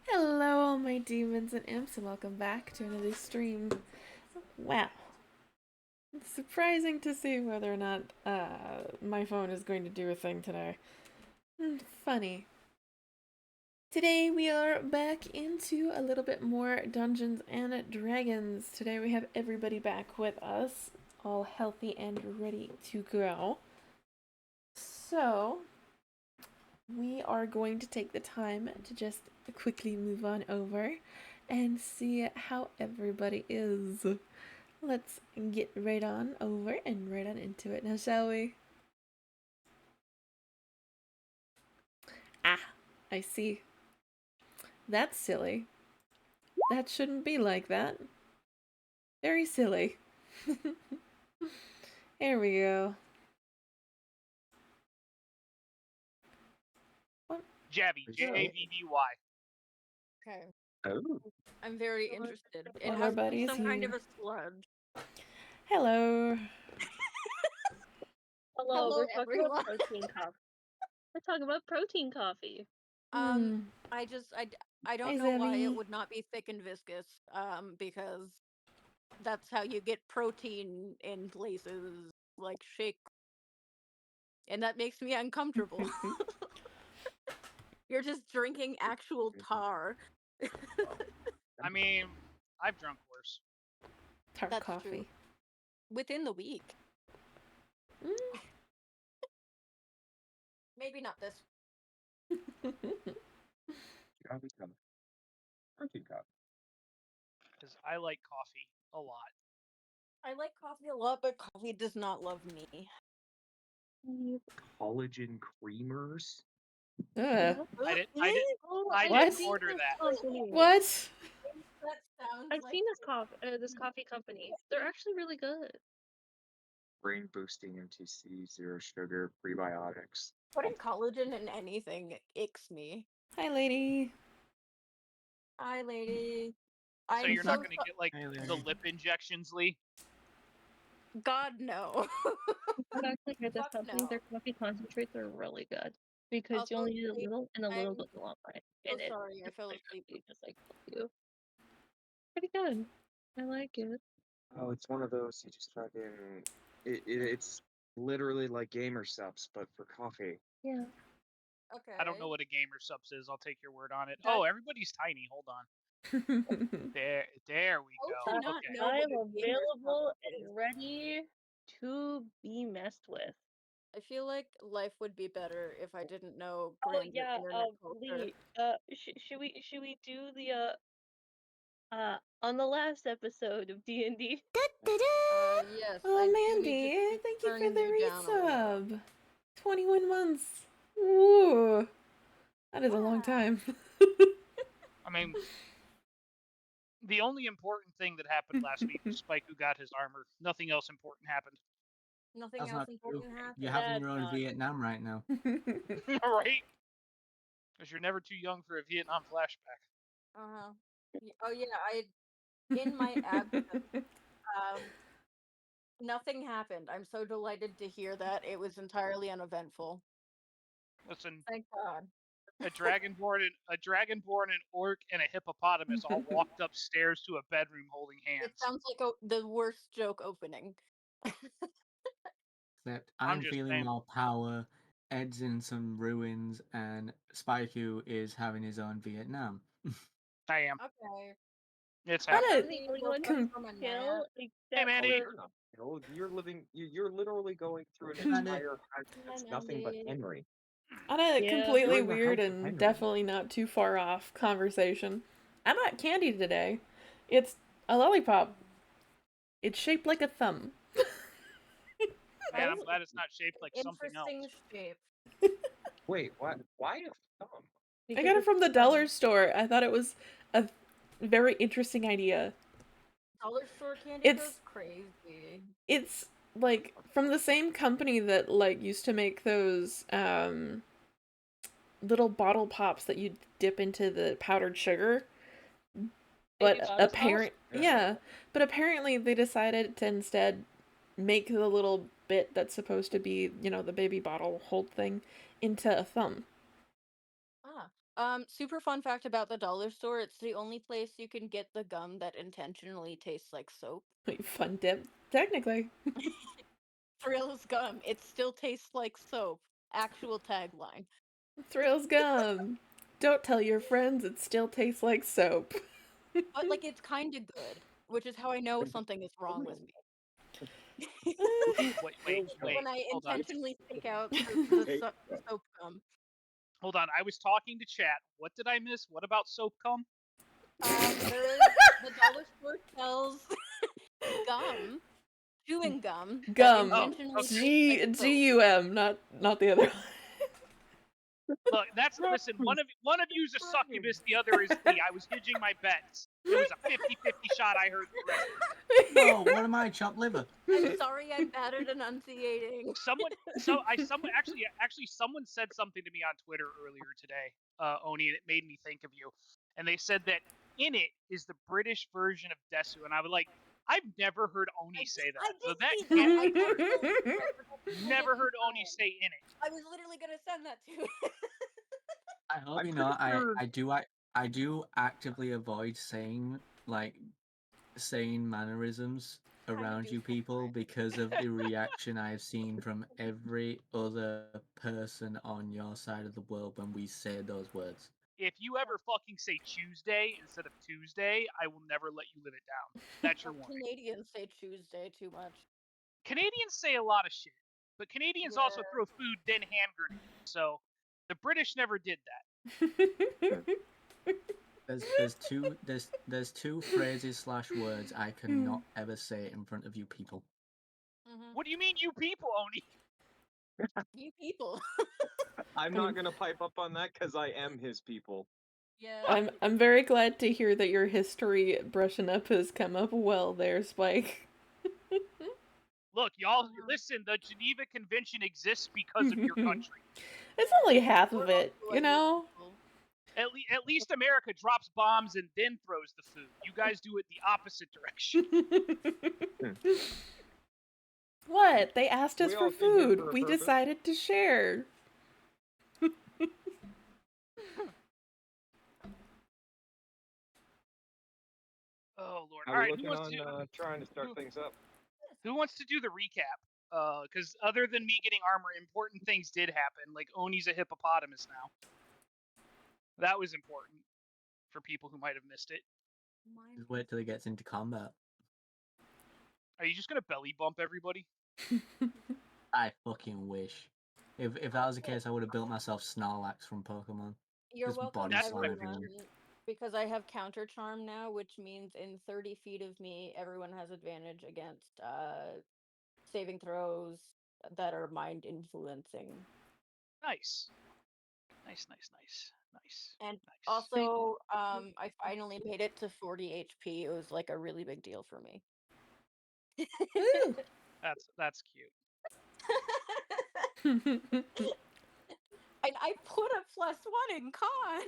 Hello, all my demons and imps, and welcome back to another stream. Wow, it's surprising to see whether or not my phone is going to do a thing today. Funny. Today we are back into a little bit more Dungeons and Dragons. Today we have everybody back with us, all healthy and ready to go. So, we are going to take the time to just quickly move on over and see how everybody is. Let's get right on over and right on into it now, shall we? Ah, I see. That's silly. That shouldn't be like that. Very silly. Here we go. What? Javi, Javvy. Okay. Oh. I'm very interested. It One of has our to be buddies some kind here. of a sludge. Hello. Hello, Hello, we're talking everyone. about protein coffee. We're talking about protein coffee. I don't Hi, know why Zemi. it would not be thick and viscous. Because that's how you get protein in places like shake, and that makes me uncomfortable. You're just drinking actual tar. I mean, I've drunk worse. Tart That's coffee. true. Within the week. Maybe not this. Coffee cup. Protein cup. Because I like coffee a lot. I like coffee a lot, but coffee does not love me. Collagen creamers. Ugh. I didn't What? order that. What? That sounds I've like seen this coffee company. They're actually really good. Brain boosting MTC, zero sugar, prebiotics. putting collagen in anything icks me. Hi, lady. Hi, lady. So you're not going to get like the lip injections, Lee? God no. I've actually heard this Fuck company. no. Their coffee concentrates are really good because you Also, only need a little, and a little I'm goes a long way. so And it sorry, I just fell like asleep. really just like you. Pretty good. I like it. Oh, it's one of those you just fucking. It's literally like gamer subs, but for coffee. Yeah. Okay. I don't know what a gamer subs is. I'll take your word on it. That- Oh, everybody's tiny. Hold on. There we How go. to not Okay. know what I'm a gamer available sub is. and ready to be messed with. I feel like life would be better if I didn't know Oh grander yeah, internet culture. Lee, should we do the on the last episode of D&D? Yes, Oh, I do need Mandy, to thank you for turn the you down a little. resub. 21 months. Ooh, that is a long time. I mean, the only important thing that happened last week was Spike who got his armor. Nothing else important happened. Nothing That's else not true. important happened. You're having That's your own not- Vietnam right now. Right? Because you're never too young for a Vietnam flashback. Uh-huh. Oh yeah, in my absence, nothing happened. I'm so delighted to hear that. It was entirely uneventful. Listen, Thank God. a dragonborn, an orc, and a hippopotamus all walked upstairs to a bedroom holding It hands. sounds like the worst joke opening. Except I'm I'm just feeling saying. more power, Ed's in some ruins, and Spikey is having his own Vietnam. I am. Okay. It's How happening. did- I'm the Maybe only we'll one put who from a kill nap. except Mandy. Oh, for you're not. No, you're living. You're literally going through an Isn't that it? entire house that's nothing but Mandy. Henry. On a Yeah. completely You're in the weird house of and Henry. definitely not too far off conversation, I bought candy today. It's a lollipop. It's shaped like a thumb. Man, I'm glad it's not shaped like something Interesting else. shape. Wait, what? Why a thumb? I because got it it's from the fun. dollar store. I thought it was a very interesting idea. Dollar store candy It's- goes crazy. It's like from the same company that like used to make those little bottle pops that you dip into the powdered sugar. Baby But bottle but apparently they decided to instead make the little bit that's supposed to be, the baby bottle hold thing into a thumb. Ah, Super fun fact about the dollar store, it's the only place you can get the gum that intentionally tastes like soap. Wait, fun dip. Technically. Thrills gum, it still tastes like soap. Actual tagline. Thrills gum. Don't tell your friends, it still tastes like soap. But like it's kinda good, which is how I know something is wrong with me. Wait. When I Hold on. intentionally take out the soap gum. Hold on. I was talking to chat. What did I miss? What about soap cum? The dollar store sells gum, chewing gum that Gum. intentionally tastes G like soap. G-U-M, not the other one. Look, listen, one of you's a succubus, the other is me. I was hedging my bets. It was a 50-50 shot. I heard the rest. No, what am I, chopped liver? I'm sorry, I'm bad at enunciating. Someone said something to me on Twitter earlier today, Oni, and it made me think of you. And they said that in it is the British version of Desu, and I was like, I've never heard Oni say that. I So did that see can't that. be I true. forgot to Never say heard it. Oni say in it. I was literally gonna send that to you. I hope I'm you know. pretty sure- I do actively avoid saying mannerisms around do you people sometimes. because of the reaction I've seen from every other person on your side of the world when we say those words. If you ever fucking say Tuesday instead of Tuesday, I will never let you live it down. That's your warning. Canadians say Tuesday too much. Canadians say a lot of shit, but Canadians also throw food then hand grenades. So the British never did that. There's two phrases / words I cannot ever say in front of you people. What do you mean, you people, Oni? You people. I'm not gonna pipe up on that because I am his people. Yeah. I'm very glad to hear that your history brushing up has come up well there, Spike. Look, y'all, listen, the Geneva Convention exists because of your country. It's only half of it, you know? At least America drops bombs and then throws the food. You guys do it the opposite direction. What? They asked us We for all came here food. for a We purpose. decided to share. Oh Lord! How All we right, looking on trying to start things up? who wants to do the recap? Because other than me getting armor, important things did happen. Like Oni's a hippopotamus now. That was important for people who might have missed it. Just wait till he gets into combat. Are you just gonna belly bump everybody? I fucking wish. If that was the case, I would have built myself Snorlax from Pokemon. You're Just welcome, body slam everyone. everyone. Because I have counter charm now, which means in 30 feet of me, everyone has advantage against saving throws that are mind influencing. Nice. And nice. also, I finally made it to 40 HP. It was like a really big deal for me. Woo! That's cute. And I put a +1 in con.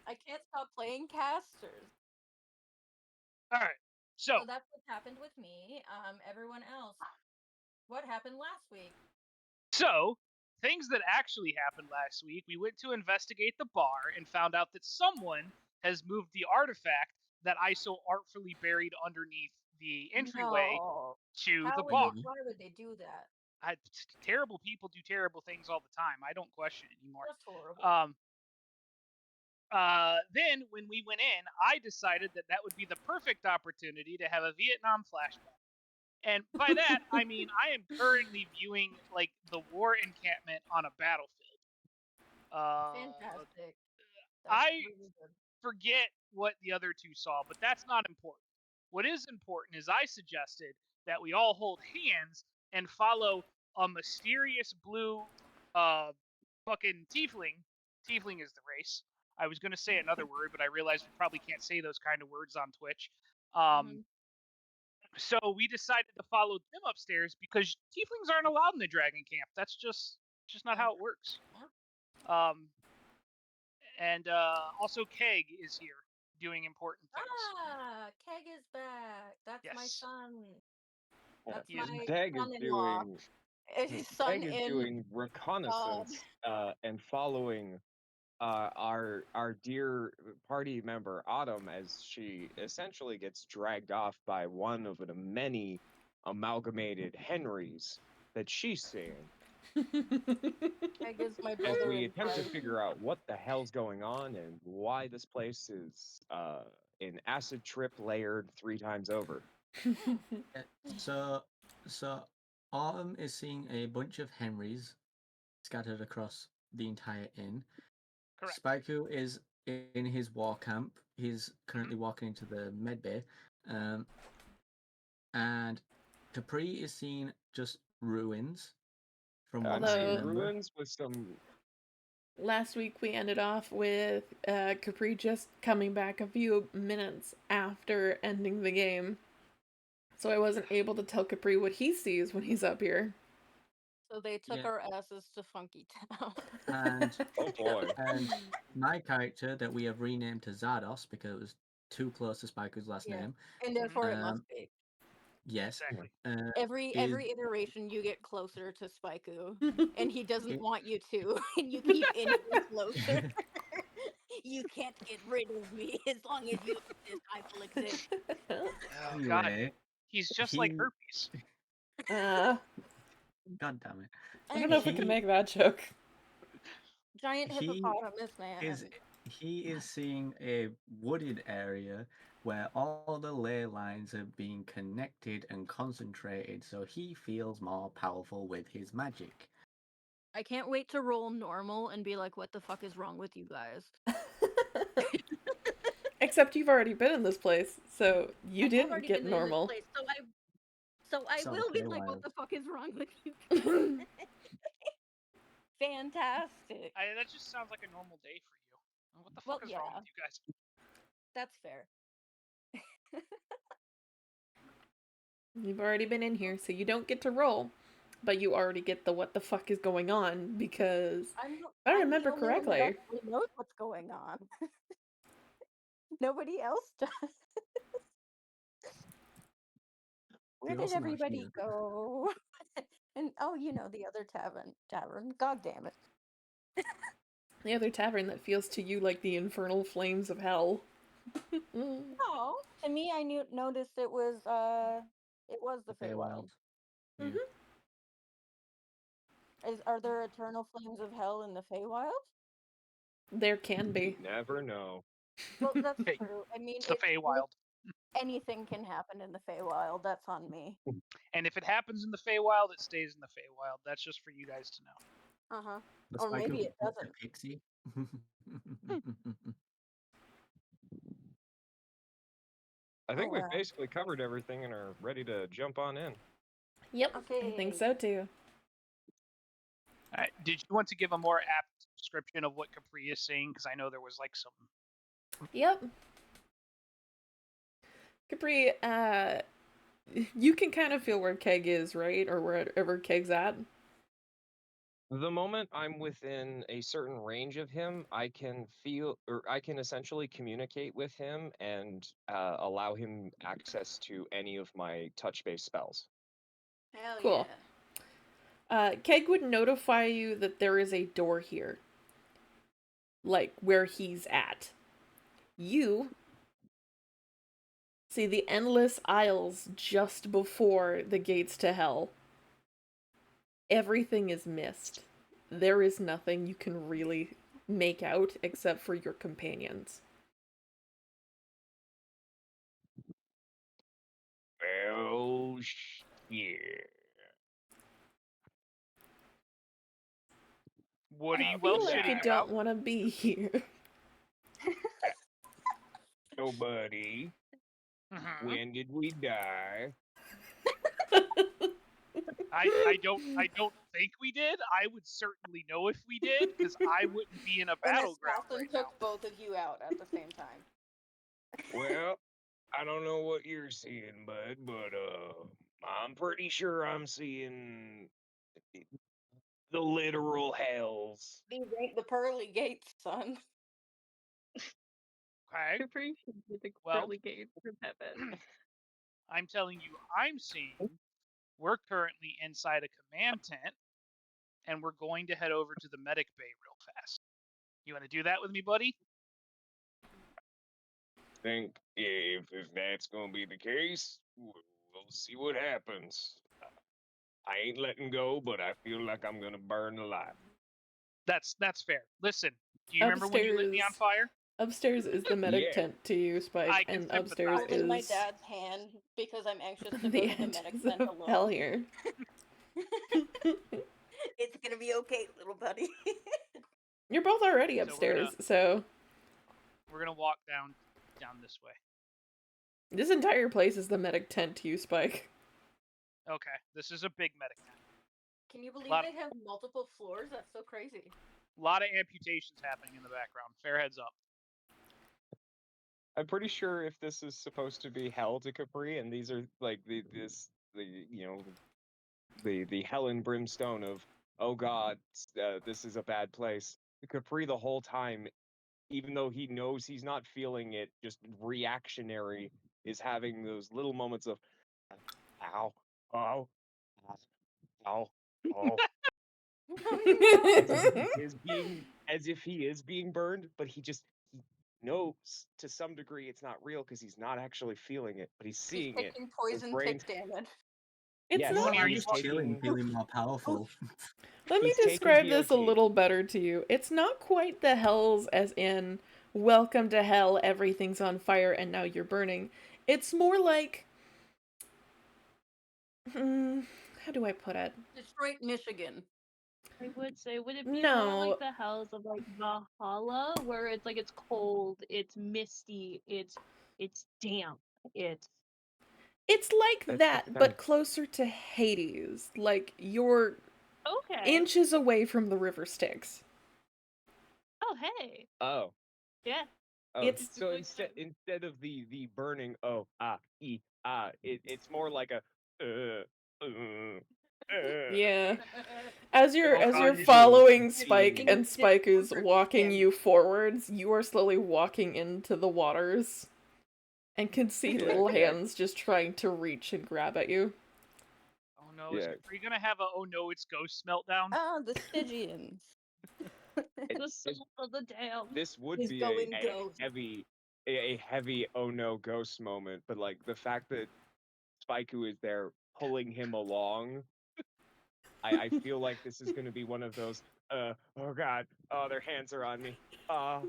I can't stop playing casters. All right. So that's what happened with me. Everyone else, what happened last week? So, things that actually happened last week, we went to investigate the bar and found out that someone has moved the artifact that I so artfully buried underneath the entryway to the bar. Why would they do that? Terrible people do terrible things all the time. I don't question it anymore. That's horrible. Then, when we went in, I decided that would be the perfect opportunity to have a Vietnam flashback. And by that, I mean I am currently viewing like the war encampment on a battlefield. Fantastic. I forget what the other two saw, but that's not important. What is important is I suggested that we all hold hands and follow a mysterious blue fucking tiefling. Tiefling is the race. I was going to say another word, but I realized we probably can't say those kind of words on Twitch. So we decided to follow them upstairs because tieflings aren't allowed in the dragon camp. That's just not how it works. And also Keg is here doing important things. Keg is back. That's my son. That's Yes, my Dag is son-in-law. doing His son Peg is in doing reconnaissance and following our dear party member Autumn as she essentially gets dragged off by one of the many amalgamated Henrys that she's seeing Peg is my as brother we in attempt to Christ. figure out what the hell's going on and why this place is an acid trip layered 3 times over. Yeah, so Autumn is seeing a bunch of Henrys scattered across the entire inn. Correct. Spaiku is in his war camp. He's currently walking into the med bay. And Capri is seeing just ruins from what I'm I seeing Although- remember. ruins with some. Last week we ended off with Capri just coming back a few minutes after ending the game. So I wasn't able to tell Capri what he sees when he's up here. So they took Yeah. our asses to Funky Town. And Oh boy. and my character that we have renamed to Zardos because it was too close to Spiku's last Yeah. name. And therefore it must Um, be. Yes. Exactly. Every is iteration you get closer to Spaiku, and he doesn't It- want you to, and you keep inching closer. You can't get rid of me as long as you exist. I will exist. Oh God, anyway. he's just like he- herpes. God damn it. I don't know if we can He- make that joke. Giant he hippopotamus man. He is seeing a wooded area where all the ley lines are being connected and concentrated, so he feels more powerful with his magic. I can't wait to roll normal and be like, what the fuck is wrong with you guys? Except you've already been in this place, so you I've didn't already get been in this normal. place, so I So will be play like, what wild. the fuck is wrong with you guys? Fantastic. That just sounds like a normal day for you. What the Well, fuck is wrong yeah. with you guys? That's fair. You've already been in here, so you don't get to roll. But you already get the what the fuck is going on because I'm I the remember only one that correctly. actually knows what's going on. Nobody else does. Where You're did also not everybody here. go? And oh, the other tavern. God damn it. The other tavern that feels to you like the infernal flames of hell. Oh, to me, I noticed it was the Feywild. Yeah. Are there eternal flames of hell in the Feywild? There can You be. never know. Well, that's Hey, true. I mean, It's the Feywild. anything can happen in the Feywild. That's on me. And if it happens in the Feywild, it stays in the Feywild. That's just for you guys to know. Uh huh. The Or Spike maybe it of doesn't. Pixie. I think Oh, we've wow. basically covered everything and are ready to jump on in. Yep, I Okay. think so too. All right. Did you want to give a more apt description of what Capri is saying? Because I know there was like some. Yep. Capri, you can kind of feel where Keg is, right? Or wherever Keg's at. The moment I'm within a certain range of him, I can feel, or I can essentially communicate with him and allow him access to any of my touch-based spells. Hell Cool. Keg would notify you that there is a door here. Like, where he's at. You see the endless aisles just before the gates to hell. Everything is mist. There is nothing you can really make out except for your companions. Oh, shit. What are I you feel well like shitting you about? don't want to be here. So, buddy, Mhm. when did we die? I don't think we did. I would certainly know if we did, because I wouldn't be in a And battleground Assassin right took now. both of you out at the same time. Well, I don't know what you're seeing, bud, but I'm pretty sure I'm seeing the literal hells. These ain't the pearly gates, son. Okay. Capri should be the Well- pearly gates of heaven. I'm telling you, I'm seeing we're currently inside a command tent, and we're going to head over to the medic bay real fast. You want to do that with me, buddy? Think if that's gonna be the case, we'll see what happens. I ain't letting go, but I feel like I'm gonna burn alive. That's fair. Listen, do you remember when you lit me on fire? Upstairs is the medic Yeah. tent to you, Spike, I can and upstairs sympathize. Holding my is dad's hand because I'm anxious to the go to the medic engines tent of alone. hell here. It's gonna be okay, little buddy. You're both already So upstairs, so we're gonna walk down this way. this entire place is the medic tent to you, Spike. Okay, this is a big medic tent. Can you believe Lot- they have multiple floors? That's so crazy. A lot of amputations happening in the background. Fair heads up. I'm pretty sure if this is supposed to be hell to Capri, and these are like the hell and brimstone of, oh God, this is a bad place. Capri the whole time, even though he knows he's not feeling it, just reactionary, is having those little moments of, ow, oh, ow, oh, as if he is being burned, but he knows to some degree it's not real because he's not actually feeling it, but he's He's seeing it. taking His poison brain's tick damage. It's yes, not. I'm he's just chilling, feeling more powerful. Let me he's taking describe this a DOT. little better to you. It's not quite the hells as in, welcome to hell, everything's on fire and now you're burning. It's more like, how do I put it? Detroit, Michigan. I would say, would it be more No. like the hells of like Valhalla, where it's like it's cold, it's misty, it's damp, it's It's like That's that, the but thing. closer to Hades. Like, you're okay. inches away from the river Styx. Oh hey, Oh, yeah. oh. It's- So instead of the burning, it's more like a Yeah. As you're Oh, God, you following should Spike see. and Spike is Different walking him. you forwards, you are slowly walking into the waters and can see Yeah, little yeah. hands just trying to reach and grab at you. Oh no, Yeah. is Capri gonna have a oh no it's ghost meltdown? Ah, the Stygians. The It's- soul of the damned. This would He's be going a ghost. heavy oh no ghost moment, but like the fact that Spaiku is there pulling him along, I feel like this is going to be one of those oh God, oh their hands are on me, oh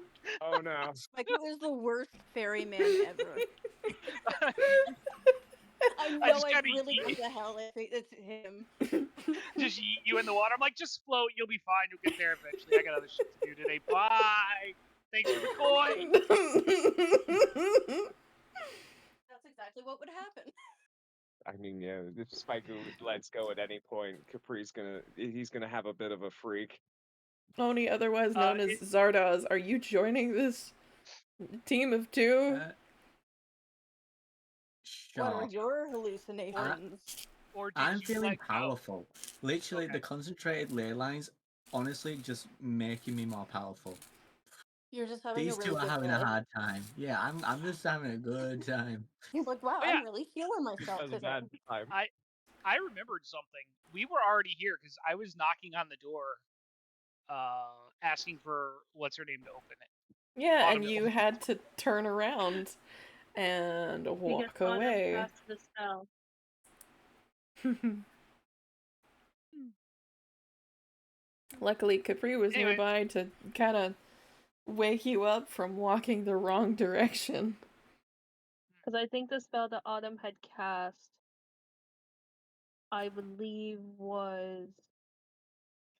no. Like, who is the worst ferryman ever? I know just I gotta really yeet- go to hell if it's him. Just yeet you in the water. I'm like, just float, you'll be fine. You'll get there eventually. I got other shit to do today. Bye. Thanks for the coin. That's exactly what would happen. I mean, yeah, if Spaiku lets go at any point, he's gonna have a bit of a freak. Oni, otherwise known as Zardoz, are you joining this team of two? What are Sure. your hallucinations? Or did I'm you feeling let go? powerful. Literally, Okay. the concentrated ley lines, honestly, just making me more powerful. You're just having These a really two are good having day. a hard time. Yeah, I'm just having a good time. You're like, wow, Oh, yeah. I'm really healing myself That was a today. bad time. I remembered something. We were already here because I was knocking on the door, asking for what's her name to open it. Yeah, Autumn and you opened had to turn around and Because walk Autumn away. cast the spell. Luckily, Capri was Anyway. nearby to kind of wake you up from walking the wrong direction. Because I think the spell that Autumn had cast, I believe, was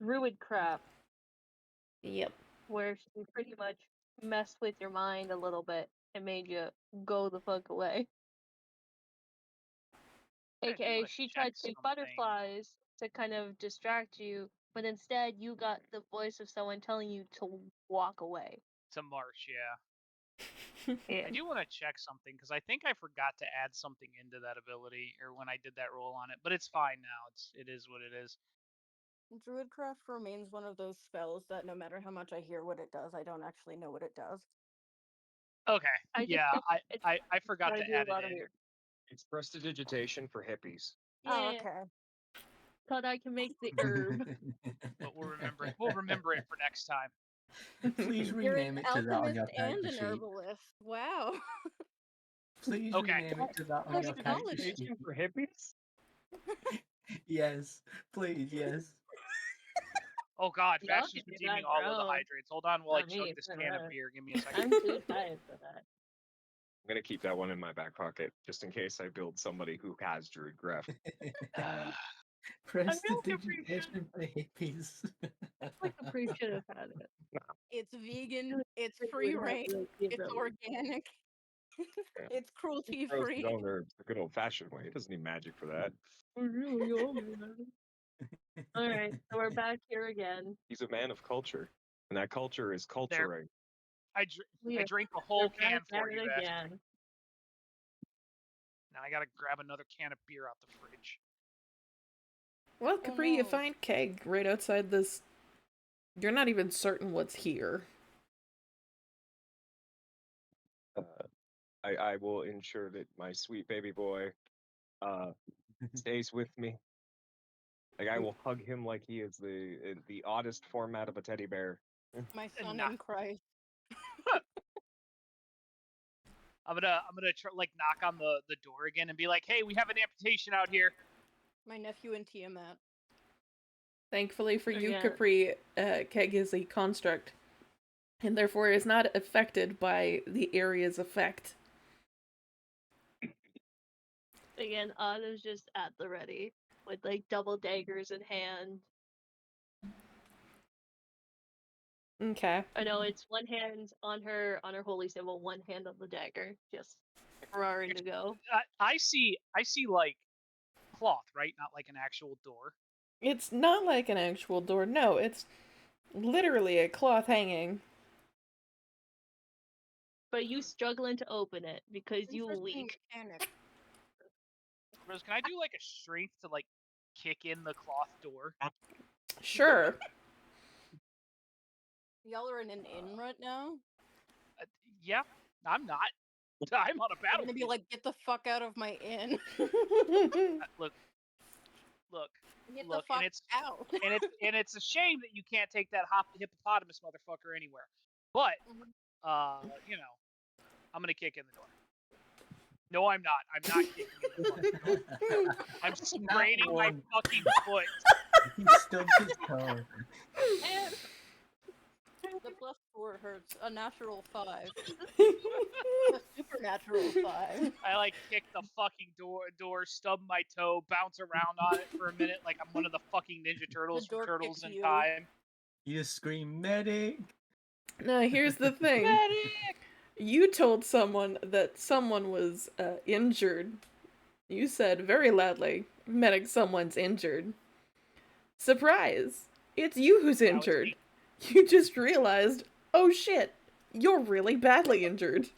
Druidcraft, Yep. where she pretty much messed with your mind a little bit and made you go the fuck away. I do AKA, wanna she check tried to do something. butterflies to kind of distract you, but instead you got the voice of someone telling you to walk away. To Marsh, yeah. Yeah. I do want to check something because I think I forgot to add something into that ability or when I did that roll on it, but it's fine now. It is what it is. Druidcraft remains one of those spells that no matter how much I hear what it does, I don't actually know what it does. Okay. I just Yeah, think it's I forgot gotta to do a add lot it of in. weird. It's prestidigitation for hippies. Oh, Yeah, okay. thought I can make the herb. But we'll remember it for next time. Please You're an rename it to that on alchemist your and character an sheet. herbalist. Wow. Please Okay. rename it to that on Such your knowledge. character sheet. Education for hippies? Yes, please, yes. Oh God, Y'all Vash can has been do deeming that, all of the bro. hydrates. Hold on while I Not chug me, this for can of that. beer. Give me a second. I'm too tired for that. I'm gonna keep that one in my back pocket just in case I build somebody who has Druid Graph. Press the real appreciative. digitation for hippies. I like the pre should have had it. It's vegan. Really It's think free would have, range. like, the It's ability. organic. Yeah. It's cruelty He grows his free. own herbs the good old fashioned way. He doesn't need magic for that. Oh, really? Oh, man. Alright, so we're back here again. He's a man of culture. And that culture is culturing. I We are drink a we're whole back can at for it you, Vash. again. Now I gotta grab another can of beer out the fridge. Well, Capri, you no. find Keg right outside this. You're not even certain what's here. I will ensure that my sweet baby boy stays with me. Like I will hug him like he is the oddest format of a teddy bear. My son Nah. in Christ. I'm gonna like knock on the door again and be like, "Hey, we have an amputation out here." My nephew in Tiamat. Thankfully for you, Yeah. Capri, Keg is a construct, and therefore is not affected by the area's effect. Again, Autumn's just at the ready with like double daggers in hand. Okay. I know it's one hand on her holy symbol, one hand on the dagger, just raring to go. I see like cloth, right? Not like an actual door. It's not like an actual door. No, it's literally a cloth hanging. But you struggling to open it because you Interesting weak. mechanic. Rose, can I do like a strength to like kick in the cloth door? Sure. Y'all are in an inn right now? Yeah, I'm not. I'm on a I'm gonna be battlefield. like, get the fuck out of my inn. Look, Get look, the fuck and it's out. and it's a shame that you can't take that hippopotamus motherfucker anywhere. But you know, I'm gonna kick in the door. No, I'm not. I'm not kicking in the fucking door. I'm spraining my one. fucking foot. He stubbed his toe. The +4 hurts. A natural 5. A supernatural 5. I like kick the fucking door, stub my toe, bounce around on it for a minute like I'm one of the fucking Ninja Turtles from door Turtles kicks in you. Time. You scream medic. Now, here's the thing. You told someone that someone was injured. You said very loudly, medic, someone's injured. Surprise! It's you who's Now it's injured. me. You just realized, oh shit, you're really badly injured.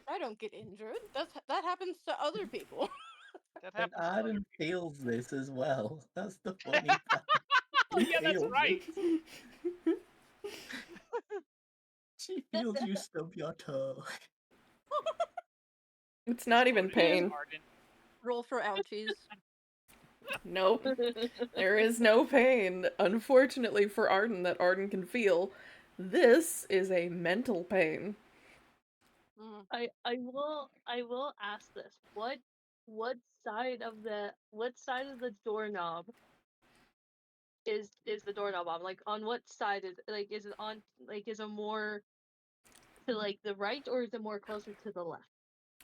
I don't get injured. That happens to other people. That And happens to other Arden people. feels this as well. That's the funny part. Oh yeah, that's feels right. it. She feels you stub your toe. It's not even Exploded his pain. Arden. Roll for ouchies. Nope. There is no pain, unfortunately for Arden, that Arden can feel. This is a mental pain. I will ask this. What side of the doorknob is the doorknob on? Like on what side is it on, like is it more to like the right or is it more closer to the left?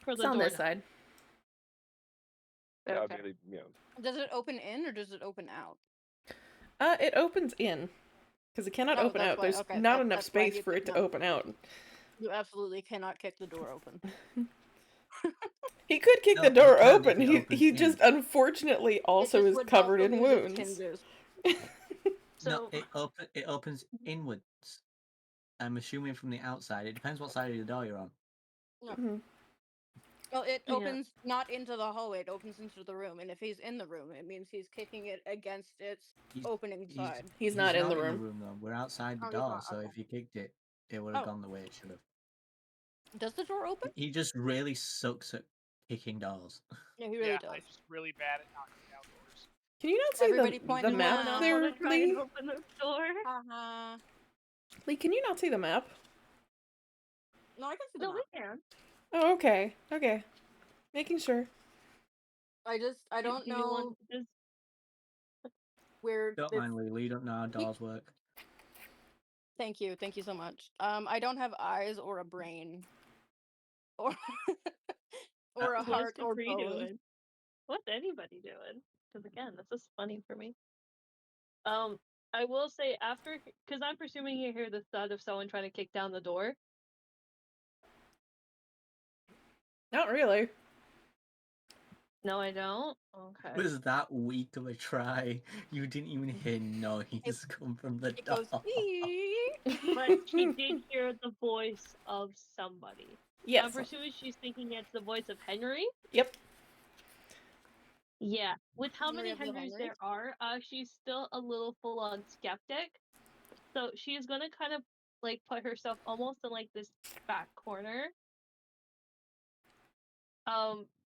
For It's the on this doorknob. side. Yeah, Okay. really, Does it open in or does it open out? It opens in. Because it cannot Oh, open that's out. why- There's okay, not that- enough that's why space you for it to cannot- open out. You absolutely cannot kick the door open. He could kick No, the door you can if open. it He opens he in. just unfortunately also just is would covered also in lose its wounds. hinges. So No, it opens inwards. I'm assuming from the outside. It depends what side of the door you're on. Mhm. Well, it Yeah. opens not into the hallway, it opens into the room. And if he's in the room, it means he's kicking it against its opening side. He's not in the room. though. We're outside the Oh, he's door, not, so okay. if you kicked it, it would have Oh. gone the way it should have. Does the door open? He just really sucks at kicking doors. Yeah, he really Yeah, does. I'm just really bad at knocking Can you not see Everybody the pointing map Someone else around. wanna there, try and Lee? open the door? Uh-huh. Lee, can you not see the map? No, I can see the No, we map. can. Oh, okay. Okay. Making sure. I don't Do you know want just where Don't this. mind Lily, you don't know how dolls work. Thank you so much. I don't have eyes or a brain, or or a That's what's heart or Capri bones. doing? What's anybody doing? Because again, this is funny for me. I will say after, because I'm presuming you hear the thud of someone trying to kick down the door. Not really. No, I don't. It Okay. was that weak of a try. You didn't even hear noise come from the It goes. doll. But she did hear the voice of somebody. I'm Yes. presuming she's thinking it's the voice of Henry. Yep. Yeah. With how Henry many of the Henrys Henrys? there are, she's still a little full-on skeptic. So she is gonna kind of like put herself almost in like this back corner.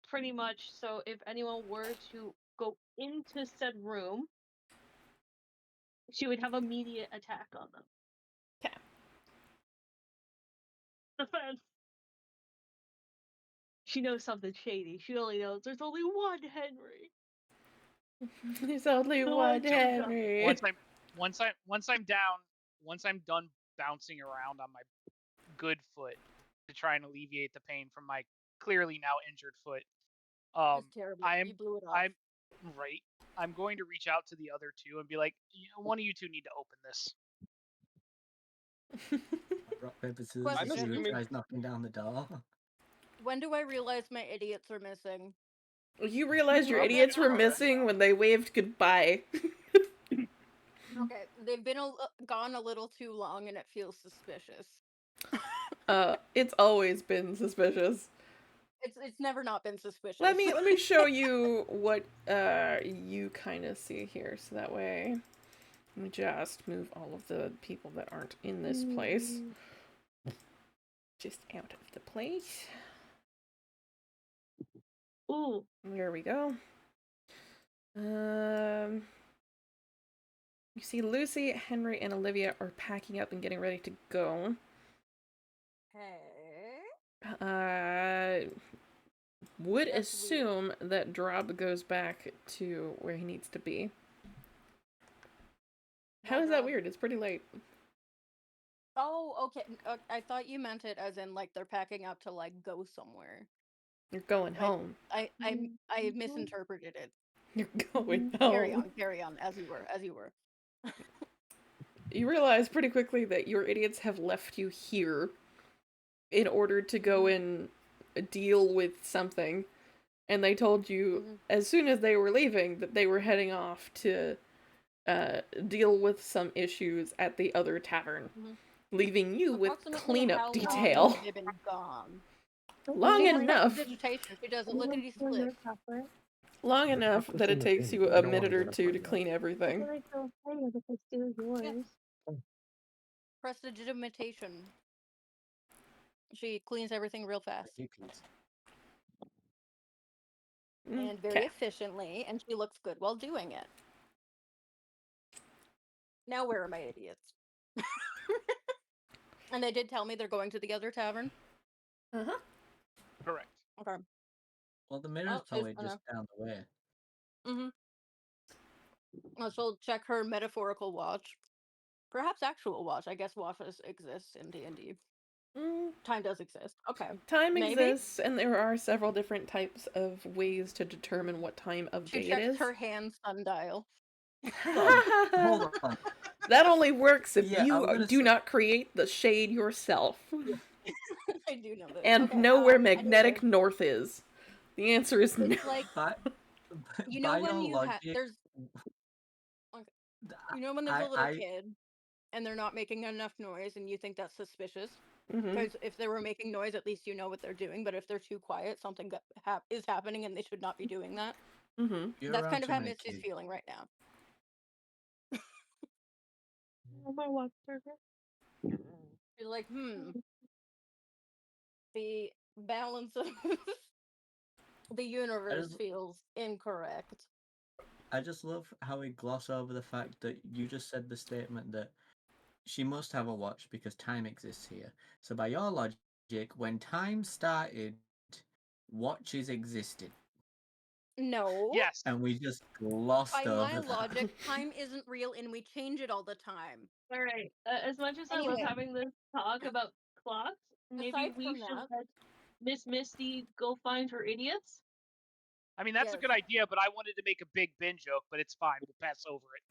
Pretty much. So if anyone were to go into said room, she would have immediate attack on them. Okay. Defense. She knows something shady. She only knows there's only one Henry. There's only The one one Jonah. Henry. Once I'm down, once I'm done bouncing around on my good foot to try and alleviate the pain from my clearly now injured foot, It's terrible. I'm You blew it off. I'm right. I'm going to reach out to the other two and be like, one of you two need to open this. Rock, paper, scissors, Question. you see who assuming- tries knocking down the door. When do I realize my idiots are missing? You realized your Okay. idiots were missing when they waved goodbye. Okay, they've been gone a little too long, and it feels suspicious. It's always been suspicious. It's never not been suspicious. Let me show you what you kind of see here, so that way let me just move all of the people that aren't in this place just out of the place. Ooh. There we go. You see Lucy, Henry, and Olivia are packing up and getting ready to go. Hey. Would That's assume that Drob goes back to where he needs to be. How is that weird? It's pretty late. Oh, okay. I thought you meant it as in like they're packing up to like go somewhere. You're going home. I misinterpreted it. You're going home. Carry on, as you were. You realize pretty quickly that your idiots have left you here in order to go and deal with something. And they told you as soon as they were leaving that they were heading off to deal with some issues at the other tavern, leaving you with cleanup detail. Long have they been gone? Long enough. Vegetation. She does a lickety split. Long enough that it takes you a minute or two to clean everything. Prestidigitation. She cleans everything real fast. And very efficiently, and she looks good while doing it. Now where are my idiots? And they did tell me they're going to the other tavern? Uh-huh. Correct. Okay. Well, the mirror's probably just down the way. She'll check her metaphorical watch. Perhaps actual watch. I guess watches exist in D&D. Time does exist. Okay. Time exists, and there are several different types of ways to determine what time of day it is. She checks her hand sundial. Hold on. That only works if Yeah, you do not create the shade yourself. I do know this. And know where magnetic north is. The answer is no. Like, you know when you there's... Okay. You know when there's a little kid, and they're not making enough noise, and you think that's suspicious? Because if they were making noise, at least you know what they're doing. But if they're too quiet, something is happening, and they should not be doing that. That's kind of how Misty's feeling right now. My watch burger. She's like, the balance of the universe feels incorrect. I just love how we gloss over the fact that you just said the statement that she must have a watch because time exists here. So by your logic, when time started, watches existed. No. Yes. And we just glossed By my over logic, that. time isn't real and we change it all the time. All right. As much as I love having this talk about clocks, maybe we should let Miss Misty go find her idiots. I mean, that's a good idea, but I wanted to make a Big Ben joke, but it's fine. We'll pass over it.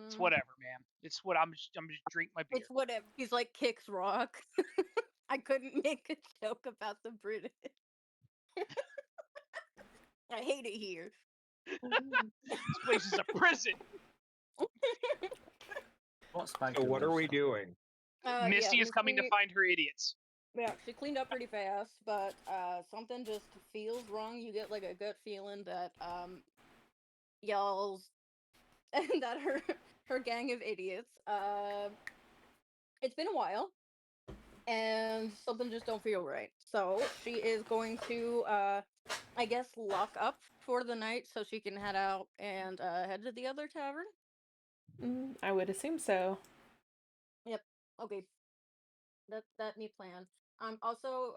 It's whatever, man. It's what I'm just drink my beer. It's whatever. He's like kicks rock. I couldn't make a joke about the British. I hate it here. This place is a prison. So what are we doing? Misty is coming to find her idiots. Yeah, she cleaned up pretty fast, but something just feels wrong. You get like a gut feeling that y'all's and that her gang of idiots. It's been a while, and something just don't feel right. So she is going to, I guess, lock up for the night so she can head out and head to the other tavern. I would assume so. Yep. Okay. That me plan. Also,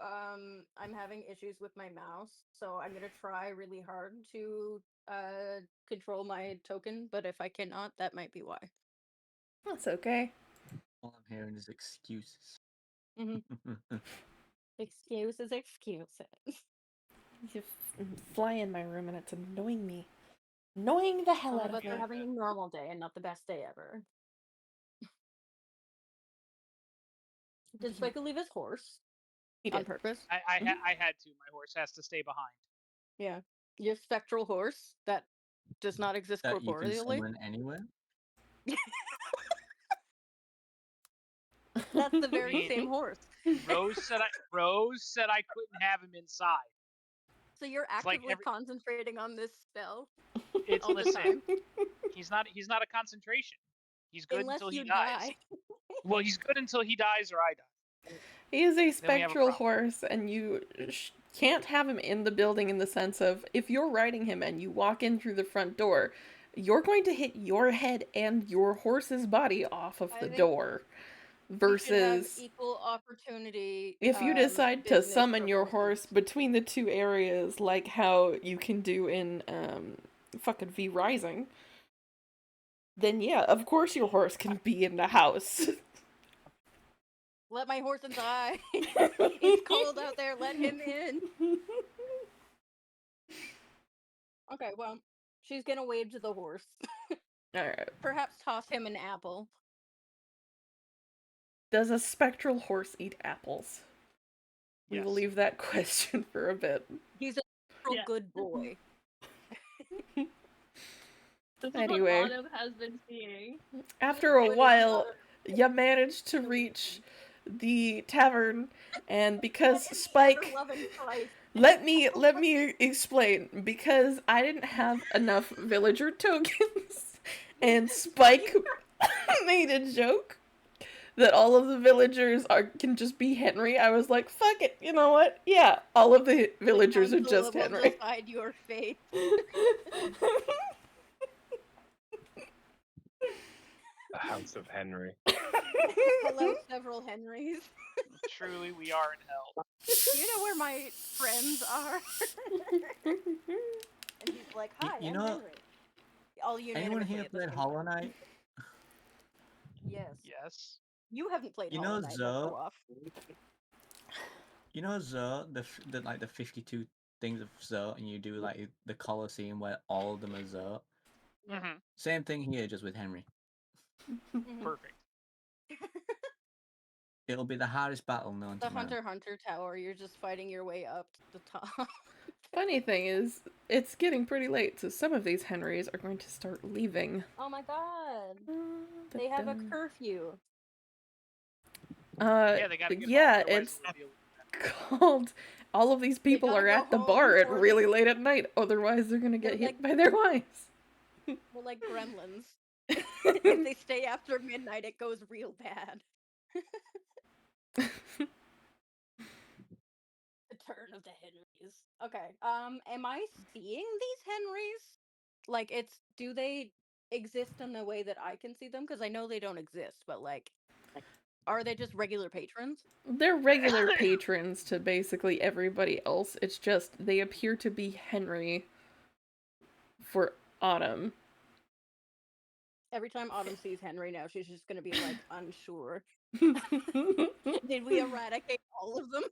I'm having issues with my mouse, so I'm gonna try really hard to control my token. But if I cannot, that might be why. That's okay. All I'm hearing is excuses. Excuses. You fly in my room and it's annoying me. Annoying the hell out of me. They're having a normal day and not the best day ever. Did Spike leave his horse? He did. On purpose? I had to. My horse has to stay behind. Yeah. Your spectral horse that does not exist that you corporeally? can summon anywhere? That's the very same horse. Rose said I couldn't have him inside. So you're actively concentrating on this spell. It's listen. He's not a concentration. He's good until he dies. Well, he's good until he dies or I die. He is a spectral horse, and you can't have him in the building in the sense of if you're riding him and you walk in through the front door, you're going to hit your head and your horse's body off of the door. Versus equal opportunity. If you decide to summon your horse between the two areas, like how you can do in fucking V Rising, then yeah, of course your horse can be in the house. Let my horse die. It's cold out there. Let him in. Okay, well, she's gonna wave to the horse. Alright. Perhaps toss him an apple. Does a spectral horse eat apples? We will leave that question for a bit. He's a good boy. This Anyway, is what Autumn has been seeing. After a while, you managed to reach the tavern, and because Spike... Let me explain. Because I didn't have enough villager tokens, and Spike made a joke that all of the villagers can just be Henry. I was like, fuck it, you know what? Yeah, all of the villagers are just Henry. Decide your fate. The House of Henry. Hello, several Henrys. Truly, we are in hell. You know where my friends are? And he's like, hi, I'm Henry. All anyone here played Hollow Knight? Yes. Yes. You haven't played Hollow Knight. You know Zoe, the like the 52 things of Zoe, and you do like the Colosseum where all of them are Zoe. Mm-hmm. Same thing here, just with Henry. Perfect. It'll be the hardest battle known to man. The Hunter Tower, you're just fighting your way up to the top. Funny thing is, it's getting pretty late, so some of these Henrys are going to start leaving. Oh my god. They have a curfew. Yeah, they gotta get it's called all of these people are at the bar at really late at night, otherwise they're gonna get hit by their wives. We're like gremlins. If they stay after midnight, it goes real bad. The turn of the Henrys. Okay. Am I seeing these Henrys? Like, do they exist in the way that I can see them? Because I know they don't exist, but like, are they just regular patrons? They're regular patrons to basically everybody else. It's just they appear to be Henry for Autumn. Every time Autumn sees Henry now, she's just gonna be like unsure. Did we eradicate all of them?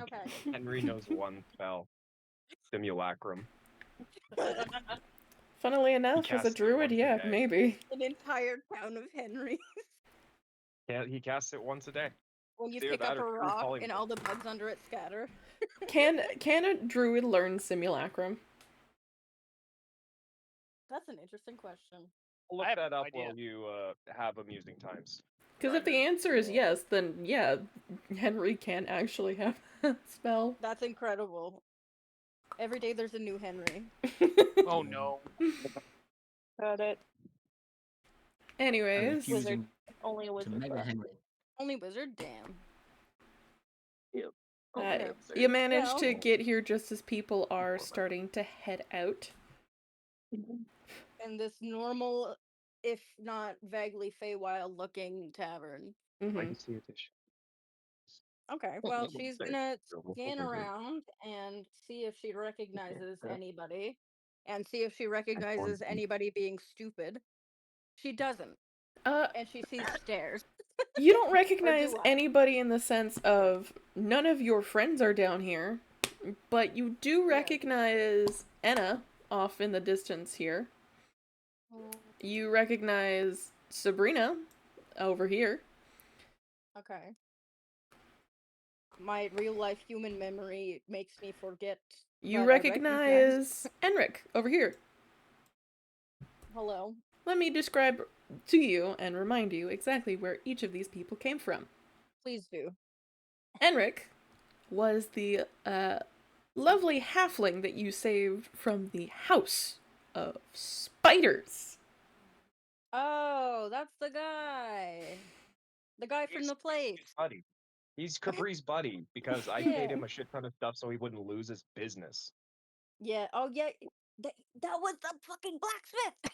Okay. Henry knows one spell. Simulacrum. Funnily enough, as a druid, yeah, maybe. An entire town of Henrys. Yeah, he casts it once a day. When you pick up a rock and all the bugs under it scatter. Can a druid learn Simulacrum? That's an interesting question. I'll look that up while you have amusing times. Because if the answer is yes, then yeah, Henry can actually have that spell. That's incredible. Every day there's a new Henry. Oh no. Got it. Anyways. Wizard. Only a wizard. Only wizard? Damn. Yep. You managed to get here just as people are starting to head out. And this normal, if not vaguely Feywild looking tavern. Okay, well, she's gonna scan around and see if she recognizes anybody, and see if she recognizes anybody being stupid. She doesn't. And she sees stairs. You don't recognize anybody in the sense of none of your friends are down here, but you do recognize Enna off in the distance here. You recognize Sabrina over here. Okay. My real-life human memory makes me forget. You recognize Enric over here. Hello. Let me describe to you and remind you exactly where each of these people came from. Please do. Enric was the lovely halfling that you saved from the House of Spiders. Oh, that's the guy. The guy from the place. Buddy. He's Capri's buddy because I paid him a shit ton of stuff so he wouldn't lose his business. Yeah. Oh, yeah. That was the fucking blacksmith.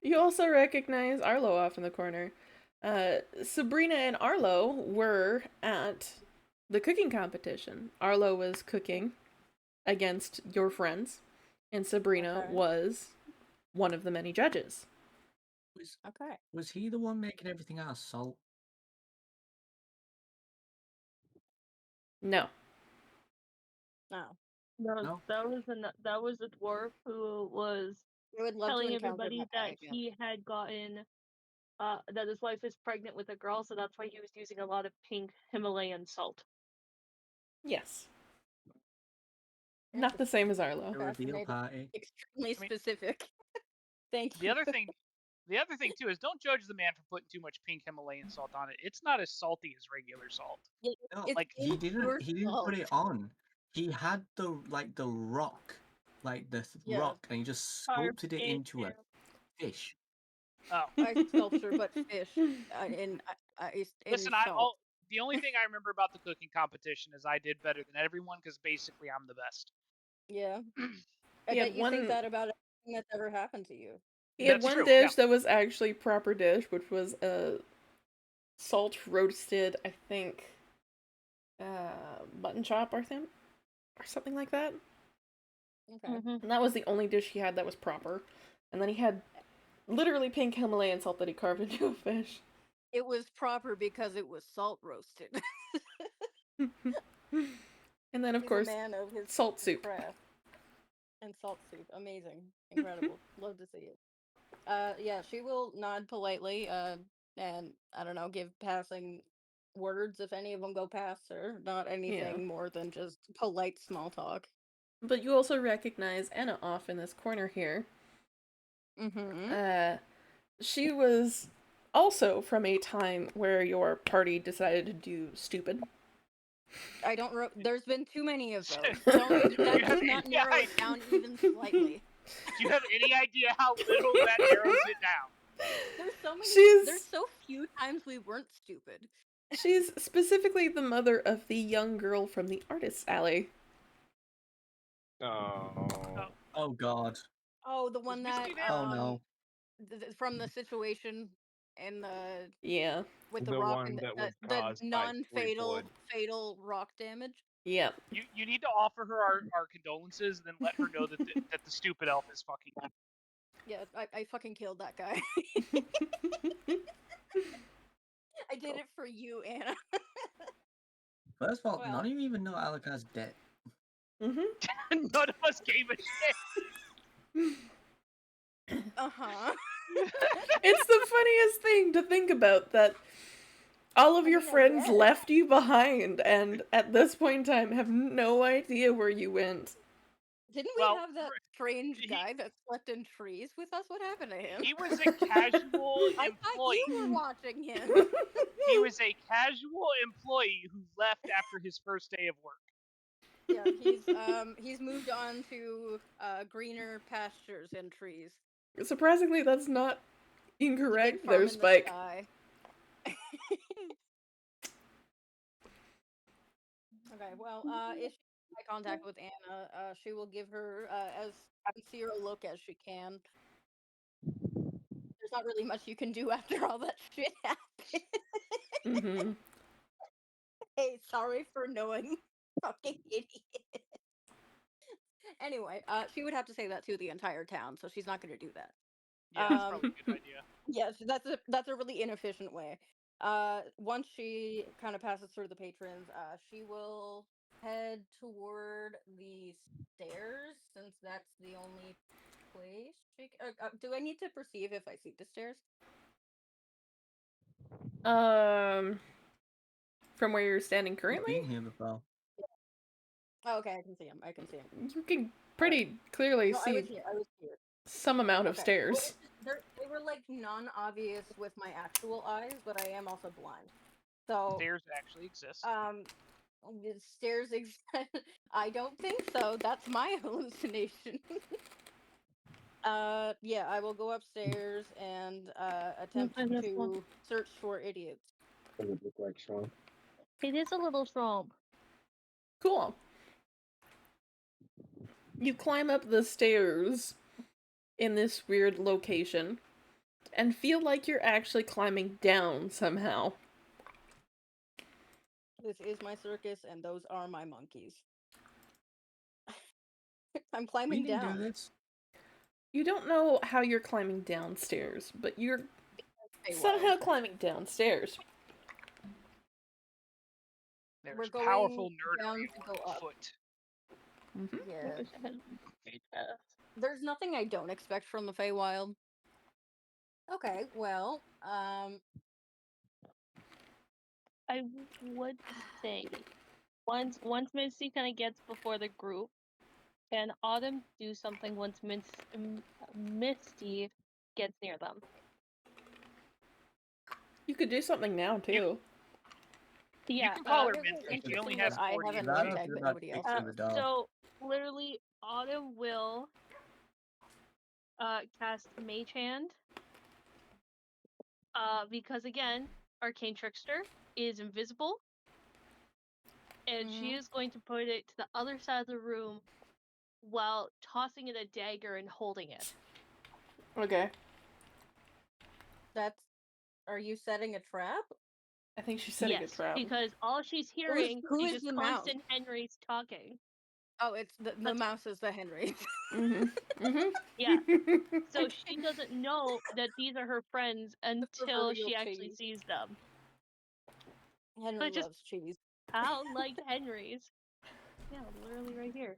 You also recognize Arlo off in the corner. Sabrina and Arlo were at the cooking competition. Arlo was cooking against your friends, and Sabrina was one of the many judges. Was he the one making everything out of salt? No. No, that was a dwarf who was telling everybody that he had gotten that his wife is pregnant with a girl, so that's why he was using a lot of pink Himalayan salt. Yes. Not the same as Arlo. Reveal party. Extremely specific. Thank you. The other thing too is don't judge the man for putting too much pink Himalayan salt on it. It's not as salty as regular salt. No, like he didn't put it on. He had the rock, rock, and he just sculpted it into a fish. Oh, ice sculpture, but fish. Listen, the only thing I remember about the cooking competition is I did better than everyone because basically I'm the best. Yeah. I bet you think that about everything that's ever happened to you. He had one dish that was actually proper dish, which was a salt roasted, I think, mutton chop or something like that. Okay. And that was the only dish he had that was proper. And then he had literally pink Himalayan salt that he carved into a fish. It was proper because it was salt roasted. And then, of course, salt soup. And salt soup. Amazing. Incredible. Love to see it. Yeah, she will nod politely, and, I don't know, give passing words if any of them go past her. Not anything more than just polite small talk. But you also recognize Enna off in this corner here. She was also from a time where your party decided to do stupid. I don't. There's been too many of those. That does not narrow it down even slightly. Do you have any idea how little that narrows it down? There's so many. There's so few times we weren't stupid. She's specifically the mother of the young girl from the artist's alley. Oh. Oh God. Oh, the one that Oh no. From the situation and the with the The rock one and that was the caused by fatal rock damage. Yep. You need to offer her our condolences and then let her know that the stupid elf is fucking. Yeah, I fucking killed that guy. I did it for you, Anna. First of all, none of you even know Alaka's dead. None of us gave a shit. It's the funniest thing to think about that all of your friends left you behind and at this point in time have no idea where you went. Didn't we have that strange guy that slept in trees with us? What happened to him? He was a casual employee. I thought you were watching him. He was a casual employee who left after his first day of work. Yeah, he's moved on to greener pastures and trees. Surprisingly, that's not incorrect there, Spike. Okay, well, if she makes contact with Anna, she will give her as sincere a look as she can. There's not really much you can do after all that shit happened. Hey, sorry for knowing. Fucking idiot. Anyway, she would have to say that to the entire town, so she's not going to do that. Yeah, that's probably a good idea. Yes, that's a really inefficient way. Once she kind of passes through the patrons, she will head toward the stairs since that's the only place. Do I need to perceive if I see the stairs? From where you're standing currently? You've been here before. Oh, okay, I can see him. You can pretty clearly see I was here. some amount of stairs. Well, they were like non-obvious with my actual eyes, but I am also blind. So stairs actually exist. Stairs exist. I don't think so. That's my hallucination. Yeah, I will go upstairs and attempt to search for idiots. Does it look like swamp? It is a little swamp. Cool. You climb up the stairs in this weird location and feel like you're actually climbing down somehow. This is my circus, and those are my monkeys. I'm climbing down. Do this. You don't know how you're climbing downstairs, but you're somehow climbing downstairs. There's powerful nerdery on foot. Yeah. There's nothing I don't expect from the Feywild. Okay, well, I would say once Misty kind of gets before the group, can Autumn do something once Misty gets near them? You could do something now too. You can call her Misty. She only has 40. So literally, Autumn will cast Mage Hand. Because again, Arcane Trickster is invisible, and she is going to put it to the other side of the room while tossing it a dagger and holding it. Okay. Are you setting a trap? I think she's setting a trap. Because all she's hearing is just constant Henry's talking. Oh, it's the mouse is the Henry. Yeah. So she doesn't know that these are her friends until she actually sees them. Henry loves cheese. Sound like Henry's. Yeah, literally right here.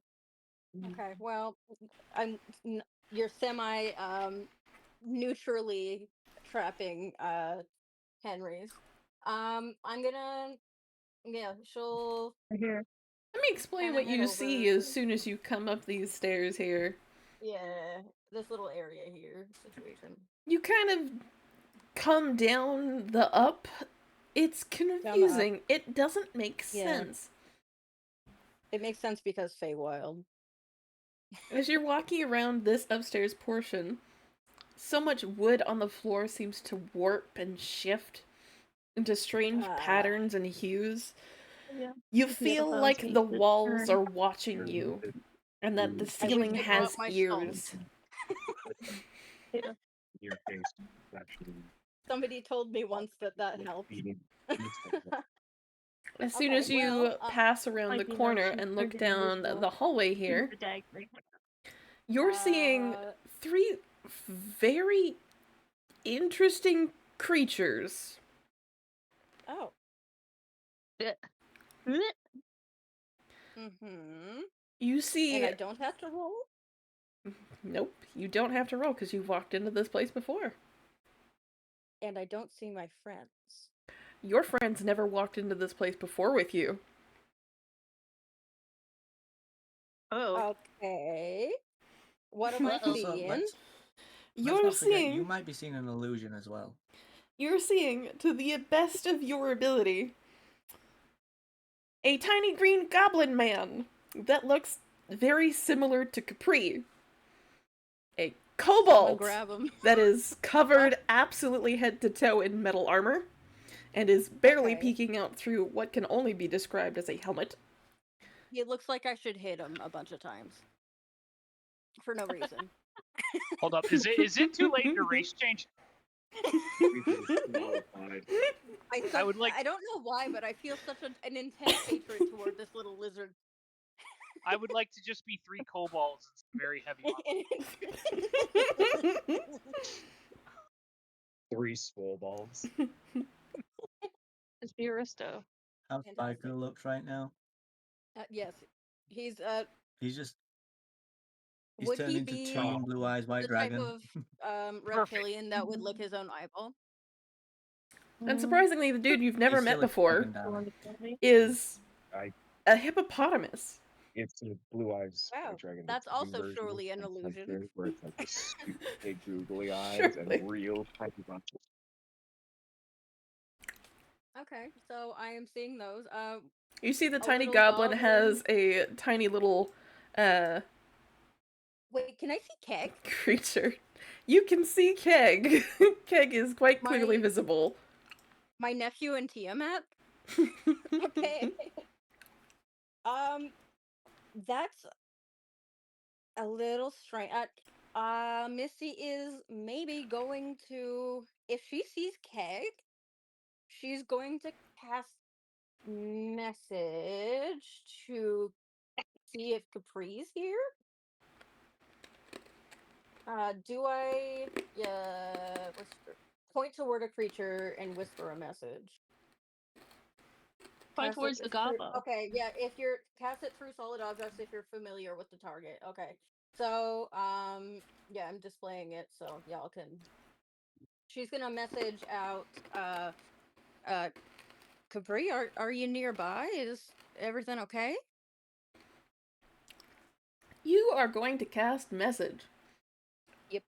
Okay, well, you're semi neutrally trapping Henry's. I'm gonna she'll here. Let me explain what you see as soon as you come up these stairs here. Yeah, this little area here situation. You kind of come down the up. It's confusing. It doesn't make sense. It makes sense because Feywild. As you're walking around this upstairs portion, so much wood on the floor seems to warp and shift into strange patterns and hues. Yeah. You feel like the walls are watching you And that the ceiling has ears. Yeah. Your face, actually. Somebody told me once that helped. As soon as you pass around the corner and look down the hallway here, you're seeing 3 very interesting creatures. Oh. You see... And I don't have to roll? Nope, you don't have to roll because you've walked into this place before. And I don't see my friends. Your friends never walked into this place before with you. Oh. Okay. What am I seeing? You're seeing... You might be seeing an illusion as well. You're seeing, to the best of your ability, a tiny green goblin man that looks very similar to Capri. A kobold that is covered absolutely head to toe in metal armor and is barely peeking out through what can only be described as a helmet. It looks like I should hit him a bunch of times. For no reason. Hold up. Is it too late to race change? I would like... I don't know why, but I feel such an intense hatred toward this little lizard. I would like to just be 3 kobolds and some very heavy armor. 3 swole balls. It's the Aristo. How Spyco looks right now? Yes. He's just... He's turned into Team Blue Eyes White Dragon. The type of reptilian that would lick his own eyeball. And surprisingly, the dude you've never met before is a hippopotamus. It's a Blue Eyes White Dragon. That's also surely an illusion. Where it's like this big googly eyes and real tiny bunches. Okay, so I am seeing those. You see the tiny goblin has a tiny little Wait, can I see Keg? Creature. You can see Keg. Keg is quite clearly visible. My nephew and Tiamat? Okay. That's a little strange. Missy is maybe going to... If she sees Keg, she's going to cast message to see if Capri's here. Do I whisper, point toward a creature and whisper a message? Point towards the gobbo. Okay, yeah, if you're cast it through solid objects if you're familiar with the target. Okay. So, yeah, I'm displaying it so y'all can... She's gonna message out Capri, are you nearby? Is everything okay? You are going to cast message. Yep.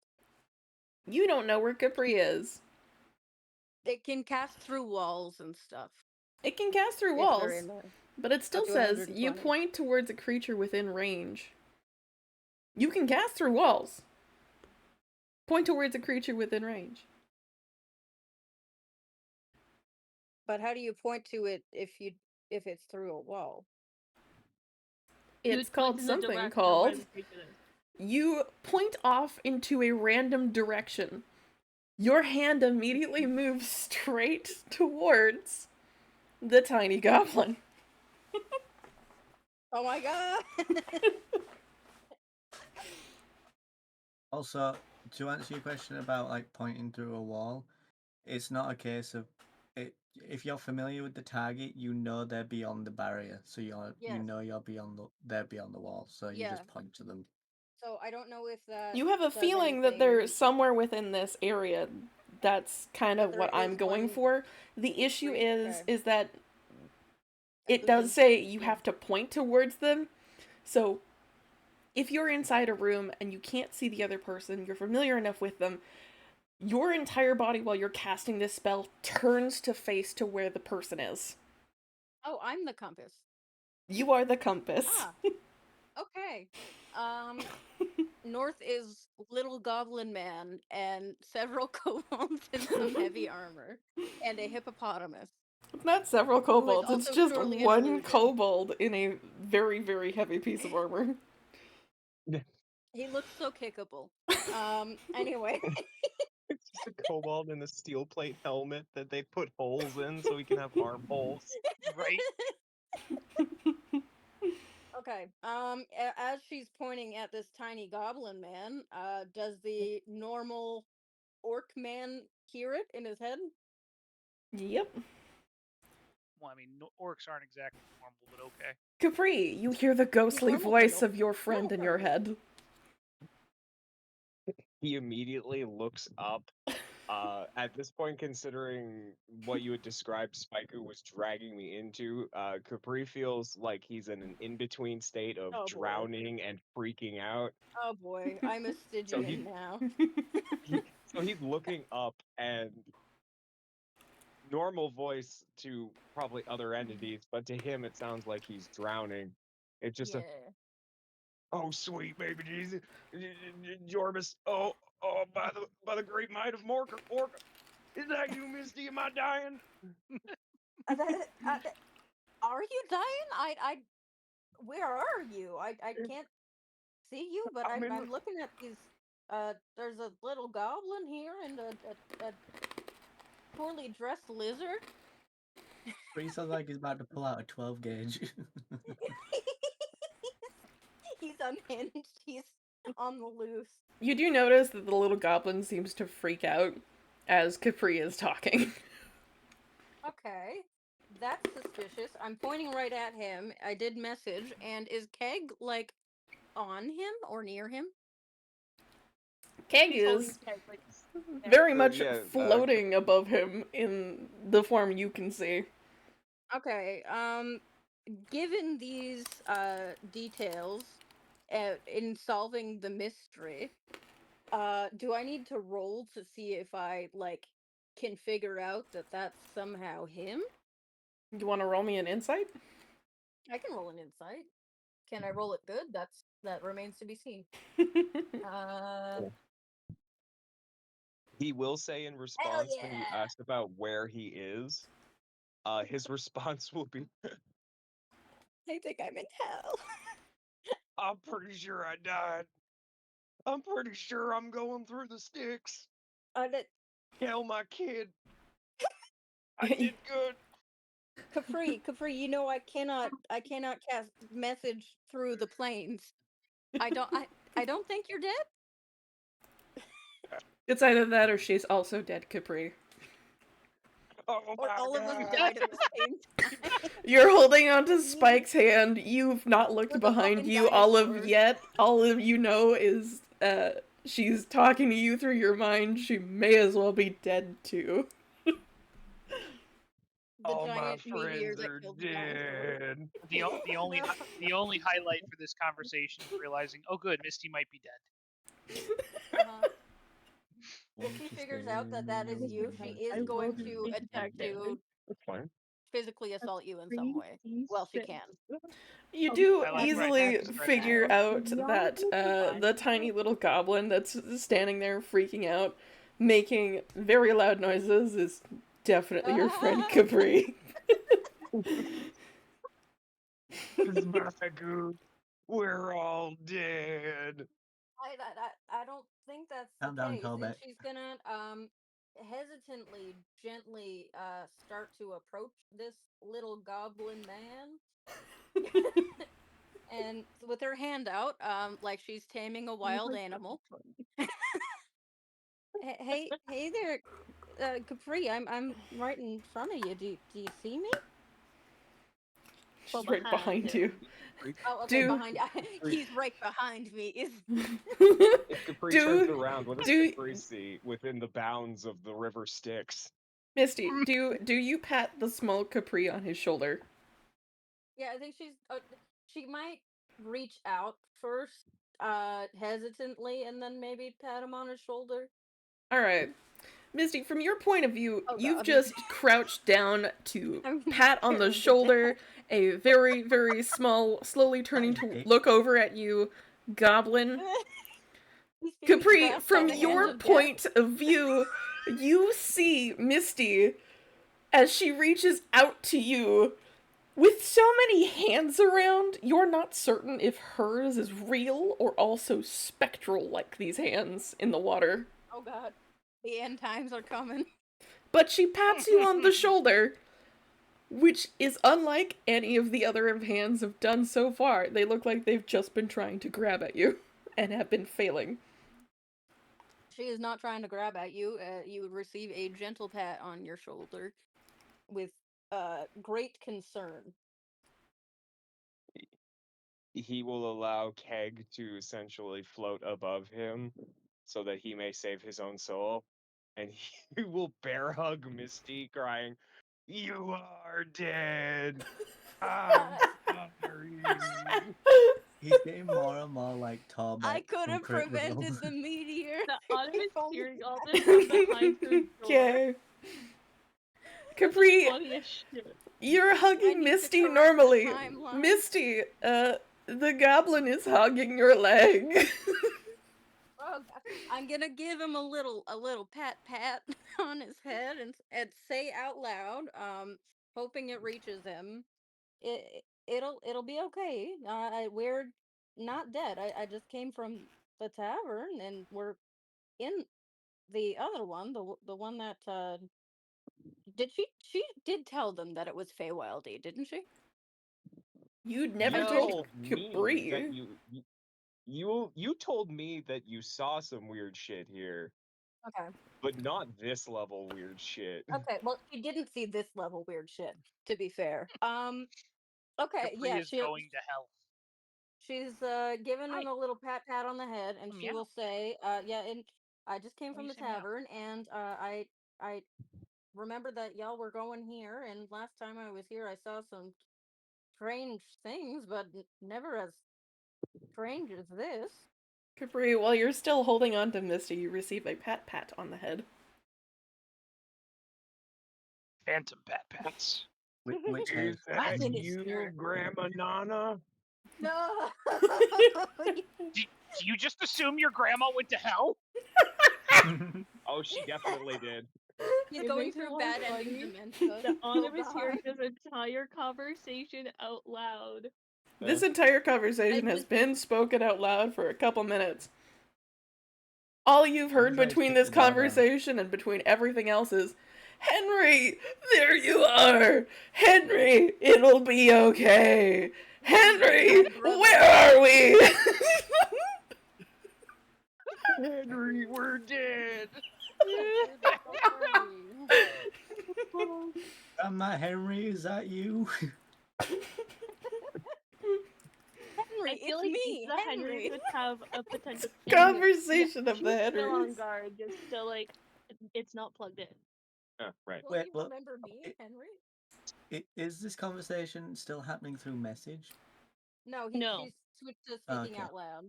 You don't know where Capri is. It can cast through walls and stuff. It can cast through walls, but it still says you point towards a creature within range. You can cast through walls. Point towards a creature within range. But how do you point to it if it's through a wall? It's called something called... You point off into a random direction. Your hand immediately moves straight towards the tiny goblin. Oh my god! Also, to answer your question about like pointing through a wall, it's not a case of it. If you're familiar with the target, you know they're beyond the barrier, so you know you're beyond they're beyond the wall, so you just point to them. So I don't know if that... You have a feeling that they're somewhere within this area. That's kind of what I'm going for. The issue is that it does say you have to point towards them. So if you're inside a room and you can't see the other person, you're familiar enough with them, your entire body while you're casting this spell turns to face to where the person is. Oh, I'm the compass. You are the compass. Ah. Okay. North is Little Goblin Man and several kobolds in some heavy armor and a hippopotamus. It's not several kobolds, it's just one kobold in a very, very heavy piece of armor. He looks so kickable. Anyway. It's just a kobold in a steel plate helmet that they put holes in so he can have armholes. Right. Okay. As she's pointing at this tiny goblin man, does the normal orc man hear it in his head? Yep. Well, I mean, orcs aren't exactly normal, but okay. Capri, you hear the ghostly voice of your friend in your head. He immediately looks up. At this point, considering what you had described Spiker was dragging me into, Capri feels like he's in an in-between state of drowning and freaking out. Oh boy, I'm a Stygian now. So he's looking up, and normal voice to probably other entities, but to him it sounds like he's drowning. It's just oh sweet baby Jesus, Jorbus. Oh, by the great might of Morka, is that you, Misty? Am I dying? Are you dying? Where are you? I can't see you, but I'm looking at these. There's a little goblin here and a poorly dressed lizard. He sounds like he's about to pull out a 12 gauge. He's unhinged. He's on the loose. You do notice that the little goblin seems to freak out as Capri is talking. Okay. That's suspicious. I'm pointing right at him. I did message, and is Keg, like, on him or near him? Keg is very much floating above him in the form you can see. Okay, given these details in solving the mystery, do I need to roll to see if I, like, can figure out that that's somehow him? You want to roll me an insight? I can roll an insight. Can I roll it good? That remains to be seen. He will say in response when you ask about where he is, his response will be, I think I'm in hell. I'm pretty sure I died. I'm pretty sure I'm going through the sticks. Kill my kid. I did good. Capri, you know I cannot cast message through the planes. I don't think you're dead. It's either that or she's also dead, Capri. Oh or all of them died at the same time. You're holding onto Spike's hand. You've not looked behind you. All of you know is she's talking to you through your mind. She may as well be dead too. All my friends are dead. The only highlight for this conversation is realizing, oh good, Misty might be dead. If she figures out that is you, she is going to attempt to physically assault you in some way. Well, she can. You do easily figure out that the tiny little goblin that's standing there freaking out, making very loud noises, is definitely your friend Capri. My good, we're all dead. I don't think that's Calm the down, case. Colbeck. And she's gonna hesitantly, gently start to approach this little goblin man. And with her hand out, like she's taming a wild animal. hey there, Capri, I'm right in front of you. Do you see me? She's right behind you. Oh, okay, behind. He's right behind me. If Capri turns around, what does Capri see within the bounds of the river Styx? Misty, do you pat the small Capri on his shoulder? Yeah, I think she might reach out first, hesitantly, and then maybe pat him on his shoulder. All right. Misty, from your point of view, you've just crouched down to pat on the shoulder a very, very small, slowly turning to look over at you, goblin. Capri, from your point of view, you see Misty as she reaches out to you With so many hands around, you're not certain if hers is real or also spectral like these hands in the water. Oh god. The end times are coming. But she pats you on the shoulder, which is unlike any of the other hands have done so far. They look like they've just been trying to grab at you and have been failing. She is not trying to grab at you. You receive a gentle pat on your shoulder with great concern. He will allow Keg to essentially float above him so that he may save his own soul. And he will bear hug Misty, crying, "You are dead! I'm sorry!" He's getting more and more like Torbeck. I could have Crit prevented Riddle. the meteor. The Autumn is If only hearing all I- this from behind her door. Okay. That's Capri, funny as shit. you're I hugging need to Misty correct the normally. timeline. Misty, the goblin is hugging your leg. Oh, God. I'm gonna give him a little pat on his head and say out loud, hoping it reaches him. It'll be okay. We're not dead. I just came from the tavern and we're in the other one, the one that she did tell them that it was Feywildy, didn't she? You'd You never told told me Capri. that you told me that you saw some weird shit here, Okay. but not this level weird shit. Okay. Well, she didn't see this level weird shit. To be fair. Okay. Capri Yeah. is going to hell. She's giving him a little pat on the head, and she will say, "Yeah, and I just came from the tavern, and I remember that y'all were going here, and last time I was here, I saw some strange things, but never as strange as this." Capri, while you're still holding on to Misty, you receive a pat on the head. Phantom pats. Which Is that you, Grandma Nana? No. Do you just assume your grandma went to hell? Oh, she definitely did. He's going through bad ending dementia. The Autumn is hearing this entire conversation out loud. This entire conversation has been spoken out loud for a couple minutes. All you've heard between this conversation and between everything else is, "Henry, there you are! Henry, it'll be okay! Henry, where are we?" Henry, we're dead! Henry, is that you? Henry, I feel it's like me, the Henry. would have a potential Conversation of she's the still on Henrys. guard, just still like it's not plugged in. Right. Will you remember me, Henry? Is this conversation still happening through message? No, No. he's switched to speaking out loud.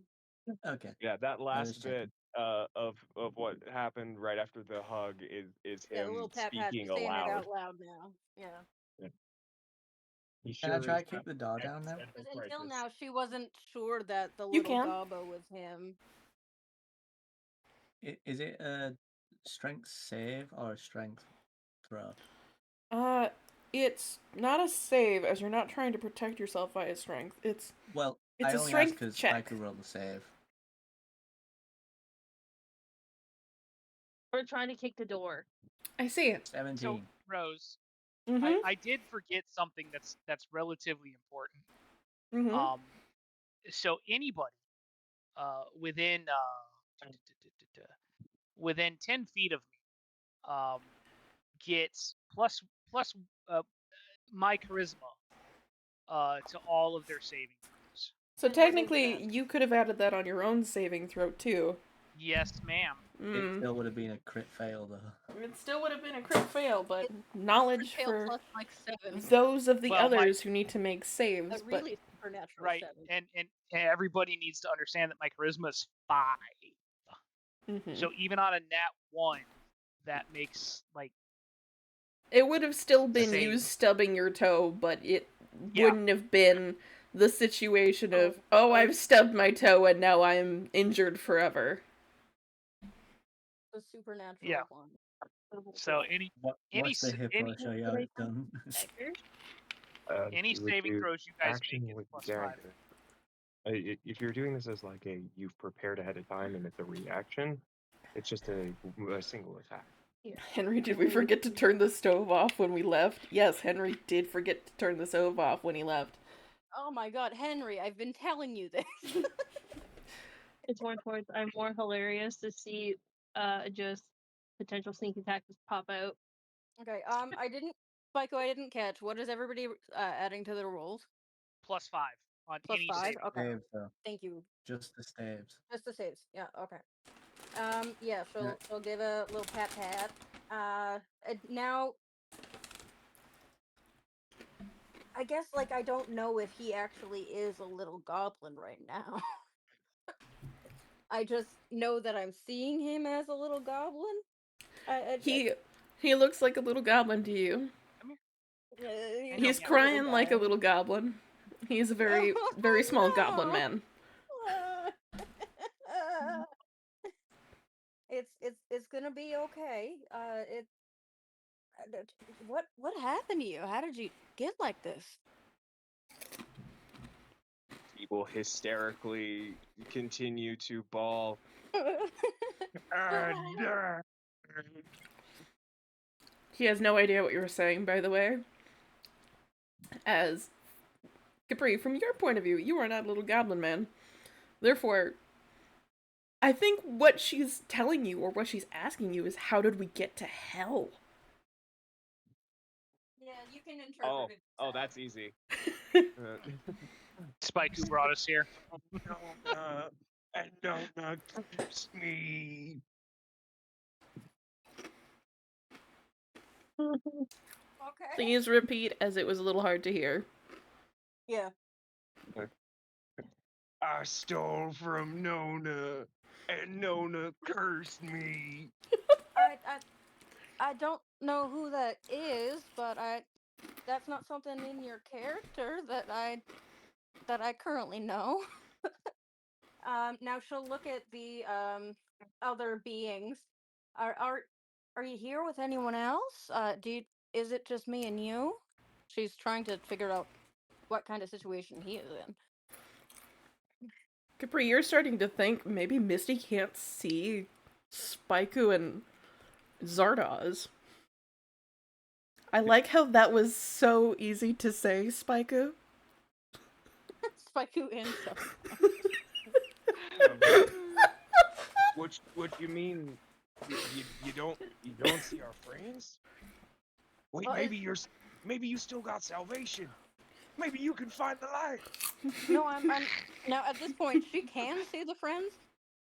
Okay. Yeah, that last bit of what happened right after the hug is him a little pat speaking saying aloud. it out loud now. Yeah. Can I try to kick the door down now? Until now, she wasn't sure that the little gobbo was him. Is it a strength save or a strength throw? It's not a save, as you're not trying to protect yourself via strength. It's I a only strength ask check. I could roll the save. We're trying to kick the door. I see it. 17. So, Rose, Mm-hmm. I did forget something that's relatively important. Mm-hmm. So anybody within 10 feet of me gets plus my charisma to all of their saving throws. So technically, you could have added that on your own saving throw too. Yes, ma'am. It still would have been a crit fail, though. It still would have been a crit fail, but knowledge for plus like 7. those of the others who need to make saves. A really supernatural right, 7. and everybody needs to understand that my charisma is 5. Mm-hmm. So even on a nat 1, that makes like. It would have still been you stubbing your toe, but it wouldn't have been the situation of, I've stubbed my toe and now I'm injured forever. The supernatural one. So What's the hippo show you how it's done? Any saving throws you guys make is +5. If you're doing this as like you've prepared ahead of time and it's a reaction, it's just a single attack. Yeah. Henry, did we forget to turn the stove off when we left? Yes, Henry did forget to turn the stove off when he left. Oh my god, Henry, I've been telling you this. It's more towards I'm more hilarious to see just potential sneak attacks pop out. Okay, I didn't catch. What is everybody adding to their rolls? +5 on Plus any 5? saving. Okay. Saves, though. Thank you. Just the saves. Just the saves. Yeah, okay. Yeah, she'll give a little pat. Now I guess, like, I don't know if he actually is a little goblin right now. I just know that I'm seeing him as a little goblin. He looks like a little goblin to you. He's crying like a little goblin. He's a very, very small goblin man. It's gonna be okay. What happened to you? How did you get like this? He will hysterically continue to bawl. He has no idea what you were saying, by the way. As Capri, from your point of view, you are not a little goblin man. Therefore, I think what she's telling you, or what she's asking you, is how did we get to hell? Yeah, you can interpret it. Oh, that's easy. Spike, who brought us here? And Nona cursed me. Okay. Please repeat, as it was a little hard to hear. Yeah. I stole from Nona, and Nona cursed me. I don't know who that is, but that's not something in your character that I currently know. Now she'll look at the other beings. Are you here with anyone else? Is it just me and you? She's trying to figure out what kind of situation he is in. Capri, you're starting to think maybe Misty can't see Spaiku and Zardoz. I like how that was so easy to say, Spaiku. Spaiku and What you mean? You don't see our friends? Wait, maybe you still got salvation. Maybe you can find the light. No, I'm now at this point she can see the friends.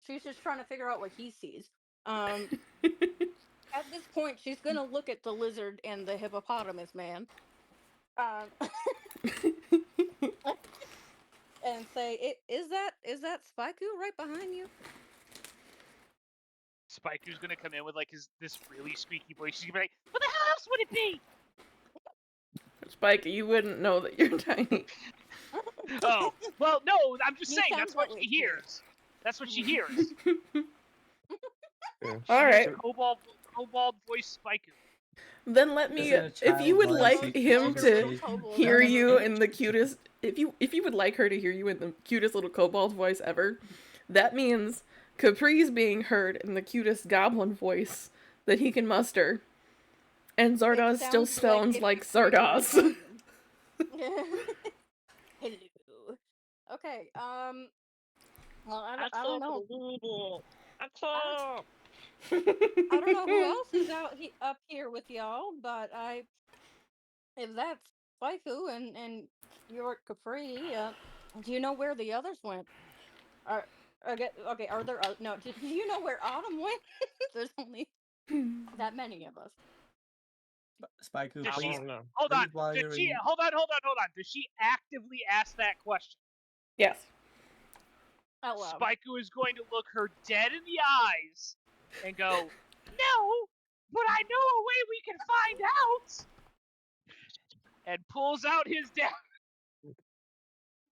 She's just trying to figure out what he sees. At this point, she's gonna look at the lizard and the hippopotamus man, and say, "Is that Spaiku right behind you?" Spaiku's gonna come in with like this really squeaky voice. She's gonna be like, "What the hell else would it be?" Spaiku, you wouldn't know that you're tiny. Oh, well, no, I'm just saying that's what she hears. That's what she hears. All right. Cobalt voice Spaiku. Then let me, if you would like him to hear you in the cutest, if you would like her to hear you in the cutest little kobold voice ever, that means Capri's being heard in the cutest goblin voice that he can muster. And Zardoz still sounds like Zardoz. Hello. Okay, well, I don't know. I don't know who else is up here with y'all, but if that's Spaiku and you're Capri, do you know where the others went? Okay, are there no? Do you know where Autumn went? There's only that many of us. Spaiku, please. Hold on. Does she actively ask that question? Yes. Out loud. Spaiku is going to look her dead in the eyes and go, "No, but I know a way we can find out." And pulls out his dagger.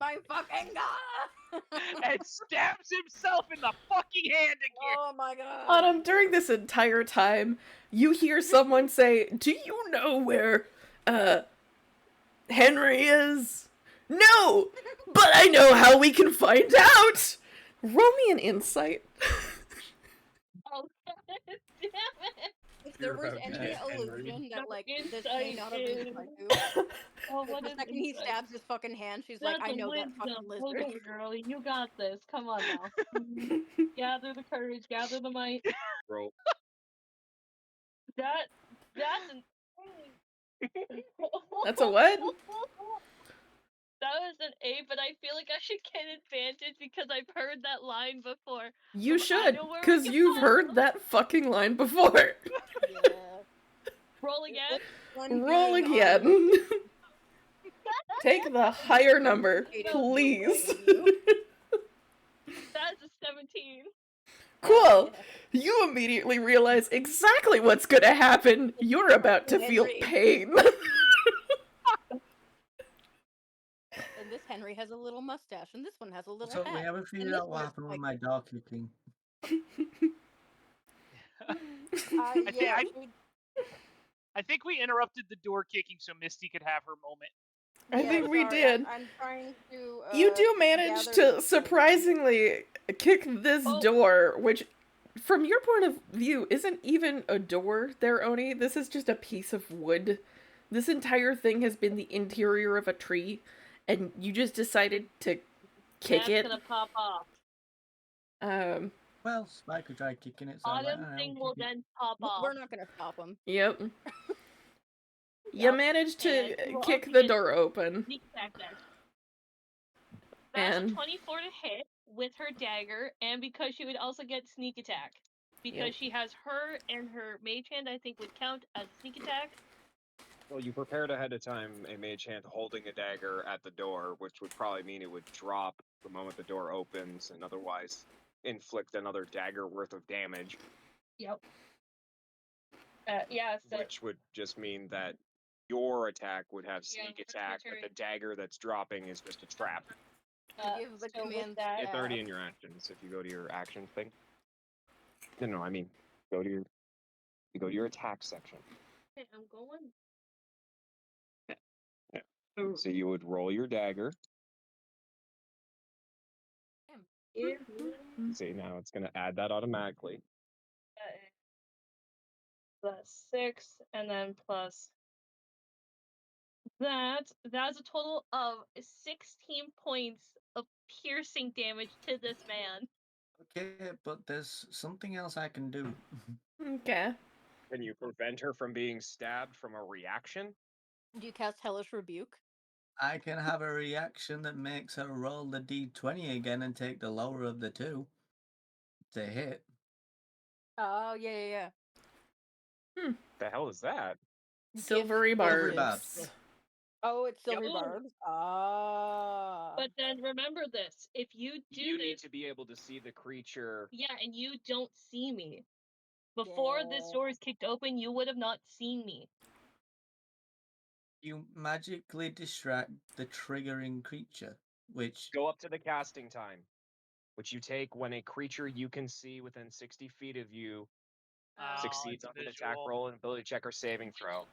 My fucking god! And stabs himself in the fucking hand again. Oh my god! Autumn, during this entire time, you hear someone say, "Do you know where Henry is. No! But I know how we can find out! Roll me an insight. Oh, damn it! If there was any illusion that, like, this may not have been lied to, like, the second he stabs his fucking hand, she's like, I know that fucking lizard. Okay, girl, you got this. Come on now. Gather the courage, gather the might. Roll. That's an... That's a what? That was an 8, but I feel like I should get advantage because I've heard that line before. You should, because you've heard that fucking line before. Yeah. Roll again? Roll again. Take the higher number, please. That's a 17. Cool. You immediately realize exactly what's gonna happen. You're about to feel pain. And this Henry has a little mustache, and this one has a little hat. We haven't figured out what happened with my dog kicking. I think we interrupted the door kicking so Misty could have her moment. I think we did. I'm trying to. You do manage to surprisingly kick this door, which, from your point of view, isn't even a door there, Oni. This is just a piece of wood. This entire thing has been the interior of a tree, and you just decided to kick it. That's gonna pop off. Well, Spike could try kicking it. So Autumn thing will then pop off. We're not gonna stop him. Yep. You managed to kick the door open. That's a 24 to hit with her dagger, and because she would also get sneak attack. Because she has her and her mage hand, I think, would count as sneak attack. Well, you prepared ahead of time a mage hand holding a dagger at the door, which would probably mean it would drop the moment the door opens, and otherwise inflict another dagger worth of damage. Yep. Yeah. So which would just mean that your attack would have sneak attack, but the dagger that's dropping is just a trap. Give the command that. It's already in your actions. If you go to your action thing. No, I mean, go to your attack section. Okay, I'm going. Yeah. So you would roll your dagger. See, now it's going to add that automatically. Plus 6, and then plus that. That's a total of 16 points of piercing damage to this man. Okay, but there's something else I can do. Okay. Can you prevent her from being stabbed from a reaction? Do you cast Hellish Rebuke? I can have a reaction that makes her roll the d20 again and take the lower of the two to hit. Oh, yeah. The hell is that? Silvery barbs. Oh, it's silvery barbs. Ah. But then remember this: if you do, you need to be able to see the creature. Yeah, and you don't see me. Before this door is kicked open, you would have not seen me. You magically distract the triggering creature, which... Go up to the casting time, which you take when a creature you can see within 60 feet of you succeeds on an attack roll and ability check or saving throw.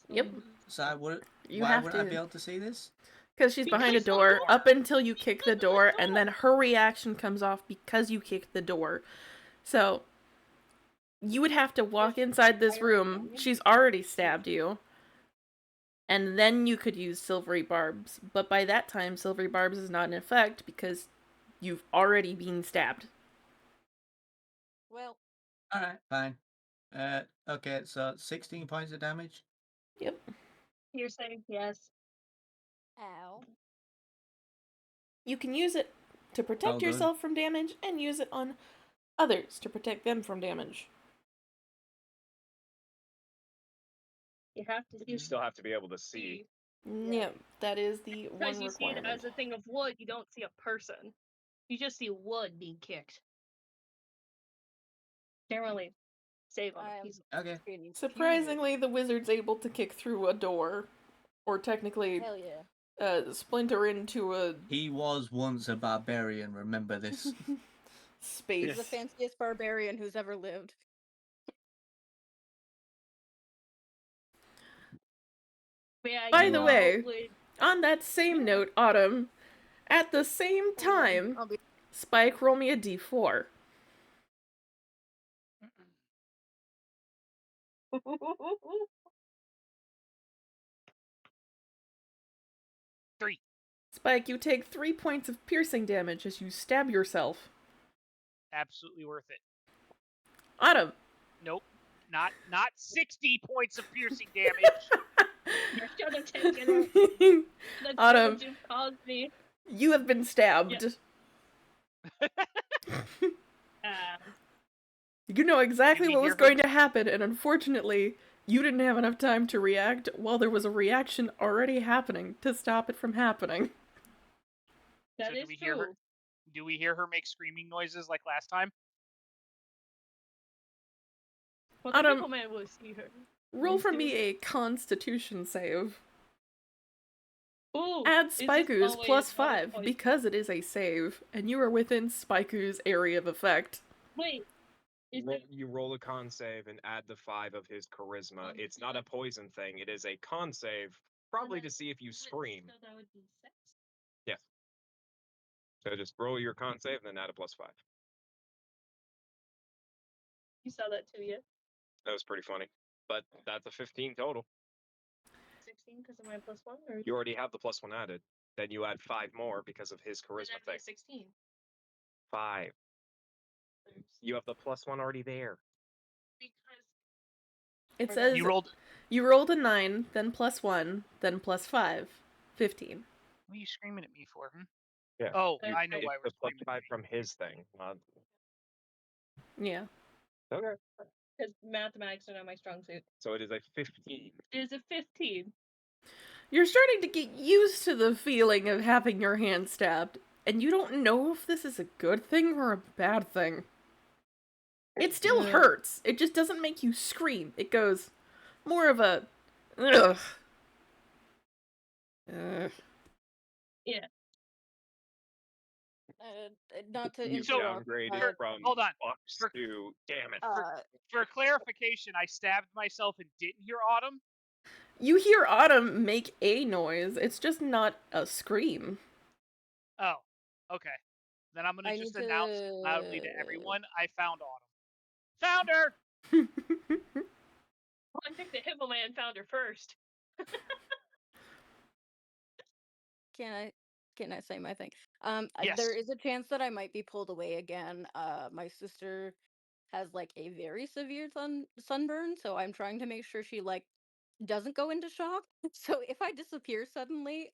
Yep. So why wouldn't I be able to see this? Because she's behind a door up until you kick the door, and then her reaction comes off because you kicked the door. So you would have to walk inside this room. She's already stabbed you. And then you could use Silvery Barbs. But by that time, Silvery Barbs is not in effect because you've already been stabbed. Well. Alright, fine. Okay, so 16 points of damage? Yep. You're saying yes. Ow. You can use it to protect yourself from damage and use it on others to protect them from damage. You still have to be able to see. Yeah, that is the one requirement. Because you see it as a thing of wood, you don't see a person. You just see wood being kicked. Can't really save on a piece of okay. Surprisingly, the wizard's able to kick through a door, or technically, splinter into a... He was once a barbarian, remember this. Space. He's the fanciest barbarian who's ever lived. Yeah, By the way, on that same note, Autumn, at the same time, Spike, roll me a d4. Three. Spike, you take 3 points of piercing damage as you stab yourself. Absolutely worth it. Autumn. Nope. Not 60 points of piercing damage. You should have taken it. The Autumn, damage you've caused me. You have been stabbed. You know exactly what was going to happen, and unfortunately, you didn't have enough time to react while there was a reaction already happening to stop it from happening. That is true. Do we hear her make screaming noises like last time? Well, the people might will see her. Roll for me a Constitution save. Ooh, add Spiku's +5 because it is a save, and you are within Spiku's area of effect. Wait. You roll a con save and add the 5 of his charisma. It's not a poison thing. It is a con save, probably to see if you scream. So that would be 6? Yes. So just roll your con save and then add a +5. You saw that too, yeah? That was pretty funny. But that's a 15 total. 16 because of my +1? Or... You already have the +1 added. Then you add 5 more because of his charisma thing. 16. 5. You have the +1 already there. Because it says you rolled a 9, then +1, then +5. 15. What are you screaming at me for? Yeah. Oh, I know why we're screaming. +5 from his thing. Yeah. Okay. Because mathematics are not my strong suit. So it is a 15. It is a 15. You're starting to get used to the feeling of having your hand stabbed, and you don't know if this is a good thing or a bad thing. It still hurts. It just doesn't make you scream. It goes more of a ugh. Yeah. Not to you downgraded from hold on. Fox to damn it. For clarification, I stabbed myself and didn't hear Autumn. You hear Autumn make a noise. It's just not a scream. Oh, okay. Then I'm gonna just announce loudly to everyone, I found Autumn. Found her! Well, I think the Hippo Man found her first. Can I say my thing? Yes. There is a chance that I might be pulled away again. My sister has like a very severe sunburn, so I'm trying to make sure she like doesn't go into shock. So if I disappear suddenly,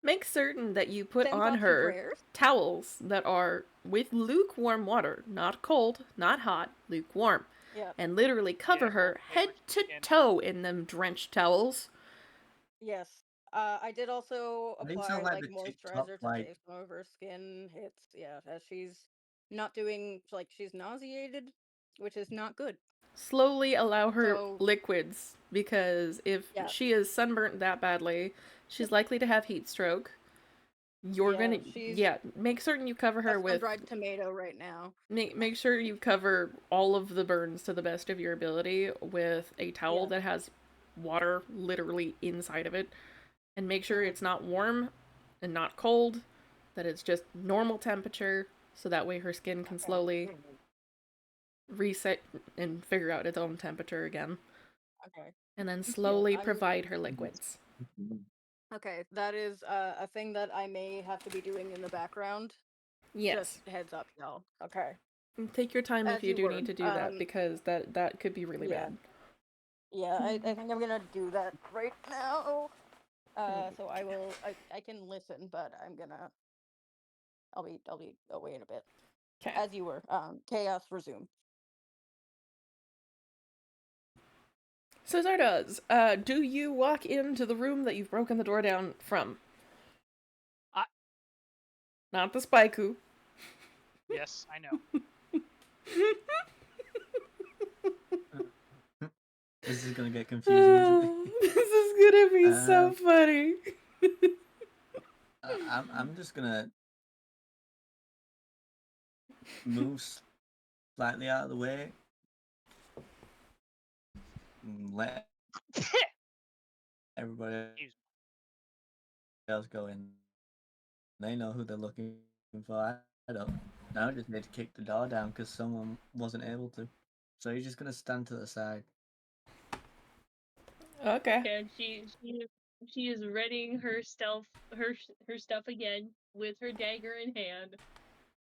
make certain that you put on her towels that are with lukewarm water, not cold, not hot, lukewarm. Yeah. And literally cover her head to toe in them drenched towels. Yes. I did also apply like moisturizer to save some of her skin. As she's not doing, like, she's nauseated, which is not good. Slowly allow her liquids, because if she is sunburnt that badly, she's likely to have heat stroke. You're gonna make certain you cover her with dried tomato right now. Make sure you cover all of the burns to the best of your ability with a towel that has water literally inside of it, and make sure it's not warm and not cold, that it's just normal temperature, so that way her skin can slowly reset and figure out its own temperature again. Okay. And then slowly provide her liquids. Okay, that is a thing that I may have to be doing in the background. Yes. Just heads up, y'all. Okay. Take your time if you do need to do that, because that could be really bad. Yeah, I think I'm gonna do that right now. So I can listen, but I'll be away in a bit. Okay. As you were. Chaos resume. So Zardoz, do you walk into the room that you've broken the door down from? Not the Spaiku. Yes, I know. This is gonna get confusing, isn't it? This is gonna be so funny. I'm just gonna move slightly out of the way. Let Everybody else go in. They know who they're looking for. I don't. Now I just need to kick the door down because someone wasn't able to. So you're just gonna stand to the side. Okay. And she is readying her stuff again with her dagger in hand.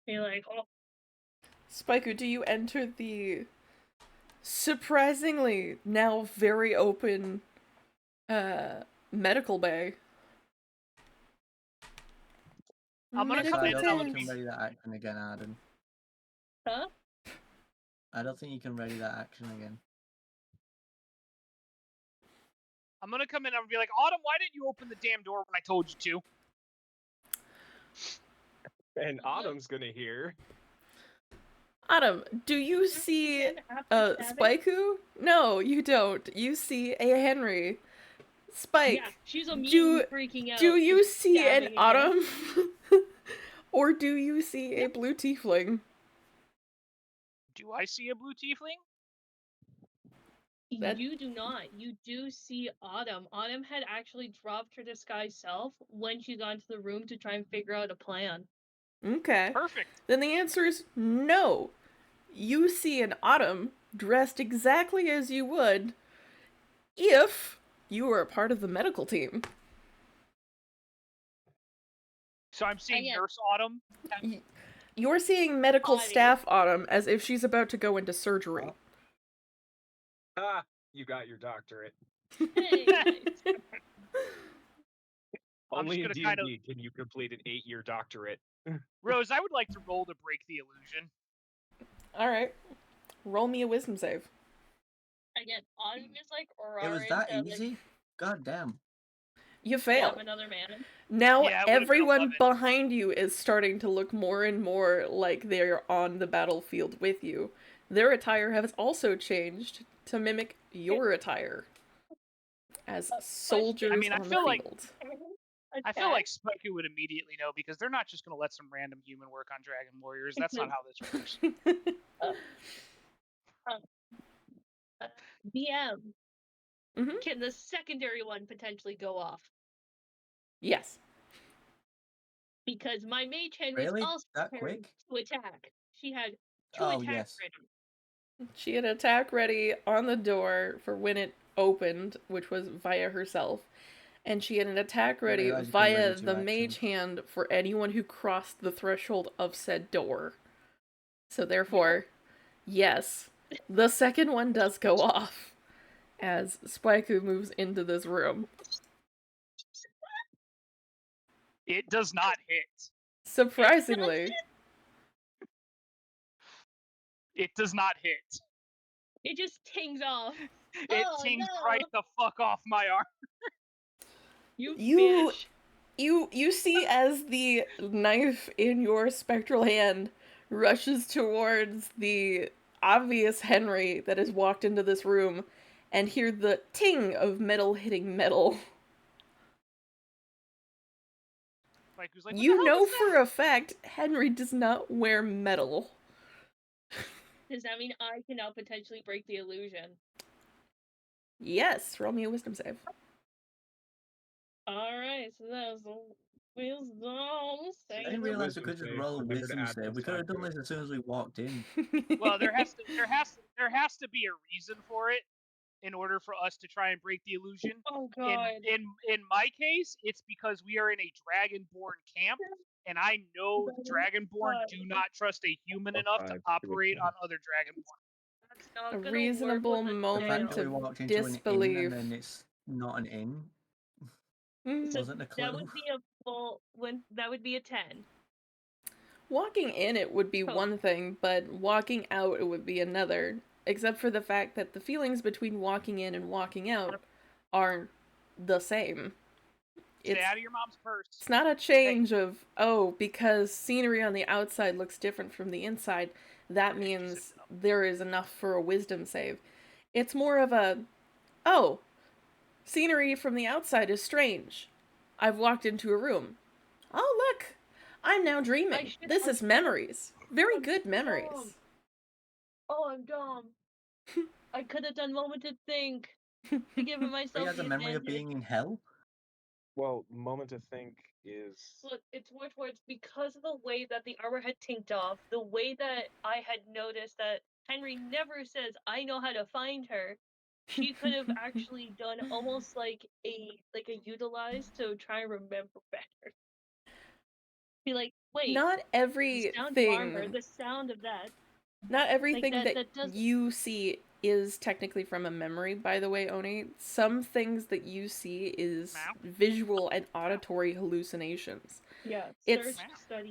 You're like, oh. Spiker, do you enter the surprisingly now very open medical bay? I'm gonna come in. I don't think you can ready that action again, Arden. Huh? I don't think you can ready that action again. I'm gonna come in and be like, Autumn, why didn't you open the damn door when I told you to? And Autumn's gonna hear. Autumn, do you see Spike-Hoo? No, you don't. You see a Henry. Spike. Yeah, she's immediately freaking out. Do you see an Autumn? Or do you see a blue tiefling? Do I see a blue tiefling? You do not. You do see Autumn. Autumn had actually dropped her disguise self when she got into the room to try and figure out a plan. Okay. Perfect. Then the answer is no. You see an Autumn dressed exactly as you would if you were a part of the medical team. So I'm seeing Nurse Autumn? You're seeing medical staff Autumn as if she's about to go into surgery. Ah, you got your doctorate. Hey, nice. Only in D&D can you complete an 8-year doctorate. Rose, I would like to roll to break the illusion. Alright. Roll me a wisdom save. Again, Autumn is like it was that easy? God damn. You fail. Another man. Now everyone behind you is starting to look more and more like they're on the battlefield with you. Their attire has also changed to mimic your attire as soldiers on the field. I feel like Spike would immediately know because they're not just going to let some random human work on Dragon Warriors. That's not how this works. DM. Can the secondary one potentially go off? Yes. Because my mage hand was also that quick to attack. She had two attacks ready. She had attack ready on the door for when it opened, which was via herself. And she had an attack ready via the mage hand for anyone who crossed the threshold of said door. So therefore, yes, the second one does go off as Spike-Hoo moves into this room. It does not hit. Surprisingly. It does not hit. It just tings off. It tings right the fuck off my arm. You see as the knife in your spectral hand rushes towards the obvious Henry that has walked into this room and hear the ting of metal hitting metal. Like, who's like, you know for a fact Henry does not wear metal. Does that mean I can now potentially break the illusion? Yes, roll me a wisdom save. Alright, so that was a wisdom save. I didn't realize we could just roll a wisdom save. We could have done this as soon as we walked in. Well, there has to be a reason for it in order for us to try and break the illusion. Oh god. In my case, it's because we are in a Dragonborn camp, and I know Dragonborn do not trust a human enough to operate on other Dragonborn. That's not a reasonable moment of disbelief. And then it's not an inn. So that would be that would be a 10. Walking in it would be one thing, but walking out it would be another. Except for the fact that the feelings between walking in and walking out are the same. Stay out of your mom's purse. It's not a change of, because scenery on the outside looks different from the inside, that means there is enough for a wisdom save. It's more of a, scenery from the outside is strange. I've walked into a room. Oh, look! I'm now dreaming. This is memories. Very good memories. Oh, I'm dumb. I could have done moment to think. giving myself he has the a memory of advantage. being in hell? Well, moment to think is... Look, it's more towards because of the way that the armor had tinked off, the way that I had noticed that Henry never says, I know how to find her. She could have actually done almost like a utilize to try and remember better. Be like, wait, not the sound of everything armor, the sound of that. Not everything Like that you see is technically from a memory, by the way, Oni. Some things that you see is visual and auditory hallucinations. Yeah, It's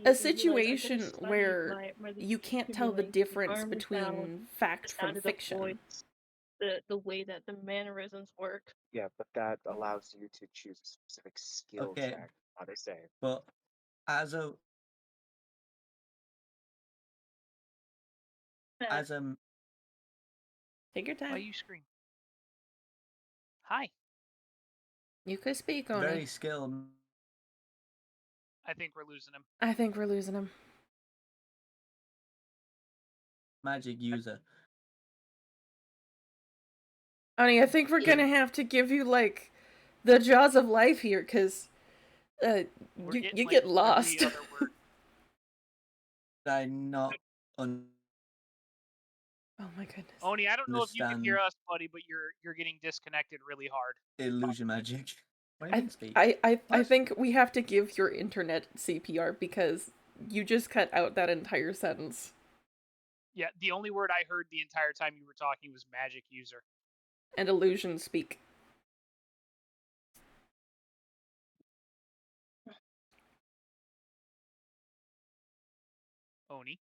a situation where you can't tell the difference between fact from fiction. The way that the mannerisms work. Yeah, but that allows you to choose a specific skill check, how they say. But as a take your time. Why you scream? Hi. You could speak, Oni. Very skilled. I think we're losing him. I think we're losing him. Magic user. Oni, I think we're gonna have to give you, like, the jaws of life here, because you get lost. I'm not Oh my goodness. Oni, I don't know if you can hear us, buddy, but you're getting disconnected really hard. Illusion magic. I think we have to give your internet CPR because you just cut out that entire sentence. Yeah, the only word I heard the entire time you were talking was magic user. And illusion speak. Oni.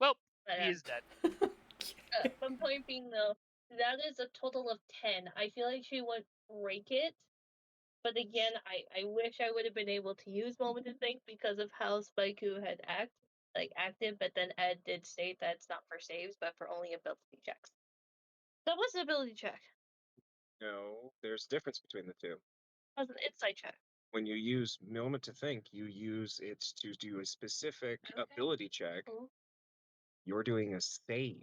Well, he is dead. One point being though, that is a total of 10. I feel like she would break it. But again, I wish I would have been able to use moment to think because of how Spaiku had acted, but then Ed did state that it's not for saves, but for only ability checks. So what's an ability check? No, there's a difference between the two. That's an insight check. When you use moment to think, you use it to do a specific ability check. Cool. You're doing a save.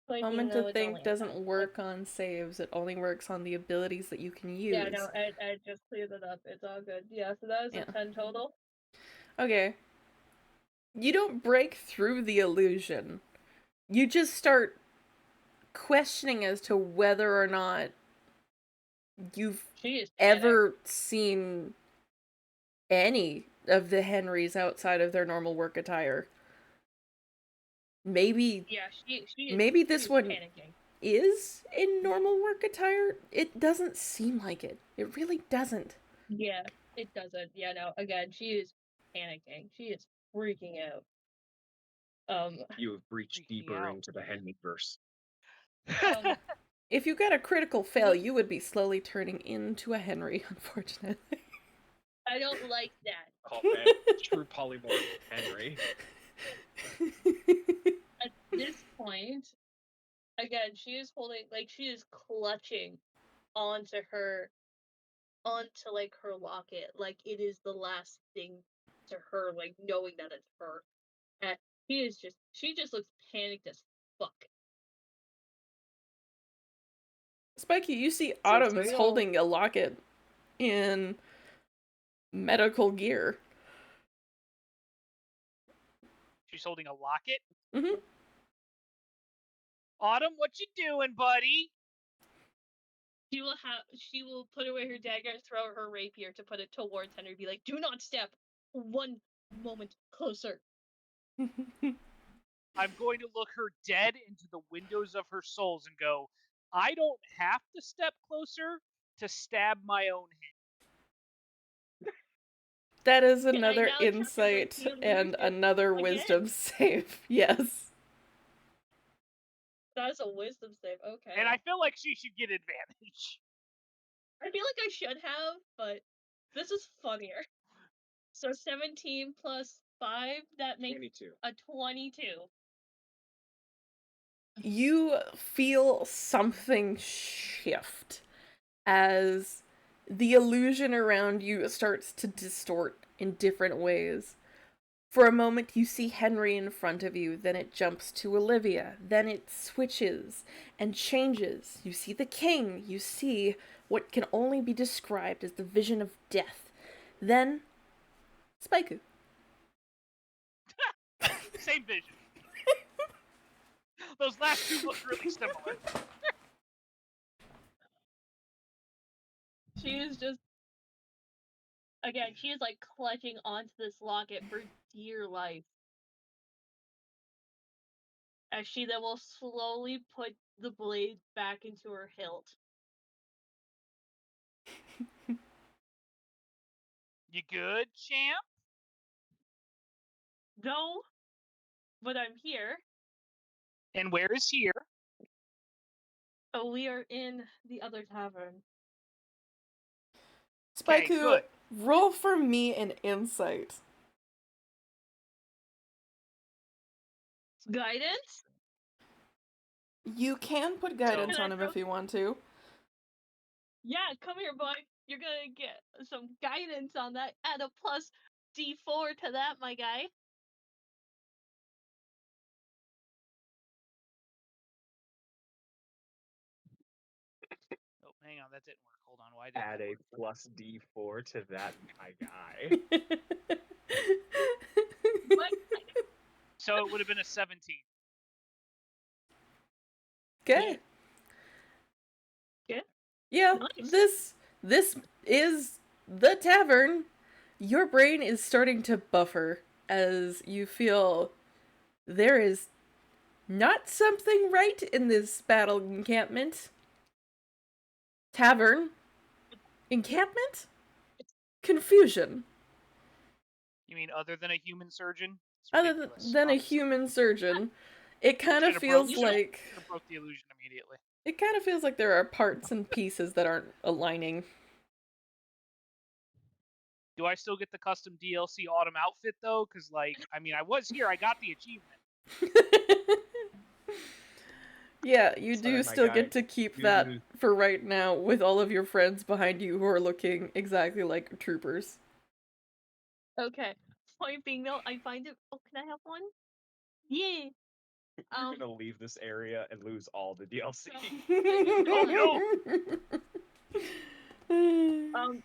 Moment to think doesn't work on saves. It only works on the abilities that you can use. Yeah, no, Ed just cleared it up. It's all good. Yeah, so that is a 10 total. Okay. You don't break through the illusion. You just start questioning as to whether or not you've ever seen any of the Henrys outside of their normal work attire. Maybe maybe this one is in normal work attire. It doesn't seem like it. It really doesn't. Yeah, it doesn't. Yeah, no, again, she is panicking. She is freaking out. You have breached deeper into the Henryverse. If you got a critical fail, you would be slowly turning into a Henry, unfortunately. I don't like that. Call that true polymorph Henry. At this point, again, she is holding, she is clutching onto her locket, like it is the last thing to her, knowing that it's her. And she just looks panicked as fuck. Spiky, you see Autumn's holding a locket in medical gear. She's holding a locket? Mm-hmm. Autumn, what you doing, buddy? She will put away her dagger and throw her rapier to put it towards Henry and be like, do not step one moment closer. I'm going to look her dead into the windows of her souls and go, I don't have to step closer to stab my own hand. That is another insight and another wisdom save. Yes. That's a wisdom save, okay. And I feel like she should get advantage. I feel like I should have, but this is funnier. So 17 plus 5, that makes 22. A 22. You feel something shift as the illusion around you starts to distort in different ways. For a moment, you see Henry in front of you, then it jumps to Olivia, then it switches and changes. You see the king, you see what can only be described as the vision of death. Then, Spaiku. Same vision. Those last two look really similar. She is just, again, she is like clutching onto this locket for dear life. As she then will slowly put the blade back into her hilt. You good, champ? No, but I'm here. And where is here? Oh, we are in the other tavern. Spaiku, roll for me an insight. Guidance? You can put guidance on him if you want to. Yeah, come here, boy. You're gonna get some guidance on that. Add a plus D4 to that, my guy. Oh, hang on, that didn't work. Hold on, why did Add that a work? plus D4 to that, my guy. What? So it would have been a 17. Okay. Yeah, nice. This is the tavern. Your brain is starting to buffer as you feel there is not something right in this battle encampment. Tavern? Encampment? Confusion. You mean other than a human surgeon? Other than a human surgeon, it kind of feels like... broke the illusion immediately. It kind of feels like there are parts and pieces that aren't aligning. Do I still get the custom DLC autumn outfit, though? Because, like, I mean, I was here. I got the achievement. Yeah, you do still get to keep that for right now with all of your friends behind you who are looking exactly like troopers. Okay. Point being, though, I find it... Oh, can I have one? Yeah. You're gonna leave this area and lose all the DLC. Oh, no!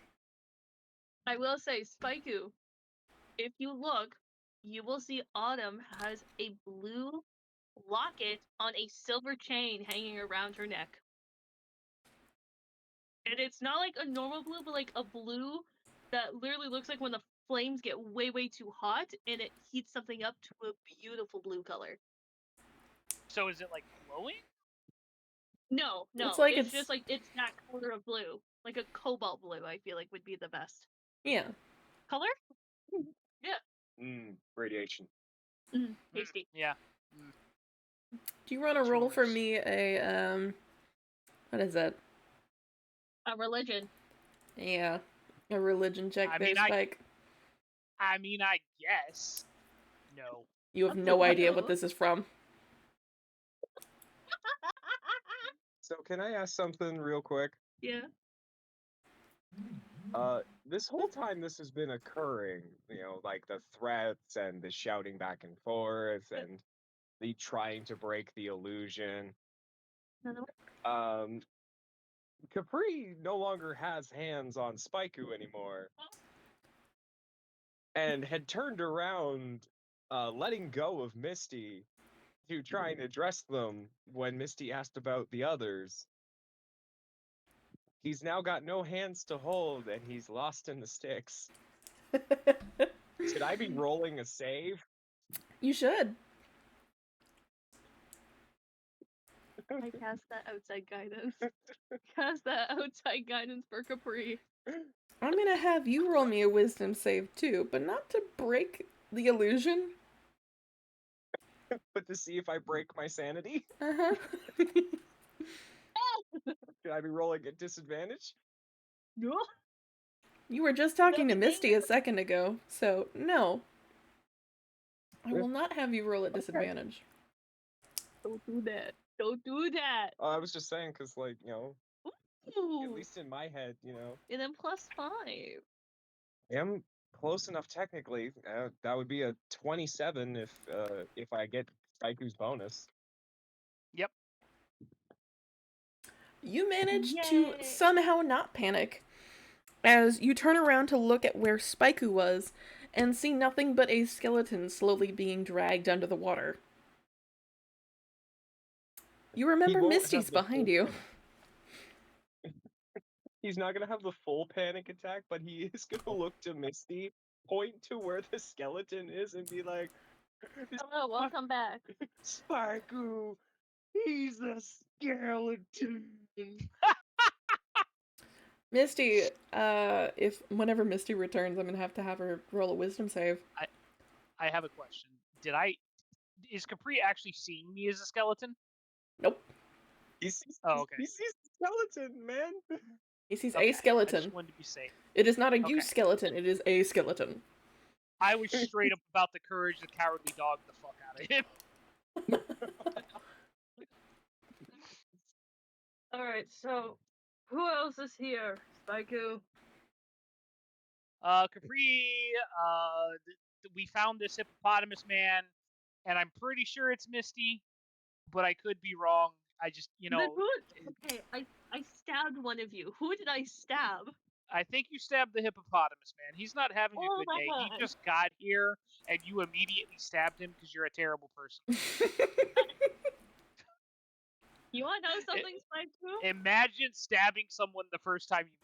I will say, Spaiku, if you look, you will see Autumn has a blue locket on a silver chain hanging around her neck. And it's not like a normal blue, but like a blue that literally looks like when the flames get way, way too hot and it heats something up to a beautiful blue color. So is it like glowing? No, it's like it's just like it's that color of blue. Like a cobalt blue, I feel like would be the best. Yeah. Color? Yeah. Radiation. Tasty. Yeah. Do you want to roll for me a, what is that? A religion. Yeah. A religion check there, Spike. I mean, I guess. No. You have no idea what this is from. So can I ask something real quick? Yeah. This whole time this has been occurring, you know, like the threats and the shouting back and forth and the trying to break the illusion. Capri no longer has hands on Spaiku anymore. And had turned around, letting go of Misty to try and address them when Misty asked about the others. He's now got no hands to hold, and he's lost in the sticks. Should I be rolling a save? You should. I cast that outside guidance. Cast that outside guidance for Capri. I'm gonna have you roll me a wisdom save too, but not to break the illusion. But to see if I break my sanity? Uh-huh. Should I be rolling at disadvantage? No. You were just talking to Misty a second ago, so no. I will not have you roll at disadvantage. Don't do that. Don't do that. I was just saying, because, like, you know, Ooh. at least in my head, you know. And then +5. I am close enough technically. That would be a 27 if I get Saiku's bonus. Yep. You manage to somehow not panic as you turn around to look at where Spaiku was and see nothing but a skeleton slowly being dragged under the water. You remember Misty's behind you. He's not going to have the full panic attack, but he is going to look to Misty, point to where the skeleton is, and be like, "Hello, welcome back. Spaiku, he's a skeleton." Misty, whenever Misty returns, I'm gonna have to have her roll a wisdom save. I have a question. Is Capri actually seeing me as a skeleton? Nope. He sees a skeleton, man. He sees a skeleton. I just wanted to be safe. It is not a you skeleton, it is a skeleton. I was straight up about the courage, the cowardly dog the fuck out of him. Alright, so who else is here? Spaiku? Capri, we found this hippopotamus man, and I'm pretty sure it's Misty, but I could be wrong. I just, Okay, I stabbed one of you. Who did I stab? I think you stabbed the hippopotamus man. He's not having a good day. He just got here, and you immediately stabbed him because you're a terrible person. You want to know something, Spaiku? Imagine stabbing someone the first time you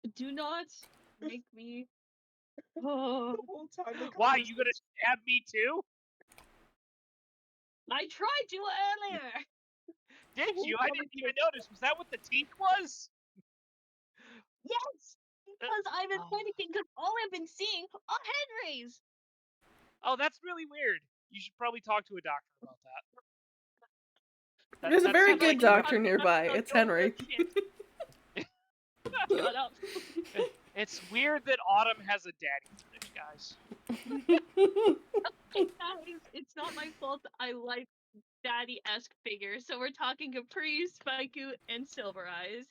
meet. Do not make me. Oh. Why? You gonna stab me too? I tried to earlier. Did you? I didn't even notice. Was that what the teeth was? Yes, because I've been panicking because all I've been seeing are Henrys. Oh, that's really weird. You should probably talk to a doctor about that. There's a very good doctor nearby. It's Henry. Shut up. It's weird that Autumn has a daddy fetish, guys. It's not my fault. I like daddy-esque figures. So we're talking Capri, Spaiku, and Silver Eyes.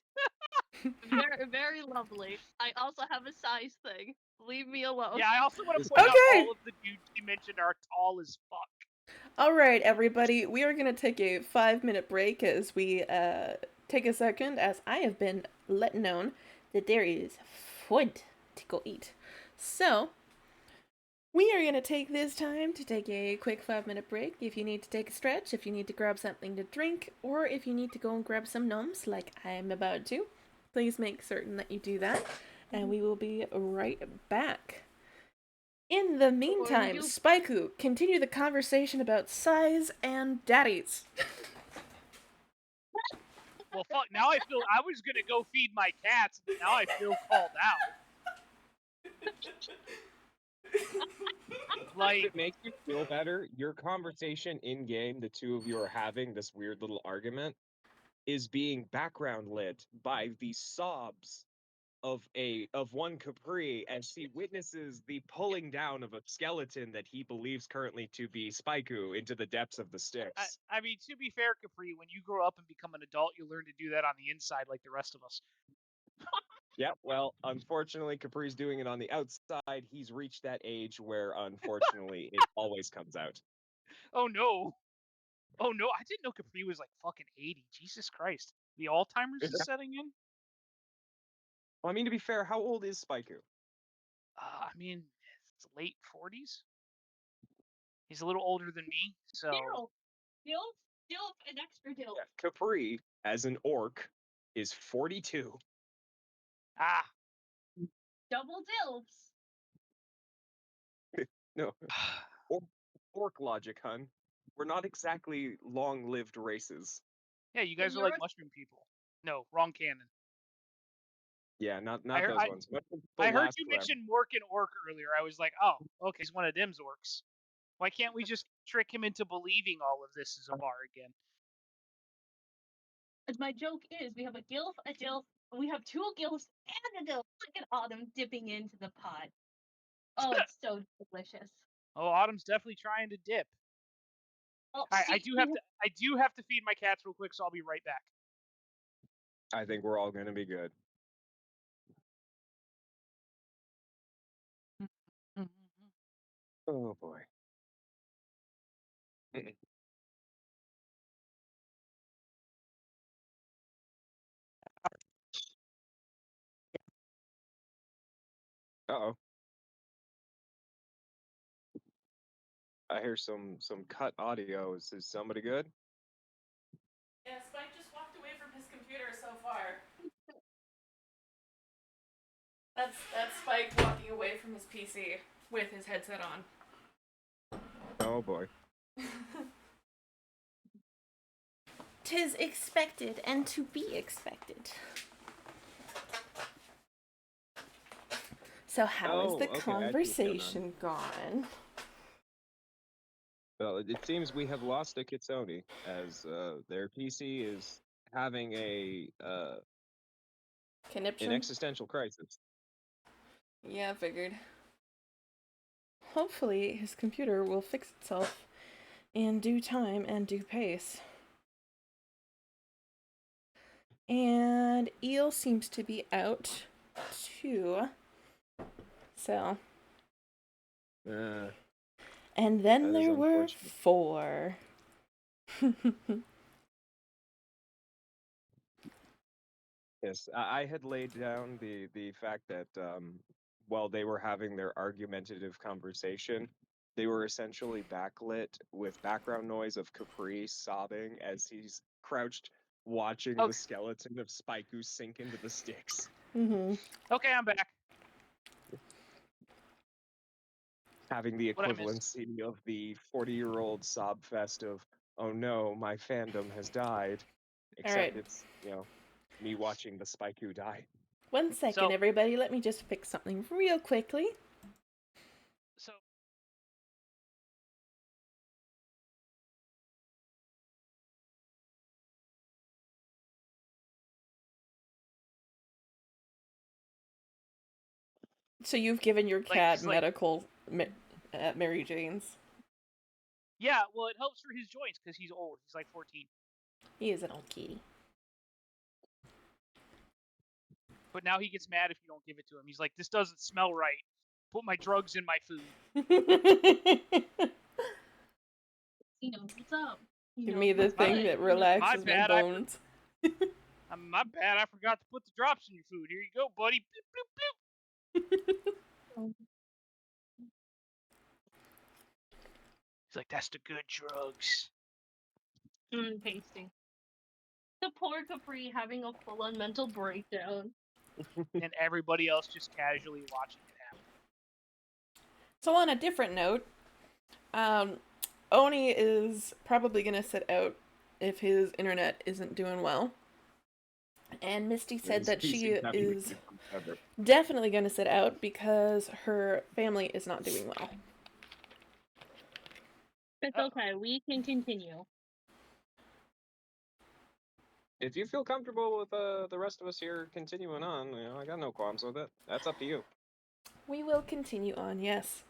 Very, very lovely. I also have a size thing. Leave me alone. Yeah, I also want to point out all of the dudes you mentioned are tall as fuck. All right, everybody. We are going to take a 5-minute break as we take a second, as I have been let known that there is food to go eat. So, we are going to take this time to take a quick 5-minute break. If you need to take a stretch, if you need to grab something to drink, or if you need to go and grab some gnomes like I'm about to, please make certain that you do that, and we will be right back. In the meantime, Spaiku, continue the conversation about size and daddies. Well, fuck, now I was gonna go feed my cats, but now I feel called out. Like, it makes you feel better. Your conversation in-game, the two of you are having this weird little argument, is being background lit by the sobs of one Capri as he witnesses the pulling down of a skeleton that he believes currently to be Spaiku into the depths of the Styx. I mean, to be fair, Capri, when you grow up and become an adult, you learn to do that on the inside like the rest of us. Yeah, well, unfortunately, Capri's doing it on the outside. He's reached that age where, unfortunately, it always comes out. Oh, no. Oh, no, I didn't know Capri was like fucking 80. Jesus Christ. The Alzheimer's is setting in? Well, I mean, to be fair, how old is Spaiku? I mean, it's late 40s. He's a little older than me, so... Still an extra dill. Yeah, Capri, as an orc, is 42. Ah. Double dills. No. Orc logic, hun. We're not exactly long-lived races. Yeah, you guys are like mushroom people. No, wrong canon. Yeah, not those ones. I heard you mention Mork and Orc earlier. I was like, oh, okay, he's one of them's orcs. Why can't we just trick him into believing all of this is a bar again? As my joke is, we have a gilf, a dilf, we have two gilfs and a dilf. Look at Autumn dipping into the pot. Oh, it's so delicious. Oh, Autumn's definitely trying to dip. Oh, I do have to feed my cats real quick, so I'll be right back. I think we're all gonna be good. Oh boy. Uh-oh. I hear some cut audio. Is somebody good? Yeah, Spike just walked away from his computer so far. That's Spike walking away from his PC with his headset on. Oh boy. 'Tis expected and to be expected. So how is the conversation gone? Well, it seems we have lost a Kitsune, as their PC is having an existential crisis. Yeah, I figured. Hopefully his computer will fix itself in due time and due pace. And Eel seems to be out too. So. And then there were 4. Yes, I had laid down the fact that while they were having their argumentative conversation, they were essentially backlit with background noise of Capri sobbing as he's crouched watching the skeleton of Spikey sink into the sticks. Mm-hmm. Okay, I'm back. Having the equivalency of the 40-year-old sob fest of, oh no, my fandom has died. Except it's, me watching the Spikey die. 1 second, everybody. Let me just fix something real quickly. So you've given your cat medical at Mary Jane's? Yeah, well, it helps for his joints because he's old. He's like 14. He is an old kitty. But now he gets mad if you don't give it to him. He's like, this doesn't smell right. Put my drugs in my food. He knows what's up. Give me the thing that relaxes my bones. My bad, I forgot to put the drops in your food. Here you go, buddy. Bloop, bloop, bloop. He's like, that's the good drugs. Tasty. The poor Capri having a full-on mental breakdown. And everybody else just casually watching it happen. So on a different note, Oni is probably going to sit out if his internet isn't doing well. And Misty said that she is definitely going to sit out because her family is not doing well. It's okay. We can continue. If you feel comfortable with the rest of us here continuing on, I got no qualms with it. That's up to you. We will continue on, yes.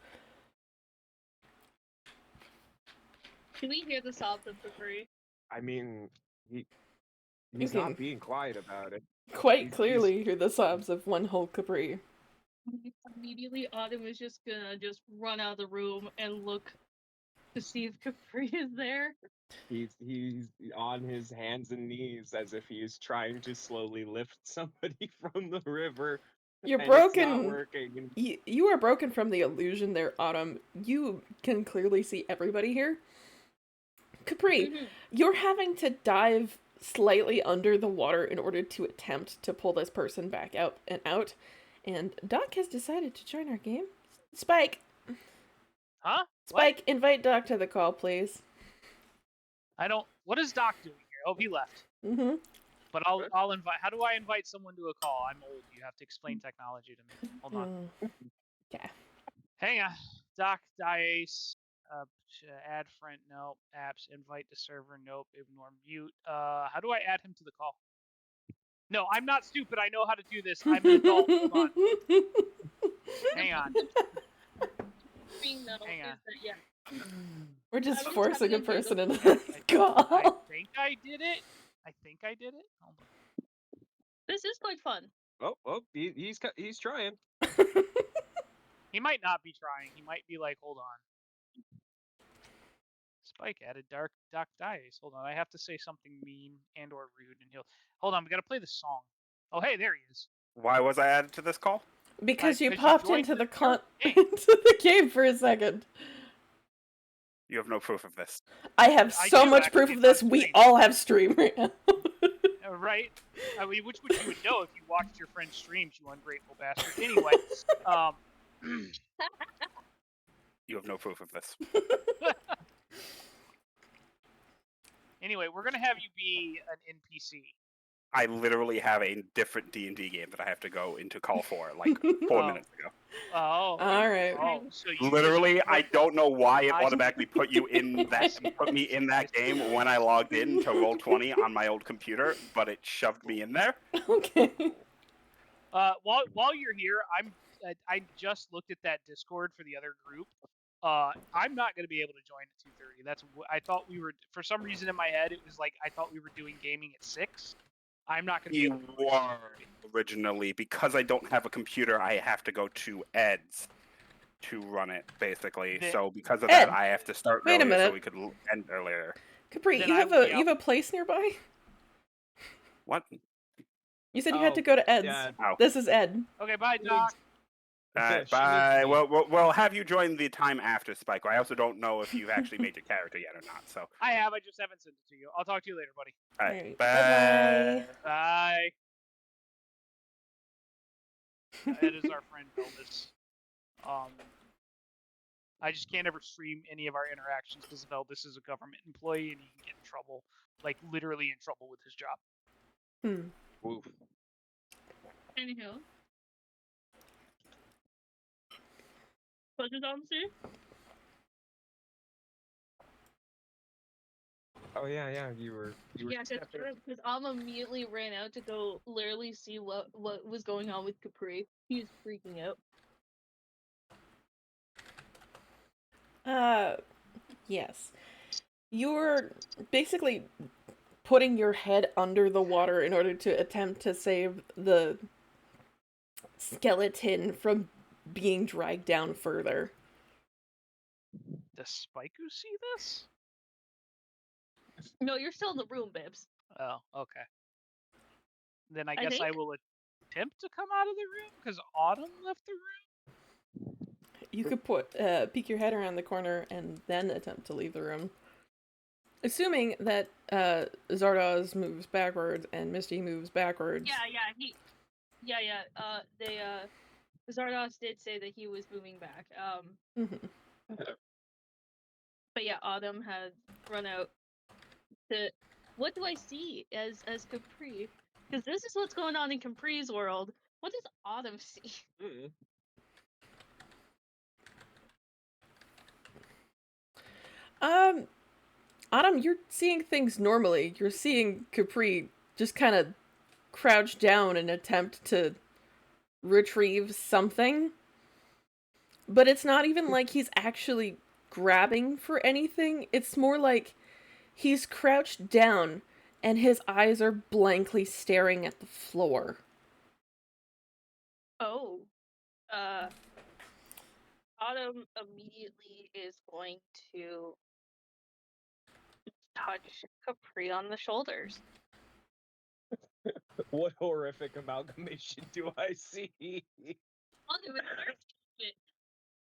Do we hear the sobs of Capri? I mean, he's not being quiet about it. Quite clearly hear the sobs of one whole Capri. Immediately, Autumn is just gonna run out of the room and look to see if Capri is there. He's on his hands and knees as if he's trying to slowly lift somebody from the river. You're broken. It's not working. You are broken from the illusion there, Autumn. You can clearly see everybody here. Capri, you're having to dive slightly under the water in order to attempt to pull this person back out. And Doc has decided to join our game. Spike. Huh? Spike, what? Invite Doc to the call, please. What is Doc doing here? Oh, he left. Mm-hmm. But I'll invite. How do I invite someone to a call? I'm old. You have to explain technology to me. Hold on. Okay. Hang on. Doc Diace. Add friend. Nope. Apps. Invite to server. Nope. Ignore mute. How do I add him to the call? No, I'm not stupid. I know how to do this. I'm an adult. Hold on. Hang on. Hang on. We're just forcing a person into this call. I think I did it. Hold on. This is quite fun. Oh, he's trying. He might not be trying. He might be like, hold on. Spike added Dark Dice. Hold on, I have to say something mean and or rude, and he'll. Hold on, we gotta play the song. Oh, hey, there he is. Why was I added to this call? Because you popped into the into the game for a second. You have no proof of this. I have so much proof of this. We all have stream right now. Right? I mean, which you would know if you watched your friend's streams, you ungrateful bastard. Anyway, you have no proof of this. Anyway, we're gonna have you be an NPC. I literally have a different D&D game that I have to go into call for, like 4 minutes ago. Oh, all right. Oh, so literally, I don't know why it automatically put you in that. Put me in that game when I logged in to Roll20 on my old computer, but it shoved me in there. Okay. While you're here, I just looked at that Discord for the other group. I'm not going to be able to join at 2:30. I thought we were, for some reason in my head, it was like I thought we were doing gaming at 6. I'm not going to be able to. You were originally, because I don't have a computer, I have to go to Ed's to run it, basically. So because of that, I have to start earlier so we could end earlier. Capri, you have a place nearby? What? You said you had to go to Ed's. Yeah. This is Ed. Okay, bye, Doc. Bye. We'll have you join the time after, Spike. I also don't know if you've actually made your character yet or not. So I have. I just haven't sent it to you. I'll talk to you later, buddy. All right. Bye. Bye. Ed is our friend Elvis. I just can't ever stream any of our interactions because Elvis is a government employee and he can get in trouble, like literally in trouble with his job. Oof. Anywho. What did Dom say? Oh yeah, you were. Yeah, because immediately ran out to go literally see what was going on with Capri. He was freaking out. Yes. You're basically putting your head under the water in order to attempt to save the skeleton from being dragged down further. Does Spikey see this? No, you're still in the room, Bibs. Oh, okay. Then I guess I will attempt to come out of the room because Autumn left the room. You could peek your head around the corner and then attempt to leave the room. Assuming that Zardoz moves backwards and Misty moves backwards. Zardoz did say that he was moving back. But yeah, Autumn had run out to. What do I see as Capri? Because this is what's going on in Capri's world. What does Autumn see? Autumn, you're seeing things normally. You're seeing Capri just kind of crouch down and attempt to retrieve something. But it's not even like he's actually grabbing for anything. It's more like he's crouched down and his eyes are blankly staring at the floor. Oh. Autumn immediately is going to touch Capri on the shoulders. What horrific amalgamation do I see?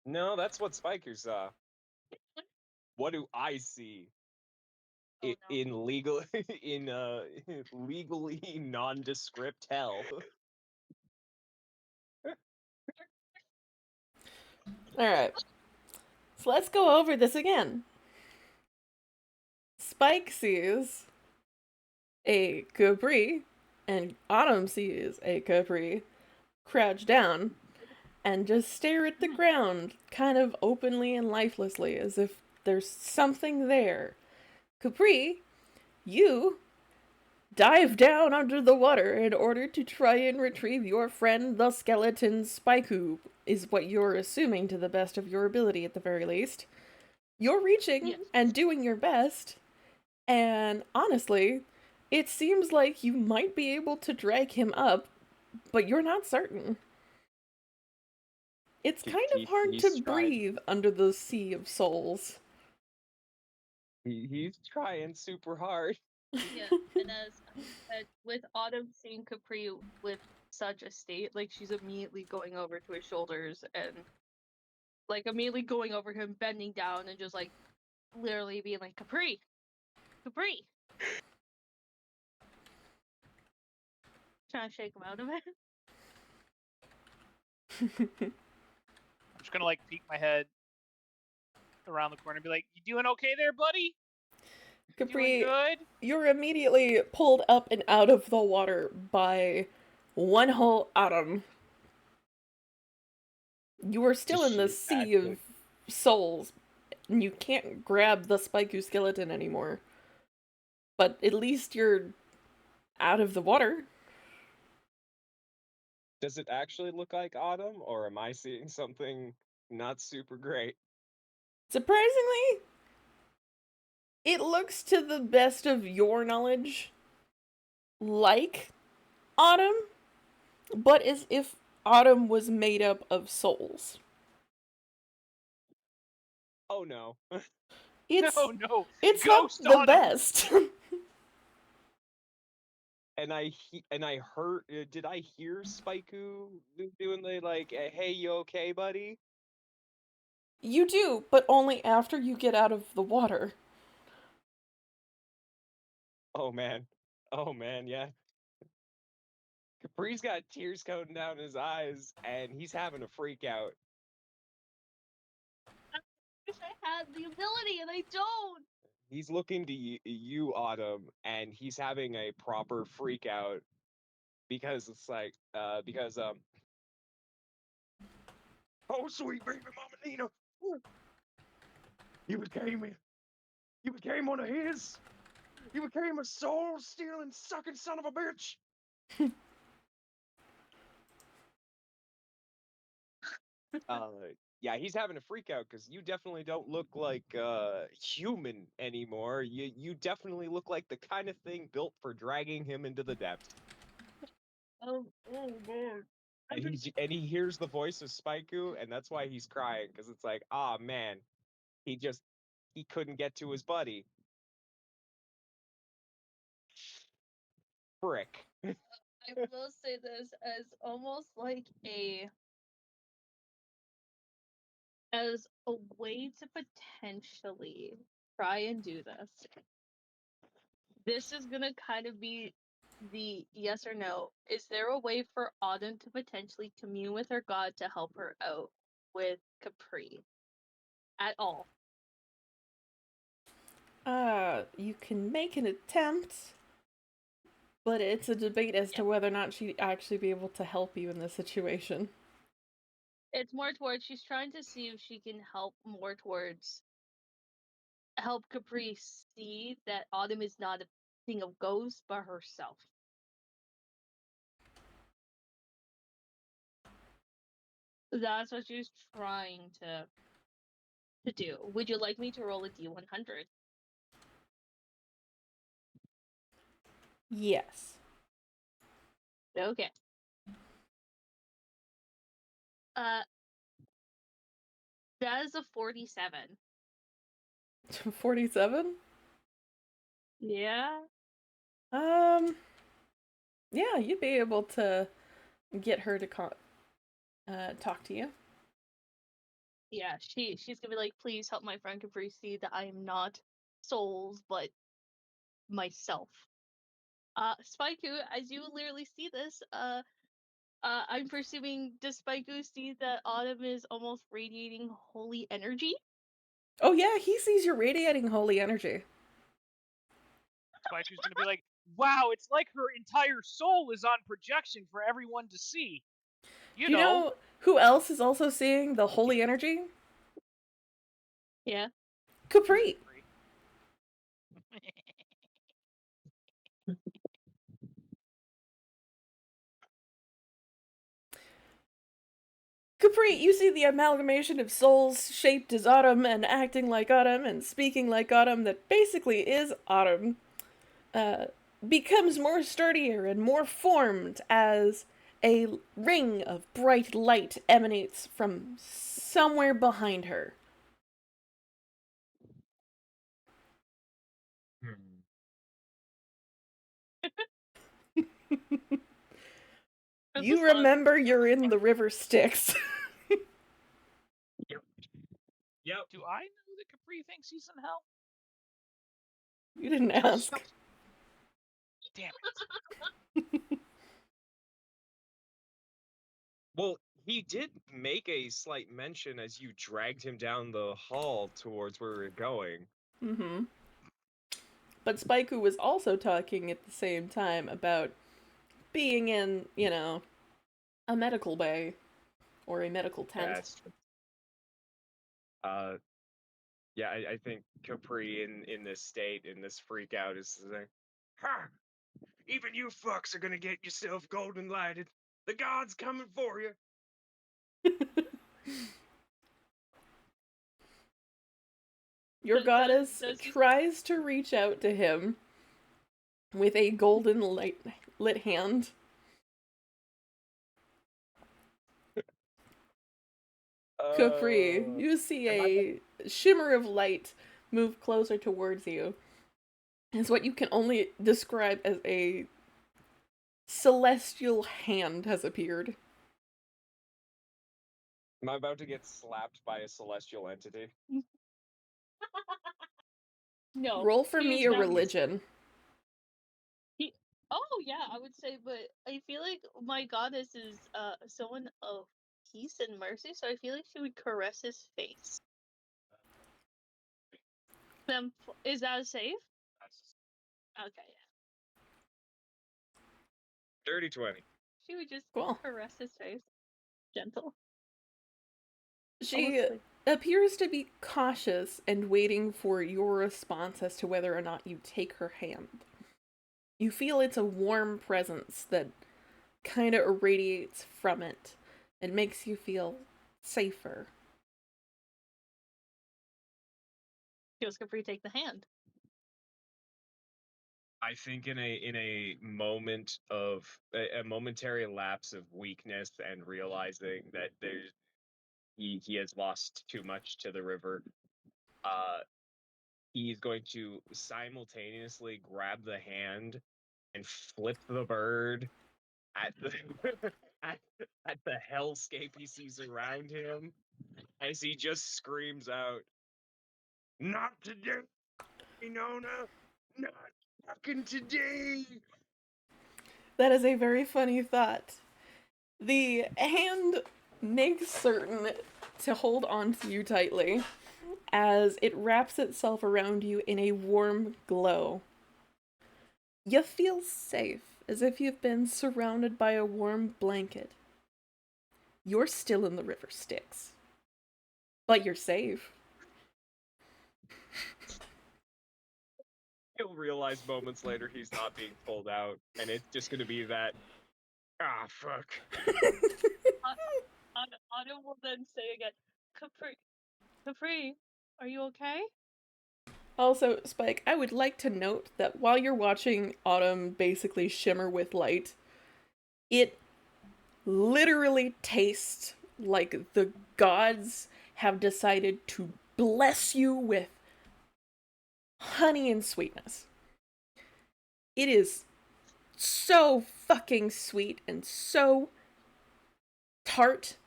No, that's what Spiker saw. What do I see? In legally nondescript hell. Alright. So let's go over this again. Spike sees a Capri, and Autumn sees a Capri crouch down and just stare at the ground, kind of openly and lifelessly, as if there's something there. Capri, you dive down under the water in order to try and retrieve your friend the skeleton Spikey, is what you're assuming to the best of your ability at the very least. You're reaching and doing your best, and honestly, it seems like you might be able to drag him up, but you're not certain. It's kind of hard to breathe under the sea of souls. He's trying super hard. Yeah, and as I said, with Autumn seeing Capri with such a state, like she's immediately going over to his shoulders and like immediately going over him, bending down and just like literally being like, Capri, Capri, trying to shake him out of it. I'm just gonna like peek my head around the corner and be like, "You doing okay there, buddy? Capri, doing good?" You're immediately pulled up and out of the water by one whole Autumn. You are still in the sea of souls, and you can't grab the Spikey skeleton anymore. But at least you're out of the water. Does it actually look like Autumn, or am I seeing something not super great? Surprisingly, it looks, to the best of your knowledge, like Autumn, but as if Autumn was made up of souls. Oh no. It's no. It's Ghost not the Autumn. best. And I heard. Did I hear Spikey doing the like, "Hey, you okay, buddy?" You do, but only after you get out of the water. Oh man. Oh man, yeah. Capri's got tears coming down his eyes, and he's having a freak out. I wish I had the ability, and I don't. He's looking to you, Autumn, and he's having a proper freak out because it's like, oh sweet baby mama Nina, you became one of his. You became a soul stealing, sucking son of a bitch. Yeah, he's having a freak out because you definitely don't look like human anymore. You definitely look like the kind of thing built for dragging him into the depths. Oh man. And he hears the voice of Spikey, and that's why he's crying, because it's like, ah man, he couldn't get to his buddy. Frick. I will say this as almost like as a way to potentially try and do this. This is gonna kind of be the yes or no. Is there a way for Autumn to potentially commune with her god to help her out with Capri at all? You can make an attempt, but it's a debate as to whether or not she'd actually be able to help you in this situation. It's more towards she's trying to see if she can help more towards help Capri see that Autumn is not a thing of ghosts but herself. That's what she's trying to do. Would you like me to roll a D100? Yes. Okay. That is a 47. 47? Yeah. Yeah, you'd be able to get her to talk to you. Yeah, she's gonna be like, please help my friend Capri see that I am not souls, but myself. Spaiku, as you literally see this, I'm presuming does Spaiku see that Autumn is almost radiating holy energy? Oh yeah, he sees you're radiating holy energy. Spike's gonna be like, wow, it's like her entire soul is on projection for everyone to see. You know who else is also seeing the holy energy? Yeah. Capri. Capri, you see the amalgamation of souls shaped as Autumn and acting like Autumn and speaking like Autumn that basically is Autumn, becomes more sturdier and more formed as a ring of bright light emanates from somewhere behind her. You remember you're in the river Styx. Yep. Do I know that Capri thinks he's in hell? You didn't ask. Damn it. Well, he did make a slight mention as you dragged him down the hall towards where we were going. Mm-hmm. But Spaiku was also talking at the same time about being in, a medical bay or a medical tent. That's true. Yeah, I think Capri in this state, in this freak out, is saying, "Ha! Even you fucks are gonna get yourself golden lighted. The god's coming for you." Your goddess tries to reach out to him with a golden lit hand. Capri, you see a shimmer of light move closer towards you. It's what you can only describe as a celestial hand has appeared. Am I about to get slapped by a celestial entity? No. Roll for me a religion. Oh yeah, I would say, but I feel like my goddess is someone of peace and mercy, so I feel like she would caress his face. Then is that safe? Okay, yeah. Dirty 20. She would just caress his face. Gentle. She appears to be cautious and waiting for your response as to whether or not you take her hand. You feel it's a warm presence that kind of irradiates from it and makes you feel safer. Feels Capri take the hand. I think in a moment of a momentary lapse of weakness and realizing that he has lost too much to the river, he's going to simultaneously grab the hand and flip the bird at the at the hellscape he sees around him as he just screams out, "Not today, Nona! Not fucking today!" That is a very funny thought. The hand makes certain to hold on to you tightly as it wraps itself around you in a warm glow. You feel safe, as if you've been surrounded by a warm blanket. You're still in the river Styx, but you're safe. He'll realize moments later he's not being pulled out, and it's just going to be that, fuck. Autumn will then say again, Capri, are you okay? Also, Spike, I would like to note that while you're watching Autumn basically shimmer with light, it literally tastes like the gods have decided to bless you with honey and sweetness. It is so fucking sweet and so tart.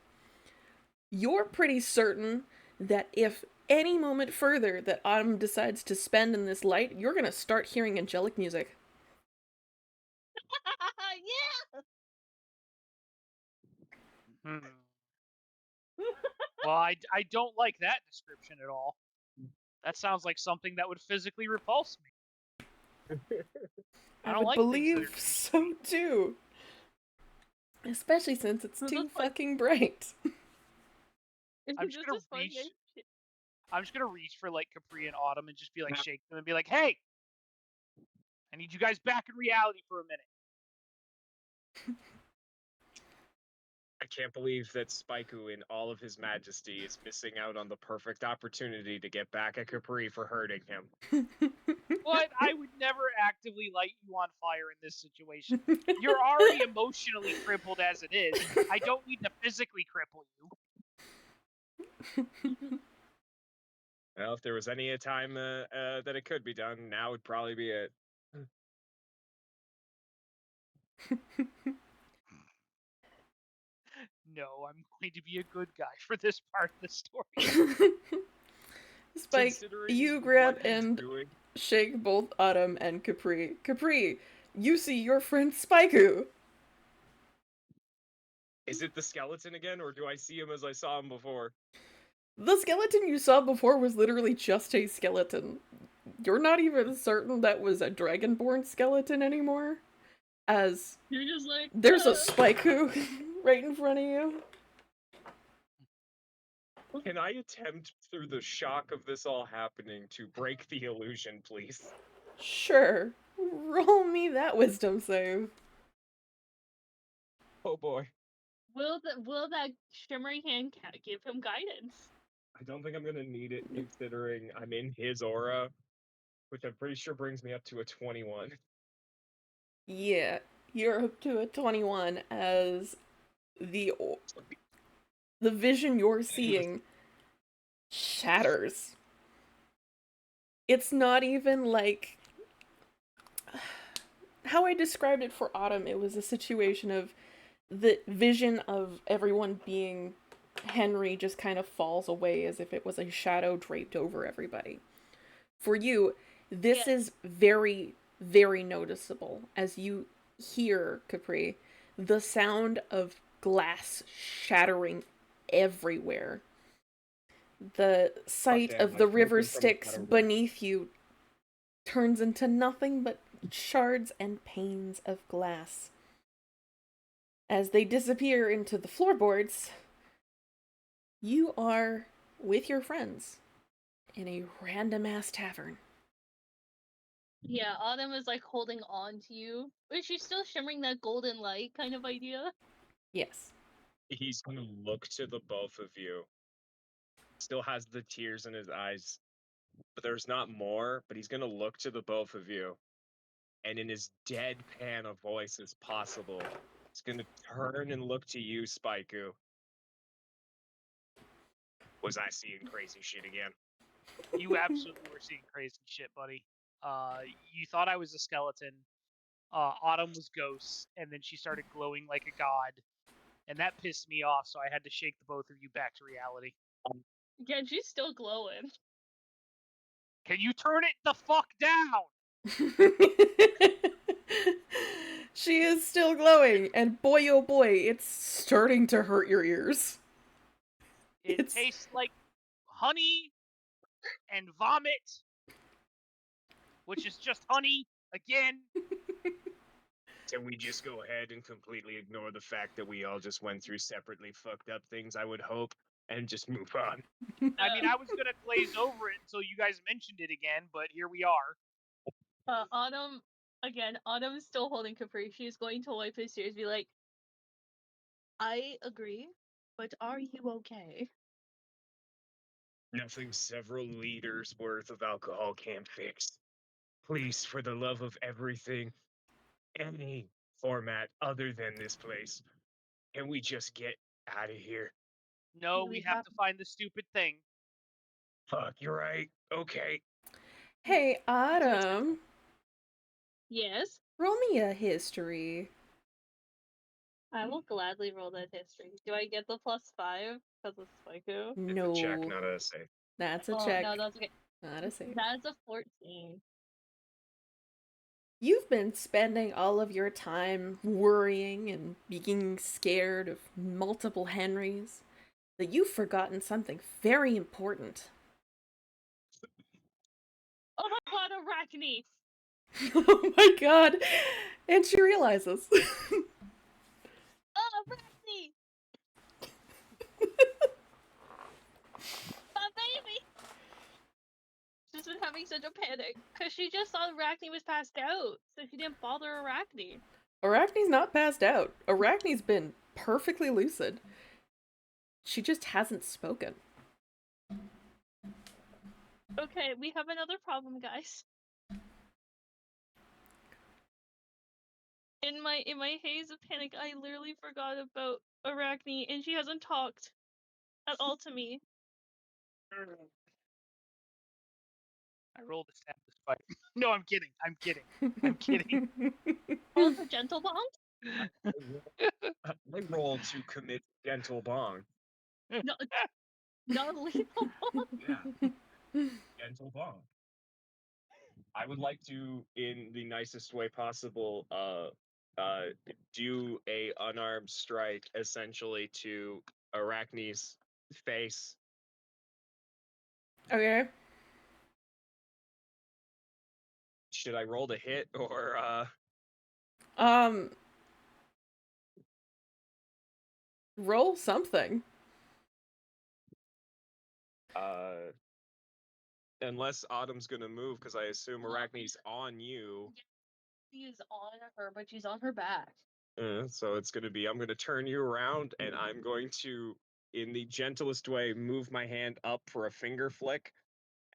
You're pretty certain that if any moment further that Autumn decides to spend in this light, you're gonna start hearing angelic music. Yeah! Well, I don't like that description at all. That sounds like something that would physically repulse me. I don't like believe so too. Especially since it's too fucking bright. I'm just gonna reach for like Capri and Autumn and just be like shake them and be like, "Hey, I need you guys back in reality for a minute." I can't believe that Spaiku, in all of his majesty, is missing out on the perfect opportunity to get back at Capri for hurting him. But I would never actively light you on fire in this situation. You're already emotionally crippled as it is. I don't need to physically cripple you. Well, if there was any time that it could be done, now would probably be it. No, I'm going to be a good guy for this part of the story. Spike, you grab and shake both Autumn and Capri. Capri, you see your friend Spikeu. Is it the skeleton again, or do I see him as I saw him before? The skeleton you saw before was literally just a skeleton. You're not even certain that was a dragonborn skeleton anymore. As you're just like, there's a Spikeu right in front of you. Can I attempt, through the shock of this all happening, to break the illusion, please? Sure. Roll me that wisdom save. Oh boy. Will that shimmering hand give him guidance? I don't think I'm gonna need it, considering I'm in his aura, which I'm pretty sure brings me up to a 21. Yeah, you're up to a 21 as the vision you're seeing shatters. It's not even like how I described it for Autumn. It was a situation of the vision of everyone being Henry just kind of falls away as if it was a shadow draped over everybody. For you, this is very, very noticeable as you hear, Capri, the sound of glass shattering everywhere. The sight of the river Styx beneath you turns into nothing but shards and panes of glass. As they disappear into the floorboards, you are with your friends in a random-ass tavern. Yeah, Autumn is like holding on to you. Is she still shimmering that golden light kind of idea? Yes. He's gonna look to the both of you. Still has the tears in his eyes. But there's not more, but he's gonna look to the both of you. And in as deadpan a voice as possible, he's gonna turn and look to you, Spikeu. Was I seeing crazy shit again? You absolutely were seeing crazy shit, buddy. You thought I was a skeleton. Autumn was ghosts, and then she started glowing like a god, and that pissed me off. So I had to shake the both of you back to reality. Yeah, she's still glowing. Can you turn it the fuck down? She is still glowing, and boy oh boy, it's starting to hurt your ears. It tastes like honey and vomit, which is just honey again. Can we just go ahead and completely ignore the fact that we all just went through separately fucked up things, I would hope, and just move on? I mean, I was gonna glaze over it until you guys mentioned it again, but here we are. Autumn's still holding Capri. She's going to wipe his tears, be like, I agree, but are you okay? Nothing several liters worth of alcohol can't fix. Please, for the love of everything, any format other than this place, can we just get out of here? No, we have to find the stupid thing. Fuck, you're right. Okay. Hey, Autumn. Yes? Roll me a history. I will gladly roll that history. Do I get the +5 because of Spikeu? No. It's a check, not a save. That's a check. No, that's okay. Not a save. That's a 14. You've been spending all of your time worrying and being scared of multiple Henrys, that you've forgotten something very important. Oh my god, Arachne! Oh my god! And she realizes. Oh, Arachne! My baby! She's been having such a panic, because she just thought Arachne was passed out, so she didn't bother Arachne. Arachne's not passed out. Arachne's been perfectly lucid. She just hasn't spoken. Okay, we have another problem, guys. In my haze of panic, I literally forgot about Arachne, and she hasn't talked at all to me. rolled a satisfied. No, I'm kidding. I'm kidding. Oh, the gentle bong? I roll to commit gentle bong. No, non-lethal bong? Yeah. Gentle bong. I would like to, in the nicest way possible, do a unarmed strike essentially to Arachne's face. Okay. Should I roll to hit or roll something. Unless Autumn's gonna move, because I assume Arachne's on you. She is on her, but she's on her back. So it's gonna be, I'm gonna turn you around and I'm going to, in the gentlest way, move my hand up for a finger flick,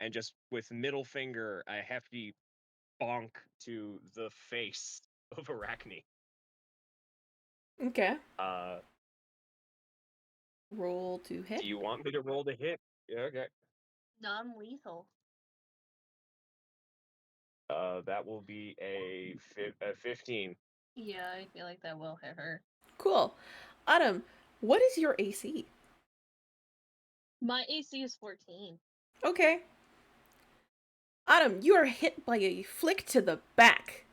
and just with middle finger a hefty bonk to the face of Arachne. Okay. Roll to hit. Do you want me to roll to hit? Yeah, okay. Non-lethal. That will be a 15. Yeah, I feel like that will hit her. Cool. Autumn, what is your AC? My AC is 14. Okay. Autumn, you are hit by a flick to the back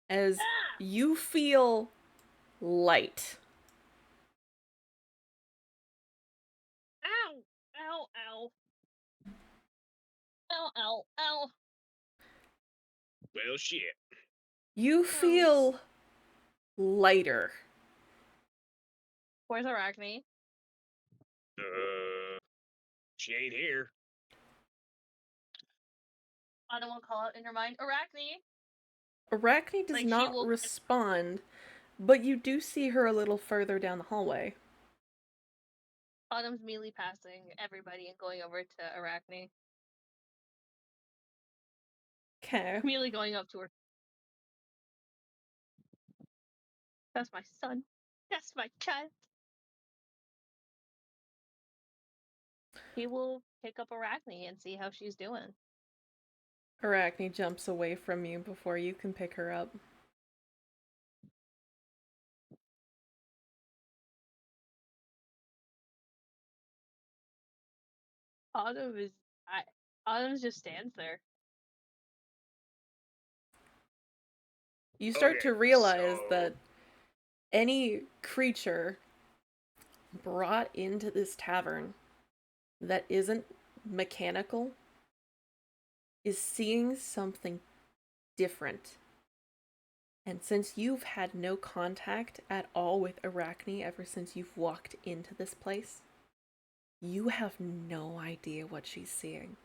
as you feel light. Ow! Ow! Ow! Ow! Ow! Ow! Well, shit. You feel lighter. Where's Arachne? She ain't here. I don't want to call out in her mind. Arachne! Arachne does not respond, but you do see her a little further down the hallway. Autumn's melee passing everybody and going over to Arachne. Okay. Melee going up to her. That's my son. That's my child. He will pick up Arachne and see how she's doing. Arachne jumps away from you before you can pick her up. Autumn just stands there. You start to realize that any creature brought into this tavern that isn't mechanical is seeing something different. And since you've had no contact at all with Arachne ever since you've walked into this place, you have no idea what she's seeing.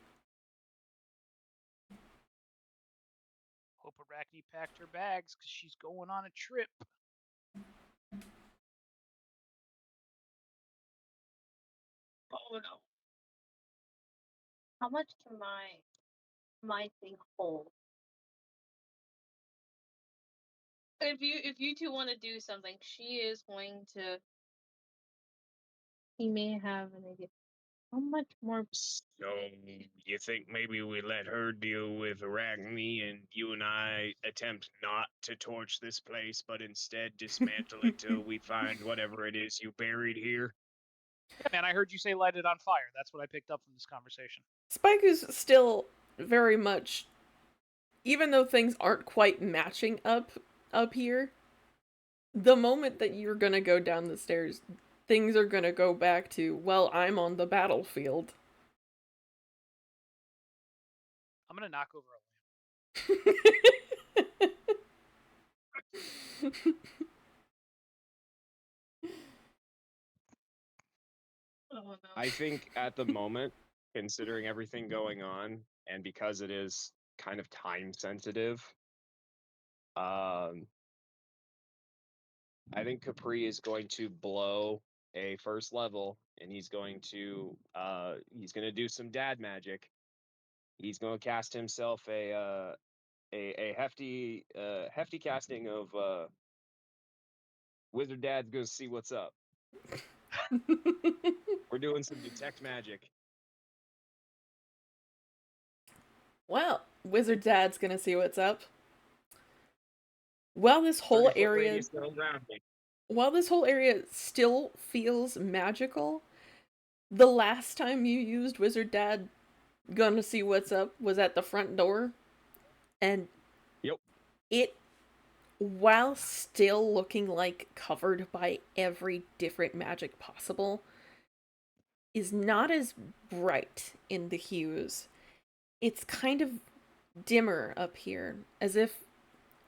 Hope Arachne packed her bags because she's going on a trip. Oh no. How much can my thing hold? If you two want to do something, she is going to. He may have an idea. How much more? So you think maybe we let her deal with Arachne and you and I attempt not to torch this place, but instead dismantle it till we find whatever it is you buried here? Yeah, man, I heard you say light it on fire. That's what I picked up from this conversation. Spike is still very much, even though things aren't quite matching up here, the moment that you're gonna go down the stairs, things are gonna go back to, well, I'm on the battlefield. I'm gonna knock over a lamp. I think at the moment, considering everything going on, and because it is kind of time sensitive, I think Capri is going to blow a first level, and he's going to do some dad magic. He's going to cast himself a hefty casting of Wizard Dad's going to see what's up. We're doing some detect magic. Well, Wizard Dad's gonna see what's up. While this whole area still feels magical, the last time you used Wizard Dad gonna see what's up was at the front door. And it, while still looking like covered by every different magic possible, is not as bright in the hues. It's kind of dimmer up here, as if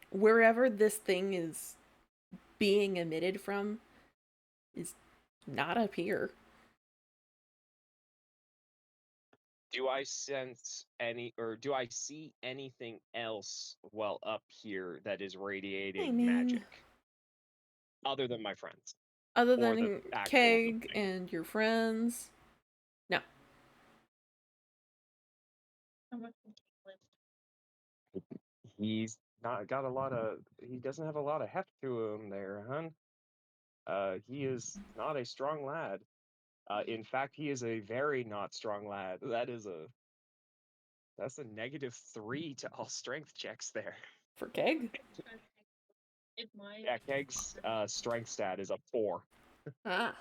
wherever this thing is being emitted from is not up here. Do I sense any, or do I see anything else well up here that is radiating magic? Other than my friends. Other than Keg and your friends? No. He's not got a lot of, he doesn't have a lot of heft to him there, hun. He is not a strong lad. In fact, he is a very not strong lad. That's a -3 to all strength checks there. For Keg? Yeah, Keg's strength stat is a 4. Ah.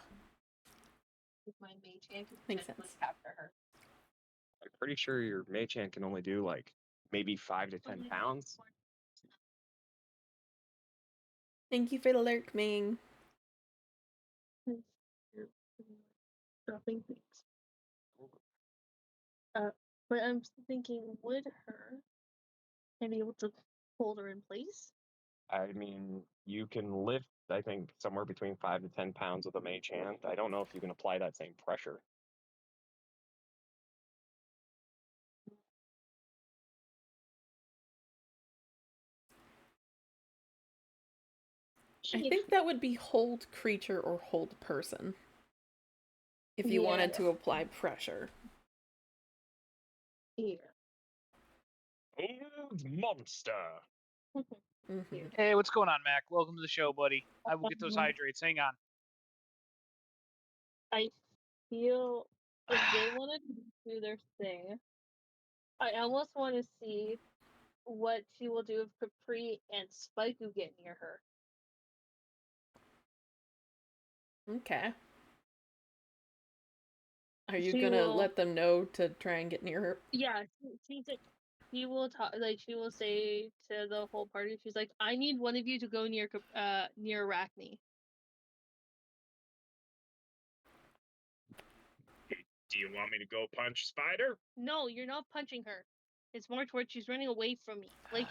My mage hand makes sense. After her. I'm pretty sure your mage hand can only do like maybe 5 to 10 pounds. Thank you for the lurk, Ming. Dropping things. But I'm thinking, would her be able to hold her in place? I mean, you can lift, I think, somewhere between 5 to 10 pounds with a mage hand. I don't know if you can apply that same pressure. I think that would be hold creature or hold person. If you wanted to apply pressure. Yeah. Old monster. Hey, what's going on, Mac? Welcome to the show, buddy. I will get those hydrates. Hang on. I feel if they want to do their thing, I almost want to see what she will do if Capri and Spike will get near her. Okay. Are you gonna let them know to try and get near her? Yeah, she will talk. Like she will say to the whole party, she's like, "I need one of you to go near Arachne." Do you want me to go punch Spider? No, you're not punching her. It's more towards she's running away from me. Like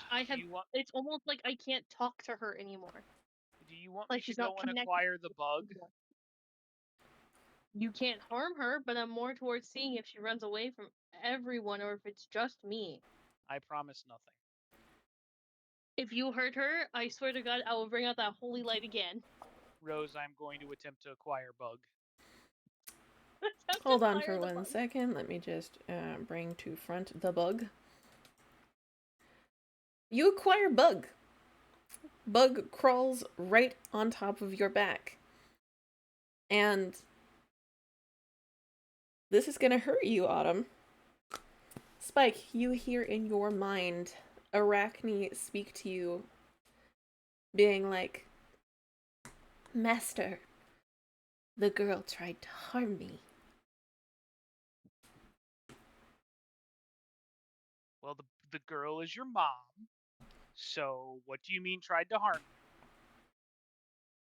it's almost like I can't talk to her anymore. Do you want me to go and acquire the bug? You can't harm her, but I'm more towards seeing if she runs away from everyone or if it's just me. I promise nothing. If you hurt her, I swear to God, I will bring out that holy light again. Rose, I'm going to attempt to acquire bug. Hold on for 1 second. Let me just bring to front the bug. You acquire bug. Bug crawls right on top of your back. And this is gonna hurt you, Autumn. Spike, you hear in your mind Arachne speak to you, being like, Master, the girl tried to harm me. Well, the girl is your mom. So, what do you mean tried to harm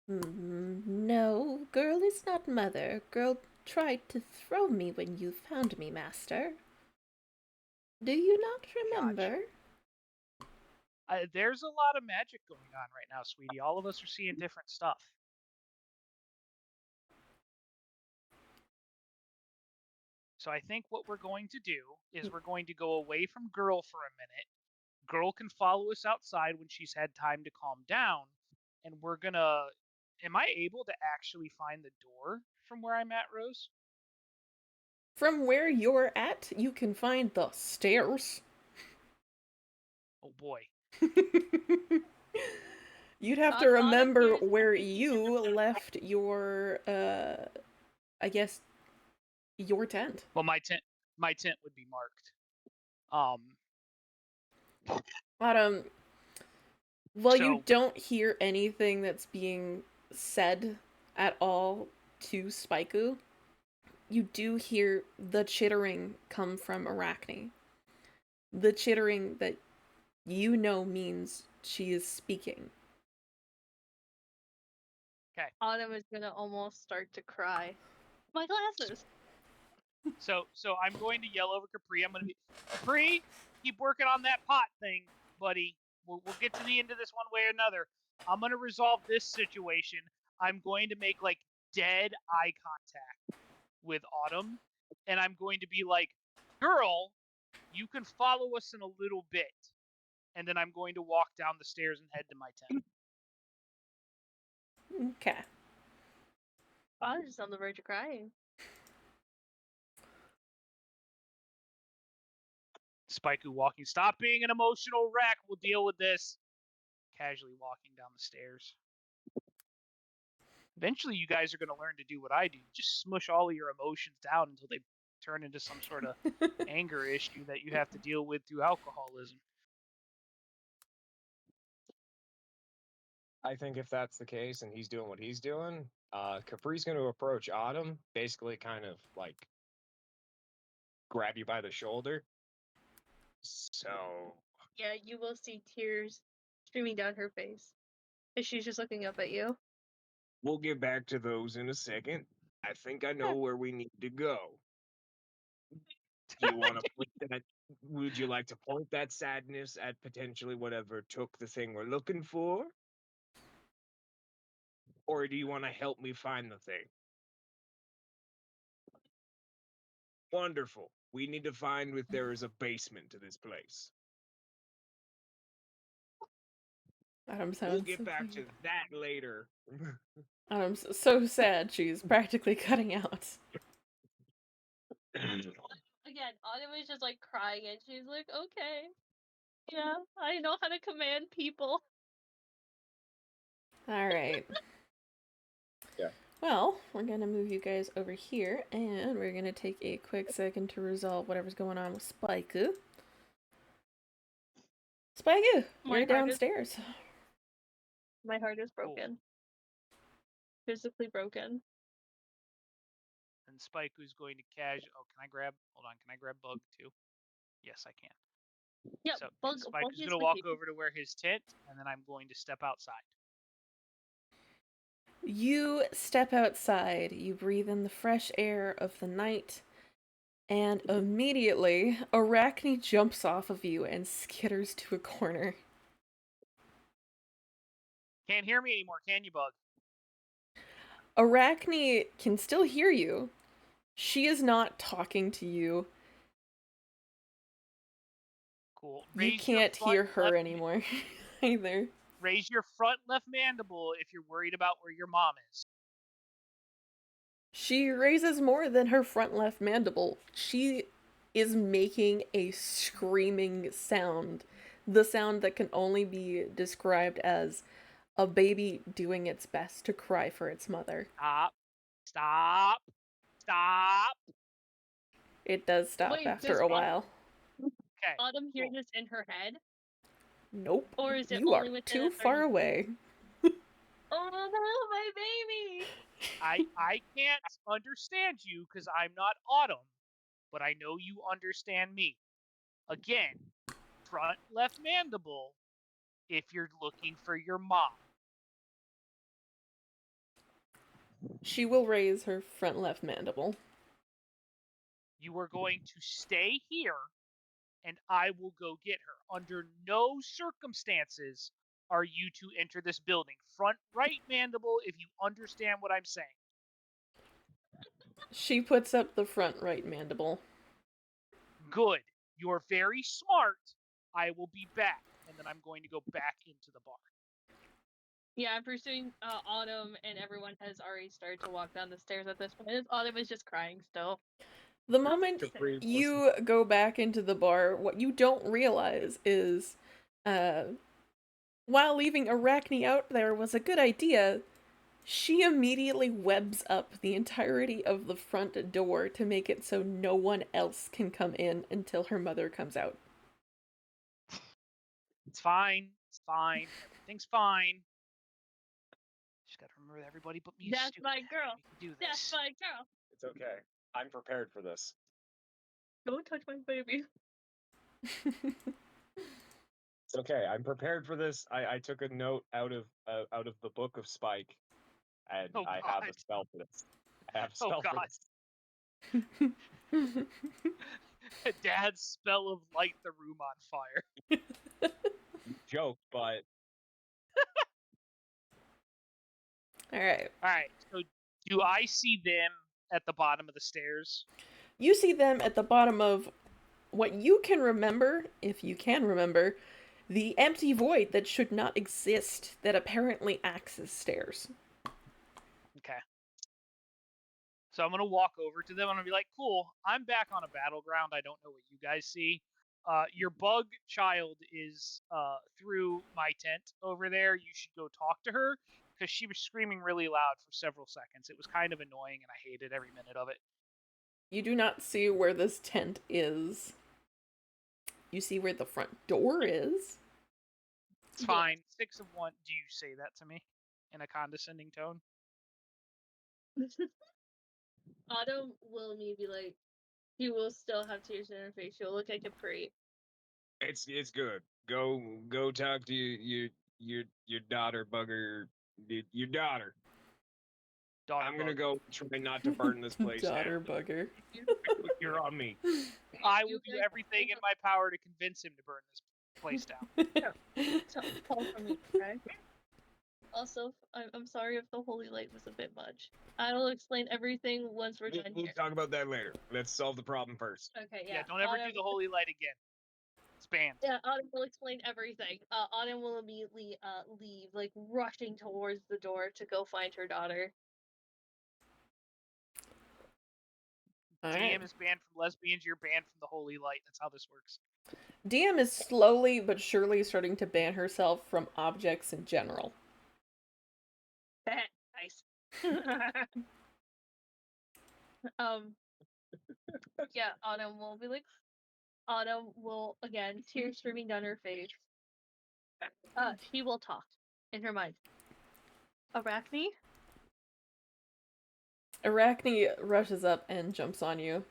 you? No, girl is not mother. Girl tried to throw me when you found me, Master. Do you not remember? Gotcha. There's a lot of magic going on right now, sweetie. All of us are seeing different stuff. So I think what we're going to do is we're going to go away from Girl for a minute. Girl can follow us outside when she's had time to calm down. And we're gonna... Am I able to actually find the door from where I'm at, Rose? From where you're at, you can find the stairs. Oh boy. You'd have to remember where you left your, I guess, your tent. Well, my tent would be marked. Autumn, while you don't hear anything that's being said at all to Spaiku, you do hear the chittering come from Arachne. The chittering that you know means she is speaking. Okay. Autumn is gonna almost start to cry. My glasses. So I'm going to yell over Capri. I'm going to be, Capri, keep working on that pot thing, buddy. We'll get to the end of this one way or another. I'm going to resolve this situation. I'm going to make like dead eye contact with Autumn, and I'm going to be like, girl, you can follow us in a little bit. And then I'm going to walk down the stairs and head to my tent. Okay. I was just on the verge of crying. Spaiku walking. Stop being an emotional wreck. We'll deal with this. Casually walking down the stairs. Eventually, you guys are going to learn to do what I do. Just smush all of your emotions down until they turn into some sort of anger issue that you have to deal with through alcoholism. I think if that's the case and he's doing what he's doing, Capri's going to approach Autumn, basically kind of like grab you by the shoulder. So... Yeah, you will see tears streaming down her face as she's just looking up at you. We'll get back to those in a second. I think I know where we need to go. Do you want to point that? Would you like to point that sadness at potentially whatever took the thing we're looking for? Or do you want to help me find the thing? Wonderful. We need to find if there is a basement to this place. We'll get back to that later. Adam's so sad she's practically cutting out. Again, Autumn is just like crying and she's like, okay. Yeah, I know how to command people. Alright. Yeah. Well, we're going to move you guys over here, and we're going to take a quick second to resolve whatever's going on with Spaiku. Spaiku, you're downstairs. My heart is broken. Physically broken. And Spaiku is going to Oh, can I grab Bug too? Yes, I can. Yeah, so Bug Spaiku is going to walk over to where his tent, and then I'm going to step outside. You step outside, you breathe in the fresh air of the night, and immediately Arachne jumps off of you and skitters to a corner. Can't hear me anymore, can you, Bug? Arachne can still hear you. She is not talking to you. Cool. You can't hear her anymore either. Raise your front left mandible if you're worried about where your mom is. She raises more than her front left mandible. She is making a screaming sound. The sound that can only be described as a baby doing its best to cry for its mother. Stop. It does stop after a while. Okay. Autumn hear this in her head? Nope. Or is it you only are too far away. Oh no, my baby! I can't understand you because I'm not Autumn, but I know you understand me. Again, front left mandible if you're looking for your mom. She will raise her front left mandible. You are going to stay here, and I will go get her. Under no circumstances are you to enter this building. Front right mandible, if you understand what I'm saying. She puts up the front right mandible. Good. You're very smart. I will be back. And then I'm going to go back into the bar. Yeah, I'm pursuing Autumn, and everyone has already started to walk down the stairs at this point. Autumn is just crying still. The moment you go back into the bar, what you don't realize is, while leaving Arachne out there was a good idea, she immediately webs up the entirety of the front door to make it so no one else can come in until her mother comes out. It's fine. It's fine. Everything's fine. Just gotta remember that everybody but me is That's stupid. my girl. Do this. That's my girl. It's okay. I'm prepared for this. Don't touch my baby. It's okay. I'm prepared for this. I took a note out of the book of Spike, and I have a spell for this. I have a spell for this. Dad's spell of light the room on fire. Joke, but Alright. Alright, so do I see them at the bottom of the stairs? You see them at the bottom of what you can remember, if you can remember, the empty void that should not exist that apparently acts as stairs. Okay. So I'm going to walk over to them and I'll be like, cool, I'm back on a battleground. I don't know what you guys see. Your bug child is through my tent over there. You should go talk to her because she was screaming really loud for several seconds. It was kind of annoying and I hated every minute of it. You do not see where this tent is. You see where the front door is. It's fine. 6 of 1. Do you say that to me in a condescending tone? Autumn will maybe like, he will still have tears in her face. She'll look like a pre. it's good. Go talk to your daughter, bugger. Your daughter. I'm gonna go try not to burn this place Daughter down. bugger. You're on me. I will do everything in my power to convince him to burn this place down. Call for me, okay? Also, I'm sorry if the holy light was a bit much. I will explain everything once we're done here. We'll talk about that later. Let's solve the problem first. Okay, yeah. Don't ever do the holy light again. It's banned. Yeah, Autumn will explain everything. Autumn will immediately leave, like rushing towards the door to go find her daughter. DM is banned from lesbians. You're banned from the holy light. That's how this works. DM is slowly but surely starting to ban herself from objects in general. Nice. Yeah, Autumn will be like, Autumn will, again, tears streaming down her face. She will talk in her mind. Arachne? Arachne rushes up and jumps on you.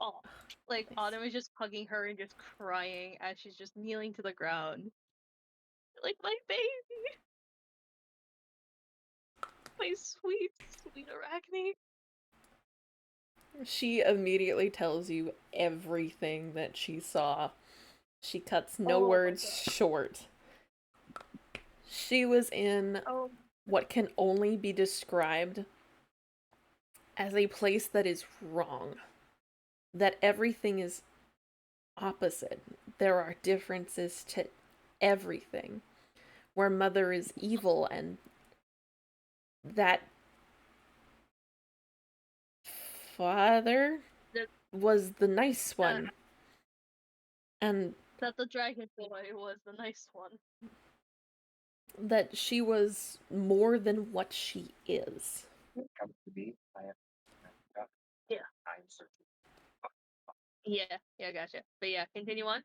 Oh, like nice. Autumn is just hugging her and just crying as she's just kneeling to the ground. Like, my baby! My sweet, sweet Arachne. She immediately tells you everything that she saw. She cuts no words short. She was in what can only be described as a place that is wrong. That everything is opposite. There are differences to everything. Where Mother is evil and that Father was the nice one. And that the dragon boy was the nice one. That she was more than what she is. Yeah, gotcha. But yeah, continue on.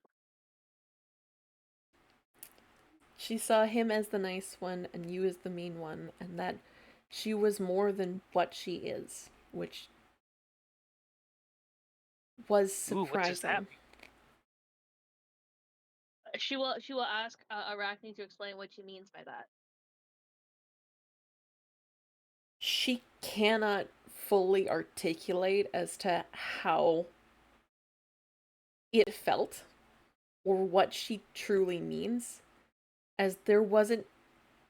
She saw him as the nice one and you as the mean one, and that she was more than what she is, which was surprising. She will ask Arachne to explain what she means by that. She cannot fully articulate as to how it felt or what she truly means, as there wasn't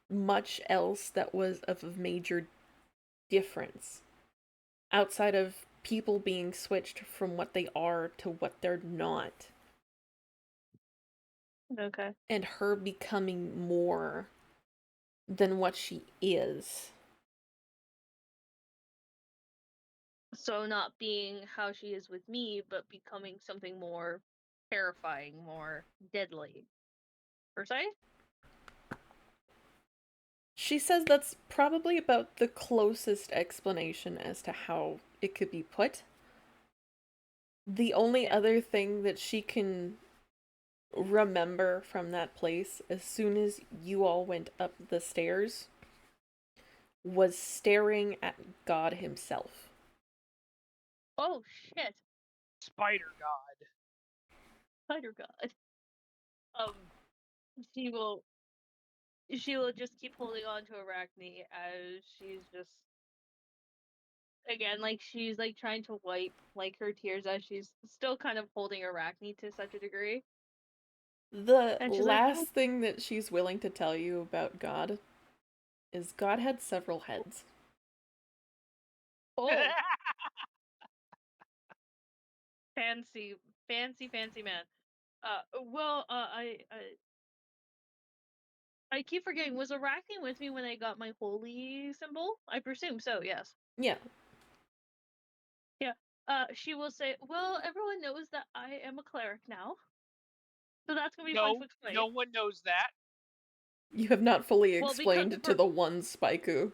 much else that was of a major difference outside of people being switched from what they are to what they're not. Okay. And her becoming more than what she is. So not being how she is with me, but becoming something more terrifying, more deadly. Per se? She says that's probably about the closest explanation as to how it could be put. The only other thing that she can remember from that place, as soon as you all went up the stairs, was staring at God himself. Oh shit! Spider God. Spider God. She will just keep holding on to Arachne as she's just again like she's like trying to wipe like her tears as she's still kind of holding Arachne to such a degree. The last thing that she's willing to tell you about God is God had several heads. Oh. fancy man. I keep forgetting, was Arachne with me when I got my holy symbol? I presume so, yes. Yeah. Yeah. She will say, well, everyone knows that I am a cleric now. So that's gonna be fun to explain. No one knows that. You have not fully explained to the one Spaiku.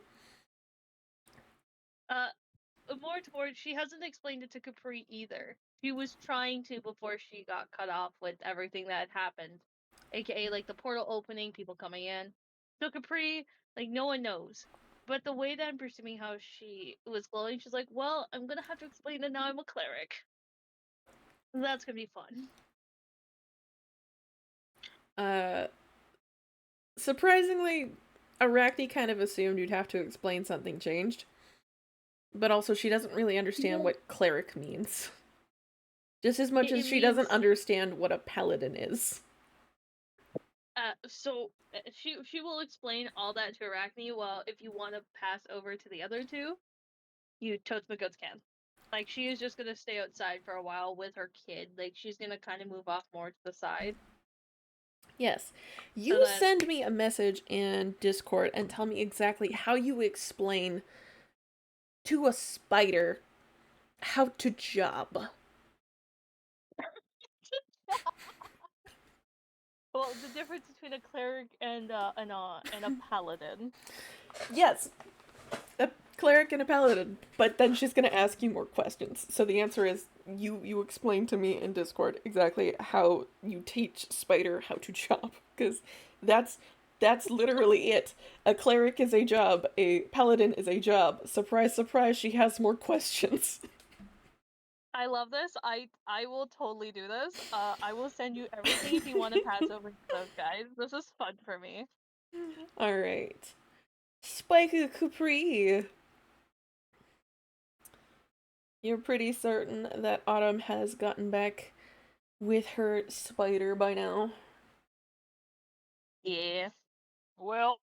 More towards, she hasn't explained it to Capri either. She was trying to before she got cut off with everything that had happened. AKA, like, the portal opening, people coming in. So Capri, like, no one knows. But the way that I'm presuming how she was glowing, she's like, well, I'm gonna have to explain that now I'm a cleric. That's gonna be fun. Surprisingly, Arachne kind of assumed you'd have to explain something changed. But also, she doesn't really understand what cleric means. Just as much as she doesn't understand what a paladin is. So she will explain all that to Arachne. Well, if you want to pass over to the other two, you totes my goods can. Like, she is just gonna stay outside for a while with her kid. Like, she's gonna kind of move off more to the side. Yes. You send me a message in Discord and tell me exactly how you explain to a spider how to job. Well, the difference between a cleric and a paladin. Yes. A cleric and a paladin. But then she's gonna ask you more questions. So the answer is you explain to me in Discord exactly how you teach spider how to job. Because that's literally it. A cleric is a job. A paladin is a job. Surprise, surprise, she has more questions. I love this. I will totally do this. I will send you everything if you want to pass over to those guys. This is fun for me. Alright. Spaiku Capri. You're pretty certain that Autumn has gotten back with her spider by now? Yeah. Well,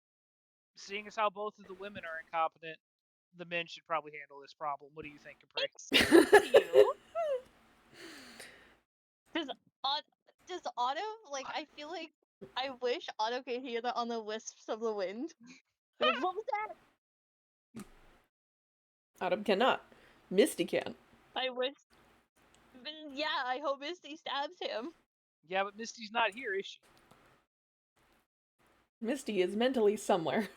seeing as how both of the women are incompetent, the men should probably handle this problem. What do you think, Capri? Excuse you? Does Autumn, like, I feel like I wish Autumn could hear that on the wisps of the wind. Like, what was that? Autumn cannot. Misty can. I wish. Yeah, I hope Misty stabs him. Yeah, but Misty's not here, is she? Misty is mentally somewhere.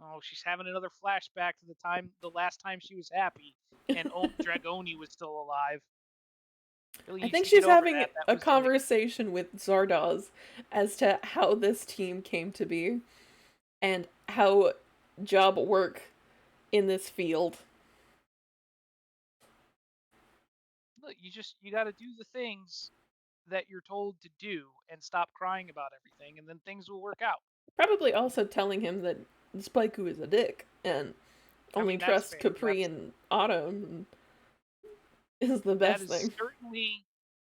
Oh, she's having another flashback to the last time she was happy, and Dragoni was still alive. Really I think she's having a conversation with Zardoz as to how this team came to be and how job work in this field. Look, you got to do the things that you're told to do and stop crying about everything, and then things will work out. Probably also telling him that Spaiku is a dick and only trusts Capri and Autumn is the best thing.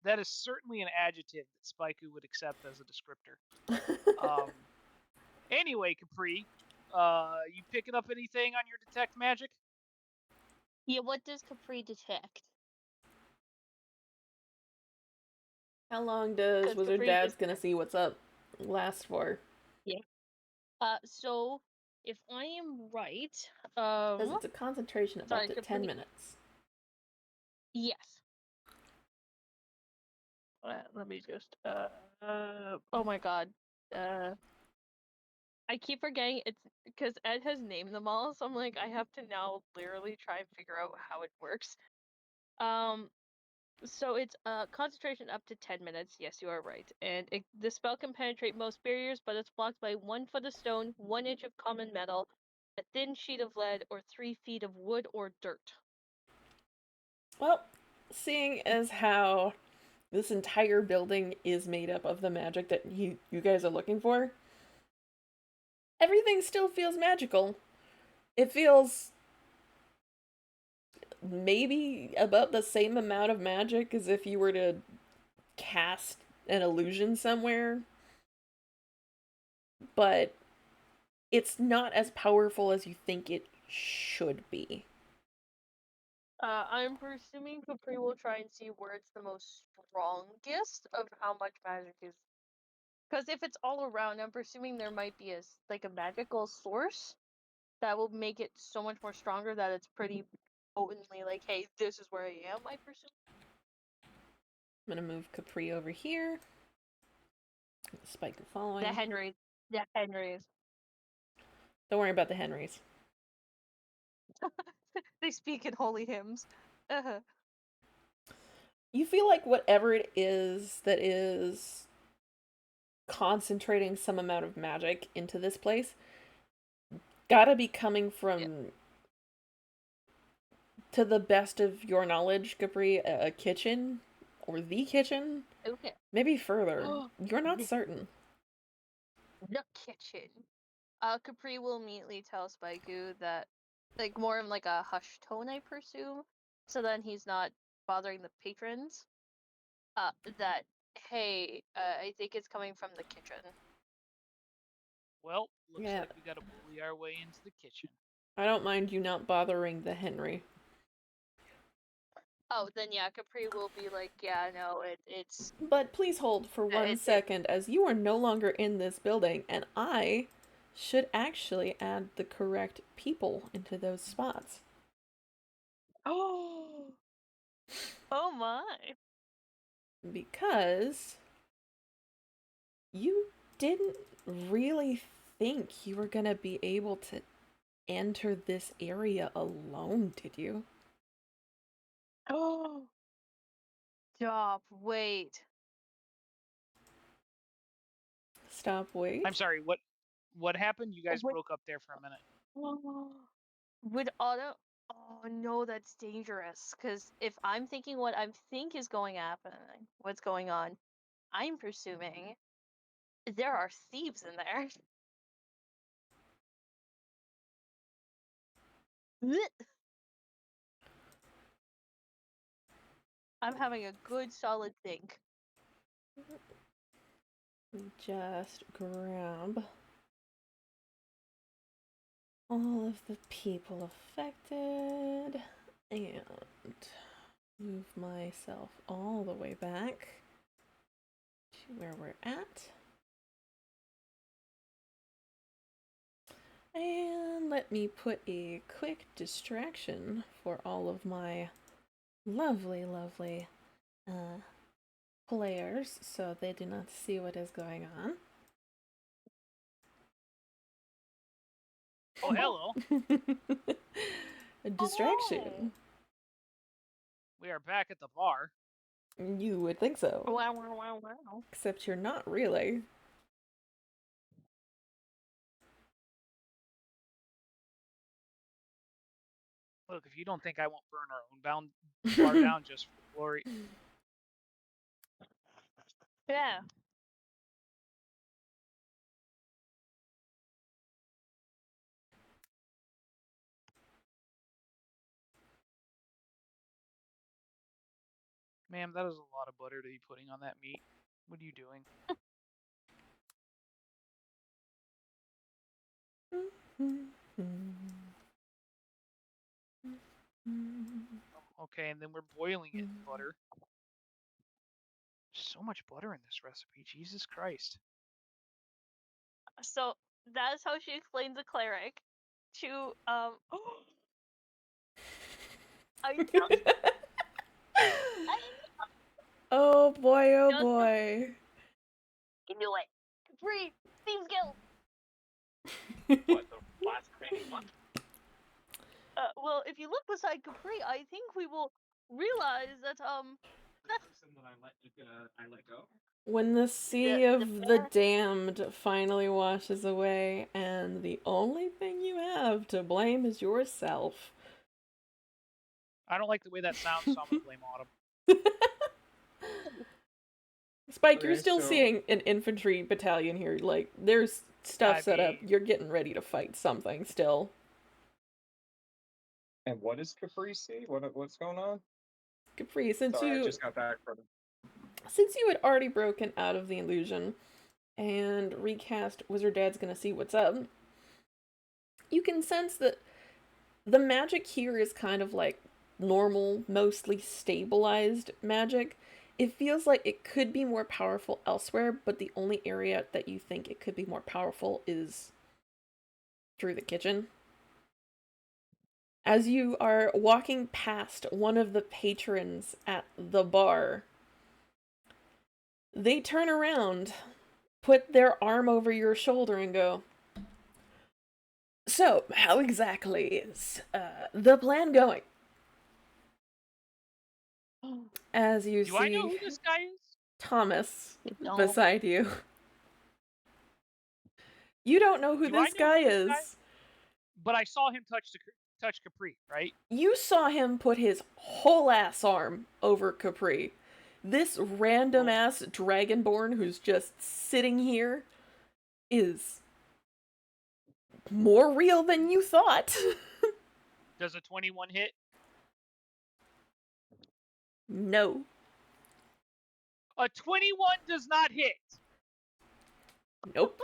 That is certainly an adjective that Spaiku would accept as a descriptor. Anyway, Capri, you picking up anything on your detect magic? Yeah, what does Capri detect? How long does Wizard Dad's gonna see what's up last for? Yeah. So if I am right, because it's a concentration of up to 10 minutes. Yes. Let me just oh my god. I keep forgetting it's because Ed has named them all, so I'm like, I have to now literally try and figure out how it works. So it's concentration up to 10 minutes. Yes, you are right. And the spell can penetrate most barriers, but it's blocked by 1 foot of stone, 1 inch of common metal, a thin sheet of lead, or 3 feet of wood or dirt. Well, seeing as how this entire building is made up of the magic that you guys are looking for, everything still feels magical. It feels maybe about the same amount of magic as if you were to cast an illusion somewhere, but it's not as powerful as you think it should be. I'm presuming Capri will try and see where it's the most strongest of how much magic is. Because if it's all around, I'm presuming there might be a magical source that will make it so much more stronger that it's pretty potently like, hey, this is where I am, I presume. I'm gonna move Capri over here. Spike following. The Henrys. Don't worry about the Henrys. They speak in holy hymns. You feel like whatever it is that is concentrating some amount of magic into this place gotta be coming from, to the best of your knowledge, Capri, a kitchen or the kitchen. Okay. Maybe further. You're not certain. The kitchen. Capri will immediately tell Spikeu that, like, more in like a hushed tone, I presume, so then he's not bothering the patrons. That, hey, I think it's coming from the kitchen. Well, looks like we gotta bully our way into the kitchen. I don't mind you not bothering the Henry. Oh, then yeah, Capri will be like, yeah, no, it's... But please hold for 1 second, as you are no longer in this building, and I should actually add the correct people into those spots. Oh! Oh my! Because you didn't really think you were gonna be able to enter this area alone, did you? Oh! Stop, wait. Stop, wait? I'm sorry, what happened? You guys broke up there for a minute. Would Otto... Oh no, that's dangerous. Because if I'm thinking what I think is what's going on, I'm presuming there are thieves in there. I'm having a good solid think. Just grab all of the people affected and move myself all the way back to where we're at. And let me put a quick distraction for all of my lovely, lovely players so they do not see what is going on. Oh, hello. A distraction. We are back at the bar. You would think so. Wow. Except you're not really. Look, if you don't think I won't burn our own bar down just for glory. Yeah. Ma'am, that is a lot of butter to be putting on that meat. What are you doing? Okay, and then we're boiling it in butter. So much butter in this recipe, Jesus Christ. So that's how she explains the cleric to Oh boy, oh boy. You knew it. Free Thieves Guild. What, the last remaining one? Well, if you look beside Capri, I think we will realize that person that I let go. When the sea of the damned finally washes away, and the only thing you have to blame is yourself. I don't like the way that sounds, so I'm gonna blame Autumn. Spike, you're still seeing an infantry battalion here. Like, there's stuff set up. You're getting ready to fight something still. And what is Capri see? What's going on? Capri, I just got back from. Since you had already broken out of the illusion and recast Wizard Dad's gonna see what's up, you can sense that the magic here is kind of like normal, mostly stabilized magic. It feels like it could be more powerful elsewhere, but the only area that you think it could be more powerful is through the kitchen. As you are walking past one of the patrons at the bar, they turn around, put their arm over your shoulder, and go, "So, how exactly is the plan going?" As you see, I know who this guy is? Thomas beside you. You don't know who this guy is. But I saw him touch Capri, right? You saw him put his whole ass arm over Capri. This random ass dragonborn who's just sitting here is more real than you thought. Does a 21 hit? No. A 21 does not hit. Nope.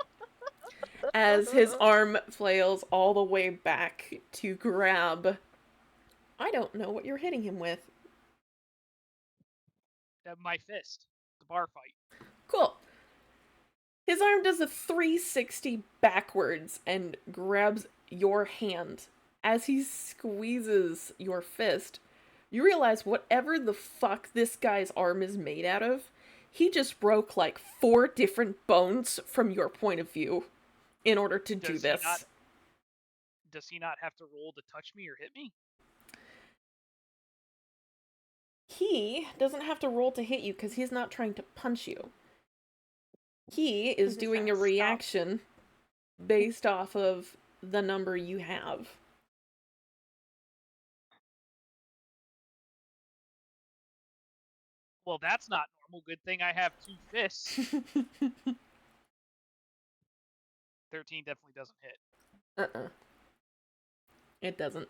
As his arm flails all the way back to grab. I don't know what you're hitting him with. My fist. The bar fight. Cool. His arm does a 360 backwards and grabs your hand. As he squeezes your fist, you realize whatever the fuck this guy's arm is made out of, he just broke like 4 different bones from your point of view in order to do this. Does he not have to roll to touch me or hit me? He doesn't have to roll to hit you because he's not trying to punch you. He is doing a reaction based off of the number you have. Well, that's not normal. Good thing I have 2 fists. 13 definitely doesn't hit. It doesn't.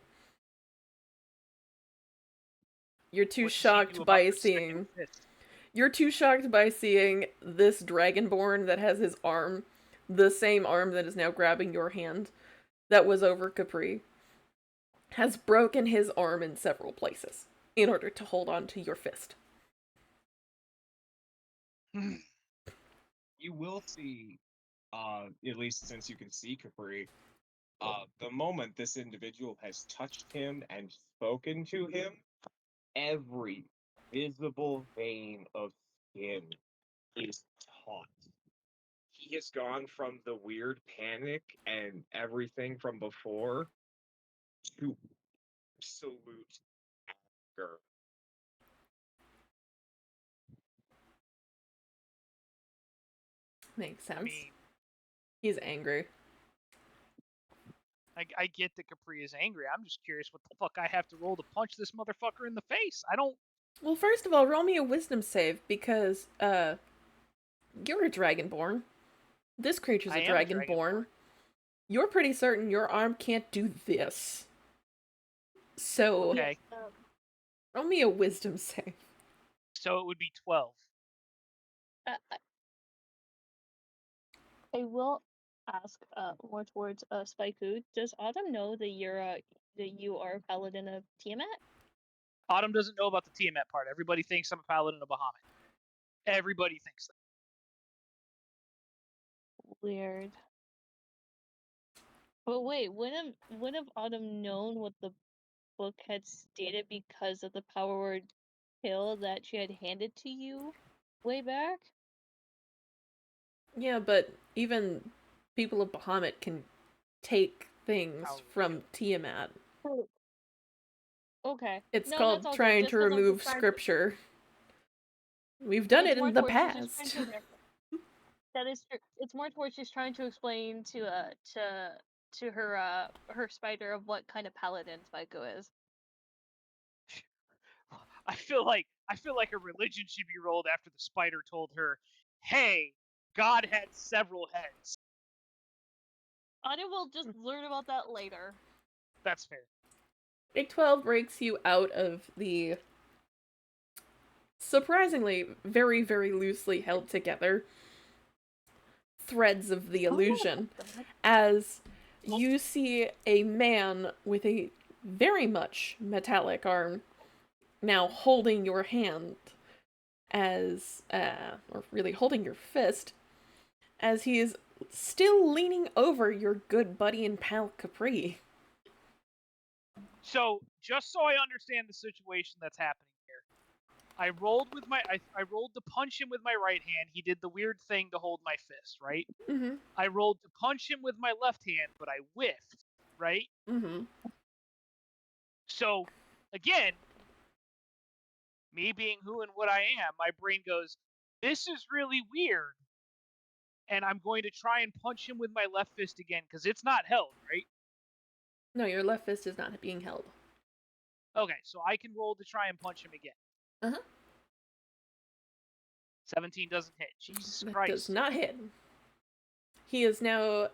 You're too shocked by seeing... You're too shocked by seeing this dragonborn that has his arm, the same arm that is now grabbing your hand, that was over Capri, has broken his arm in several places in order to hold on to your fist. You will see, at least since you can see Capri, the moment this individual has touched him and spoken to him, every visible vein of skin is taut. He has gone from the weird panic and everything from before to absolute anger. Makes sense. He's angry. I get that Capri is angry. I'm just curious what the fuck I have to roll to punch this motherfucker in the face. I don't... Well, first of all, roll me a wisdom save, because, you're a dragonborn. This creature's a dragonborn. You're pretty certain your arm can't do this. So, okay. Roll me a wisdom save. So it would be 12. I will ask more towards Spaiku. Does Autumn know that you are a paladin of Tiamat? Autumn doesn't know about the Tiamat part. Everybody thinks I'm a paladin of Bahamut. Everybody thinks that. Weird. But wait, wouldn't have Autumn known what the book had stated because of the power word pill that she had handed to you way back? Yeah, but even people of Bahamut can take things from Tiamat. Okay. It's called trying to remove scripture. We've done it in the past. That is true. It's more towards just trying to explain to her spider of what kind of paladin Spyco is. I feel like a religion should be rolled after the spider told her, "Hey, God had several heads." Anna will just learn about that later. That's fair. Big 12 breaks you out of the surprisingly very, very loosely held together threads of the illusion as you see a man with a very much metallic arm now holding your hand as, or really holding your fist, as he is still leaning over your good buddy and pal Capri. So, just so I understand the situation that's happening here, I rolled to punch him with my right hand. He did the weird thing to hold my fist, right? Mm-hmm. I rolled to punch him with my left hand, but I whiffed, right? Mm-hmm. So, again, me being who and what I am, my brain goes, this is really weird. And I'm going to try and punch him with my left fist again, because it's not held, right? No, your left fist is not being held. Okay, so I can roll to try and punch him again. Uh-huh. 17 doesn't hit. Jesus that Christ. Does not hit. He has now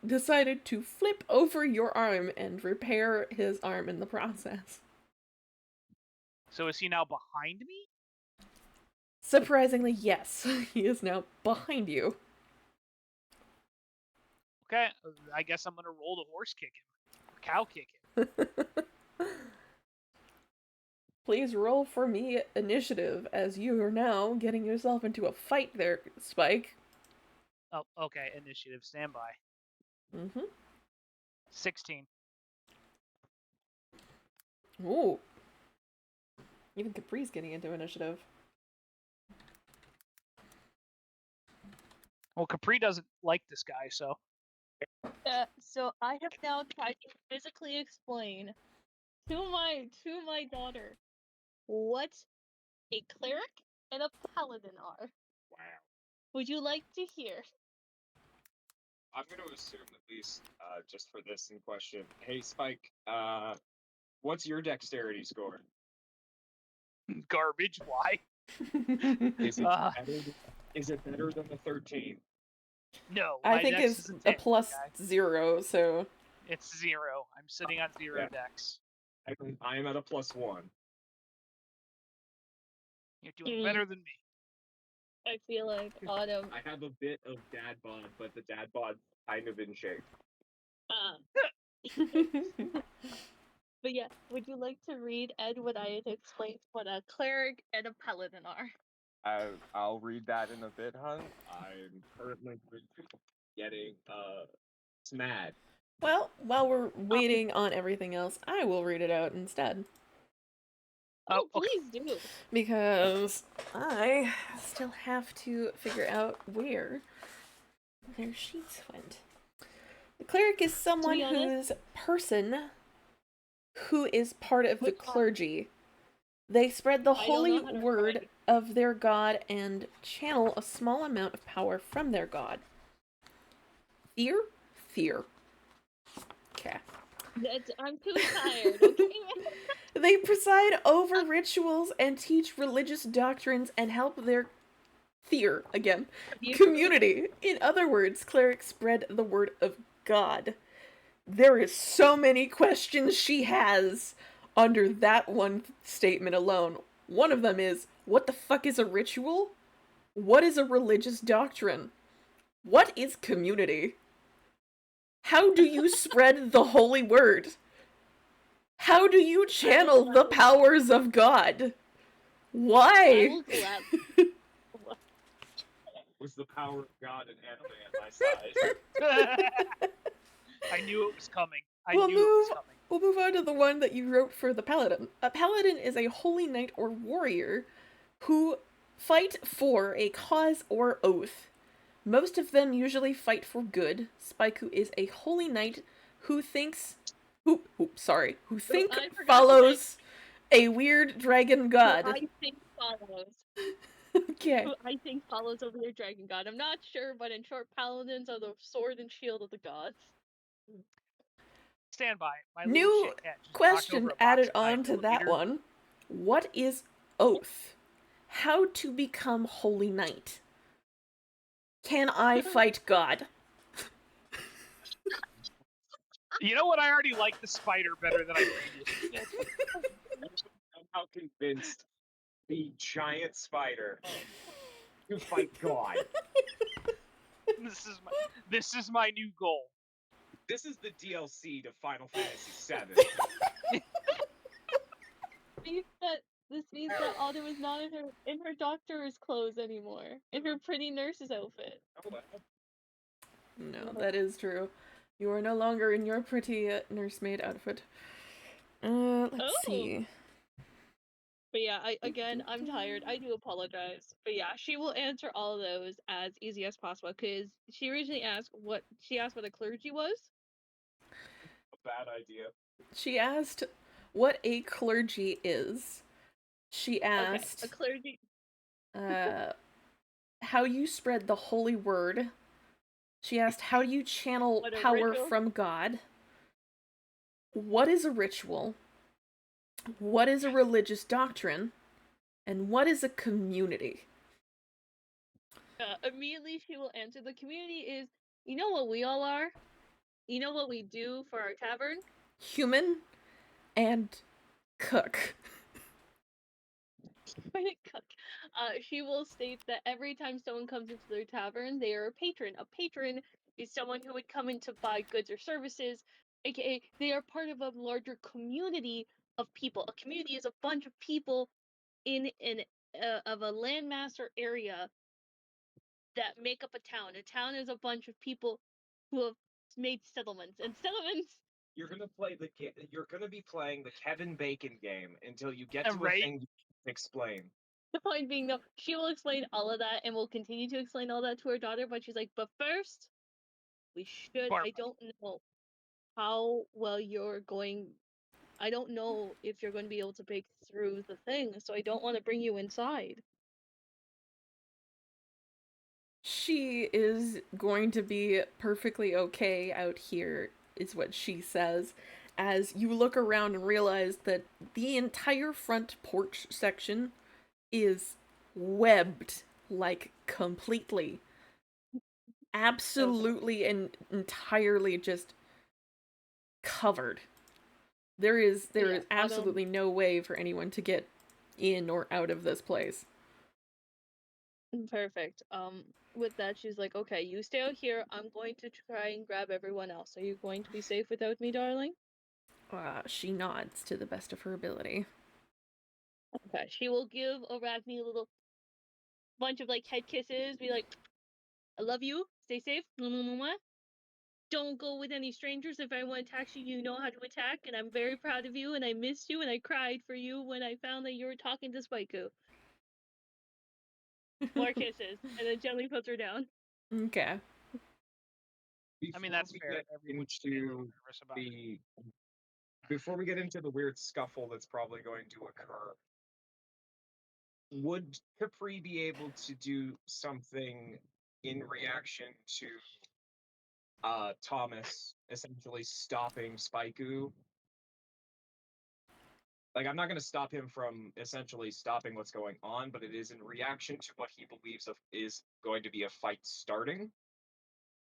decided to flip over your arm and repair his arm in the process. So is he now behind me? Surprisingly, yes. He is now behind you. Okay, I guess I'm going to roll to horse kick him. Or cow kick him. Please roll for me initiative, as you are now getting yourself into a fight there, Spike. Oh, okay, initiative, stand by. Mm-hmm. 16. Ooh. Even Capri's getting into initiative. Well, Capri doesn't like this guy, so... So I have now tried to physically explain to my daughter what a cleric and a paladin are. Wow. Would you like to hear? I'm going to assume, at least just for this in question. Hey, Spike, what's your dexterity score? Garbage, why? Is it better than the 13? No, I think it's a plus 0, so... It's 0. I'm sitting on 0 dex. I am at a plus 1. You're doing better than me. I feel like Autumn... I have a bit of dad bod, but the dad bod's kind of in shape. But yeah, would you like to read, Ed, what I had explained what a cleric and a paladin are? I'll read that in a bit, hon. I'm currently getting mad. Well, while we're waiting on everything else, I will read it out instead. Oh, please do. Because I still have to figure out where their sheets went. The cleric is someone whose person who is part of the clergy. They spread the holy word of their god and channel a small amount of power from their god. Fear? Fear. Okay. I'm too tired, okay? They preside over rituals and teach religious doctrines and help their community. In other words, clerics spread the word of God. There is so many questions she has under that one statement alone. One of them is, what the fuck is a ritual? What is a religious doctrine? What is community? How do you spread the holy word? How do you channel the powers of God? Why? Was the power of God and anime at my side? I knew it was coming. We'll move on to the one that you wrote for the paladin. A paladin is a holy knight or warrior who fight for a cause or oath. Most of them usually fight for good. Spyco is a holy knight who follows a weird dragon god. I think follows. Okay. Who I think follows over their dragon god. I'm not sure, but in short, paladins are the sword and shield of the gods. Stand by. My New question added on to that one. What is oath? How to become holy knight? Can I fight God? You know what? I already like the spider better than I previously did. I'm how convinced the giant spider to fight God. This is my new goal. This is the DLC to Final Fantasy VII. This means that Autumn is not in her doctor's clothes anymore, in her pretty nurse's outfit. No, that is true. You are no longer in your pretty nursemaid outfit. Let's see. But yeah, I'm tired. I do apologize. But yeah, she will answer all of those as easy as possible because she originally asked what a clergy was. A bad idea. She asked what a clergy is. She asked a clergy. How you spread the holy word. She asked how do you channel power from God. What is a ritual? What is a religious doctrine? And what is a community? Immediately she will answer. The community is, you know what we all are? You know what we do for our tavern? Human and cook. Cook. She will state that every time someone comes into their tavern, they are a patron. A patron is someone who would come in to buy goods or services, aka they are part of a larger community of people. A community is a bunch of people in of a landmass or area that make up a town. A town is a bunch of people who have made settlements, and settlements. You're gonna be playing the Kevin Bacon game until you get to a thing you can explain. The point being, though, she will explain all of that and will continue to explain all that to her daughter. But she's like, but first, we should. I don't know how well you're going. I don't know if you're going to be able to break through the thing, so I don't want to bring you inside. She is going to be perfectly okay out here, is what she says, as you look around and realize that the entire front porch section is webbed, like, completely. Absolutely and entirely just covered. There is absolutely no way for anyone to get in or out of this place. Perfect. With that, she's like, okay, you stay out here. I'm going to try and grab everyone else. Are you going to be safe without me, darling? She nods to the best of her ability. Okay, she will give Arachne a little bunch of like head kisses, be like, I love you, stay safe, don't go with any strangers. If anyone attacks you, you know how to attack, and I'm very proud of you, and I missed you, and I cried for you when I found that you were talking to Spaiku. More kisses, and then gently puts her down. Okay. I mean, that's fair. Before we get into the weird scuffle that's probably going to occur, would Capri be able to do something in reaction to Thomas essentially stopping Spaiku? Like, I'm not going to stop him from essentially stopping what's going on, but it is in reaction to what he believes is going to be a fight starting.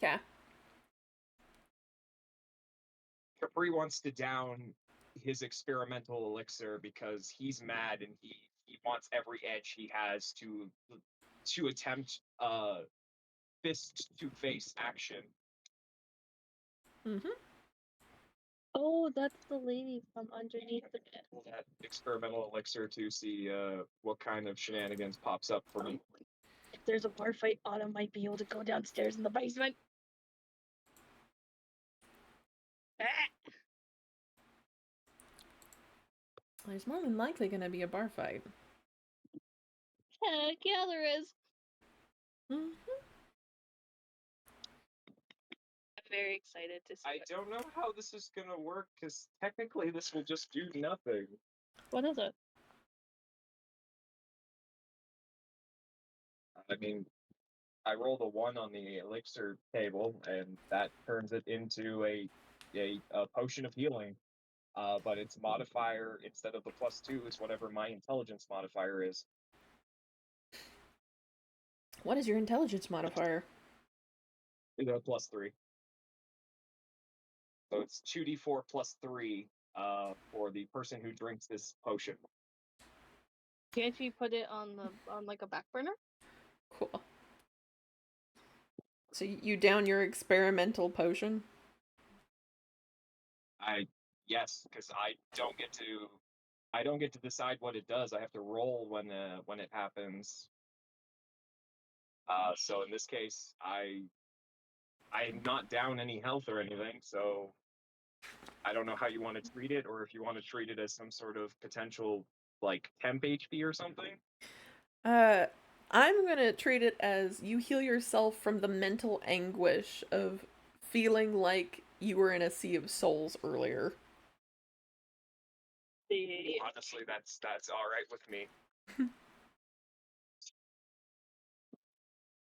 Okay. Capri wants to down his experimental elixir because he's mad and he wants every edge he has to attempt fist to face action. Mm-hmm. Oh, that's the lady from underneath the bed. That experimental elixir to see what kind of shenanigans pops up for me. If there's a bar fight, Autumn might be able to go downstairs in the basement. There's more than likely going to be a bar fight. Heck yeah, there is. Mm-hmm. I'm very excited to see. I don't know how this is going to work, because technically this will just do nothing. What is it? I mean, I rolled a 1 on the elixir table, and that turns it into a potion of healing. But its modifier, instead of the +2, is whatever my intelligence modifier is. What is your intelligence modifier? It's a +3. So it's 2d4 +3 for the person who drinks this potion. Can't you put it on like a back burner? Cool. So you down your experimental potion? Yes, because I don't get to decide what it does. I have to roll when it happens. So in this case, I'm not down any health or anything, so I don't know how you want to treat it, or if you want to treat it as some sort of potential like temp HP or something. I'm gonna treat it as you heal yourself from the mental anguish of feeling like you were in a sea of souls earlier. Honestly, that's all right with me.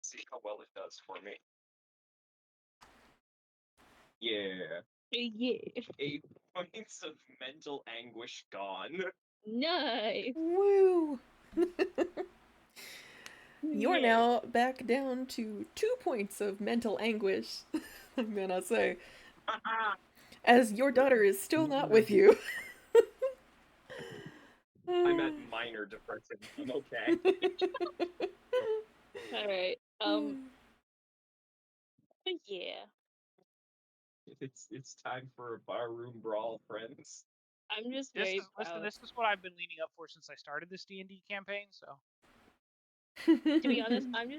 See how well it does for me. Yeah. Yeah. 8 points of mental anguish gone. Nice. Woo! You're now back down to 2 points of mental anguish, I'm gonna say. As your daughter is still not with you. I'm at minor depression. I'm okay. Alright. Yeah. It's time for a barroom brawl, friends. I'm just very proud. This is what I've been leaning up for since I started this D&D campaign, so. To be honest, I'm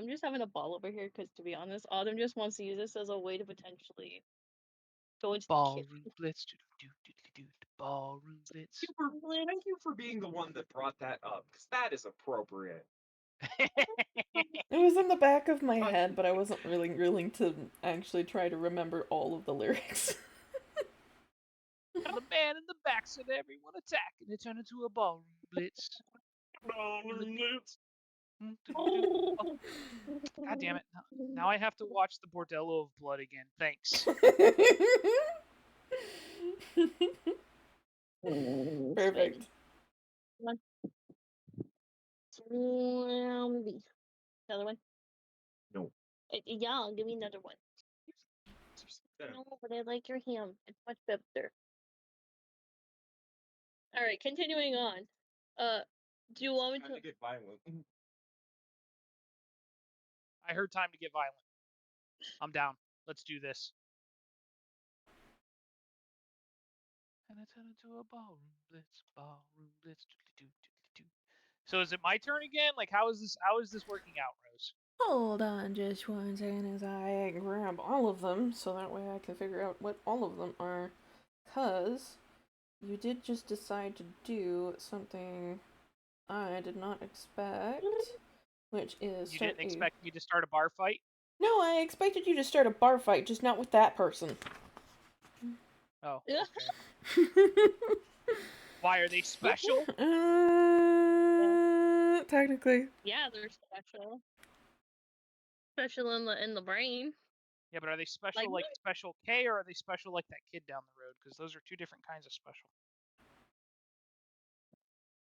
just having a ball over here because, to be honest, Autumn just wants to use this as a way to potentially go into ballroom blitz. Ballroom blitz. Thank you for being the one that brought that up, because that is appropriate. It was in the back of my head, but I wasn't really willing to actually try to remember all of the lyrics. The man in the back said everyone attack, and it turned into a ballroom blitz. Ballroom blitz. Oh. God damn it. Now I have to watch the Bordello of Blood again. Thanks. Perfect. Another one? No. Yeah, give me another one. No, but I like your ham. It's much better. Alright, continuing on. Do you want me to get violent? I heard time to get violent. I'm down. Let's do this. And I turn into a ballroom blitz, ballroom blitz. So is it my turn again? Like, how is this working out, Rose? Hold on just one second as I grab all of them, so that way I can figure out what all of them are. 'Cause you did just decide to do something I did not expect, which is you didn't expect me to start a bar fight? No, I expected you to start a bar fight, just not with that person. Oh, okay. Why, are they special? Technically. Yeah, they're special. Special in the brain. Yeah, but are they special like Special K, or are they special like that kid down the road? Because those are two different kinds of special.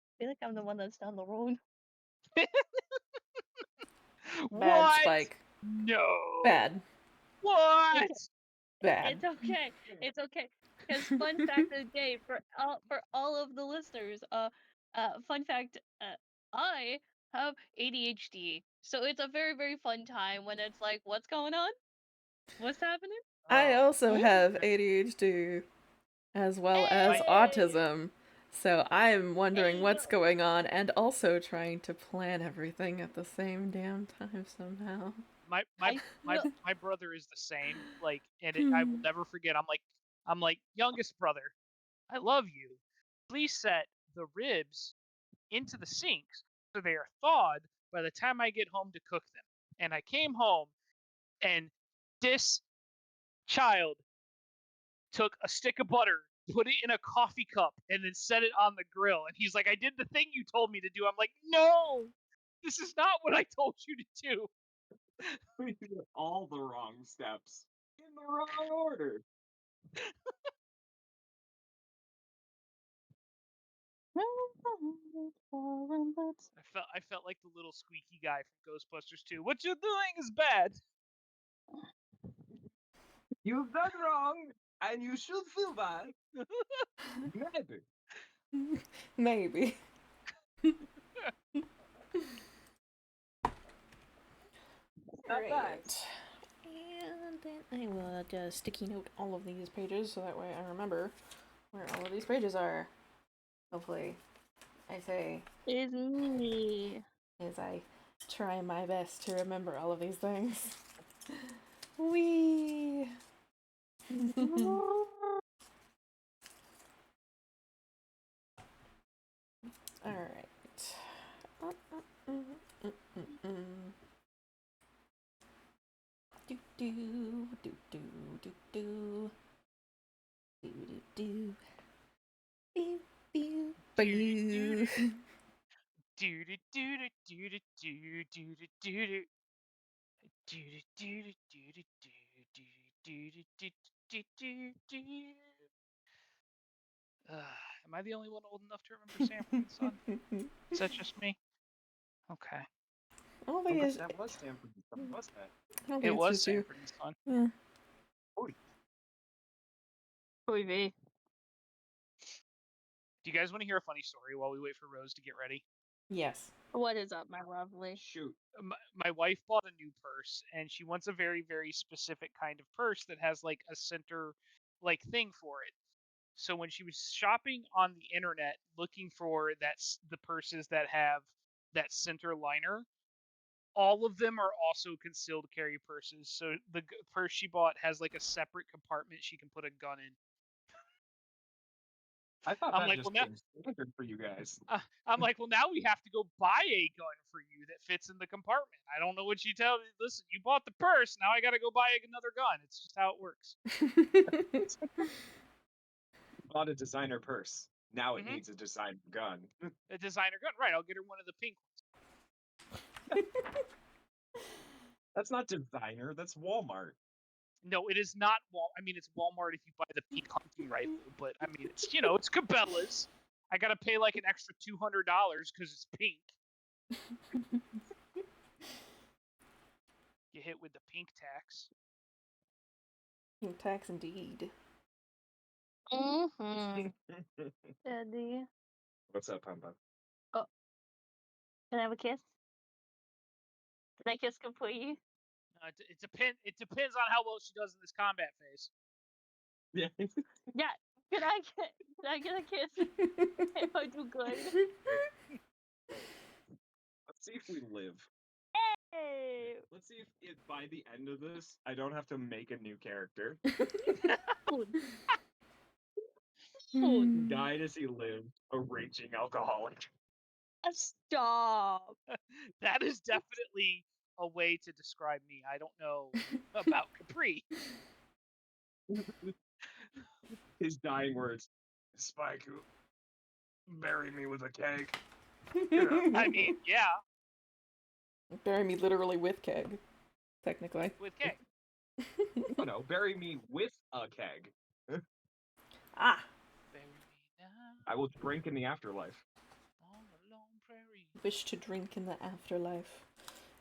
I feel like I'm the one that's down the road. Bad What? Spike. No. Bad. What? Bad. It's okay. It's okay. Because fun fact of the day for all of the listeners, fun fact, I have ADHD, so it's a very, very fun time when it's like, what's going on? What's happening? I also have ADHD as well as autism, so I'm wondering what's going on and also trying to plan everything at the same damn time somehow. My brother is the same. Like, and I will never forget. I'm like, youngest brother, I love you. Please set the ribs into the sinks so they are thawed by the time I get home to cook them. And I came home, and this child took a stick of butter, put it in a coffee cup, and then set it on the grill. And he's like, I did the thing you told me to do. I'm like, no, This is not what I told you to do. We did all the wrong steps in the wrong order. I felt like the little squeaky guy from Ghostbusters 2. What you're doing is bad. You've done wrong, and you should feel bad. Maybe. Maybe. Right. And then I will just sticky note all of these pages so that way I remember where all of these pages are. Hopefully, I say it's me as I try my best to remember all of these things. Wee. All right. Do do do do do do do do do do do do do do do do do do do do am I the only one old enough to remember Sanford and Son? Is that just me? Okay. Oh, that was Sanford and Son, wasn't it? It was Sanford and Son. Yeah. Oy. Do you guys want to hear a funny story while we wait for Rose to get ready? Yes. What is up, my lovely? Shoot. My wife bought a new purse, and she wants a very, very specific kind of purse that has like a center like thing for it. So when she was shopping on the internet looking for the purses that have that center liner, all of them are also concealed carry purses. So the purse she bought has like a separate compartment she can put a gun in. I thought that just came standard for you guys. I'm like, well, now we have to go buy a gun for you that fits in the compartment. I don't know what you tell me. Listen, you bought the purse. Now I got to go buy another gun. It's just how it works. Bought a designer purse. Now it needs a designer gun. A designer gun, right? I'll get her one of the pink ones. That's not designer. That's Walmart. No, it is not Walmart. I mean, it's Walmart if you buy the pink hunting rifle, but I mean, it's it's Cabela's. I gotta pay like an extra $200 because it's pink. Get hit with the pink tax. Pink tax, indeed. Eddie. What's up, Pampa? Oh, can I have a kiss? Can I kiss completely? It depends on how well she does in this combat phase. Yeah. Yeah. Can I get a kiss? If I do good. Let's see if we live. Hey. Let's see if by the end of this, I don't have to make a new character. Died as he lived, a raging alcoholic. Stop. That is definitely a way to describe me. I don't know about Capri. His dying words, Spike, bury me with a keg. I mean, yeah. Bury me literally with keg, technically. With keg. Oh no, bury me with a keg. Ah. Bury me now. I will drink in the afterlife. On a lone prairie. Wish to drink in the afterlife,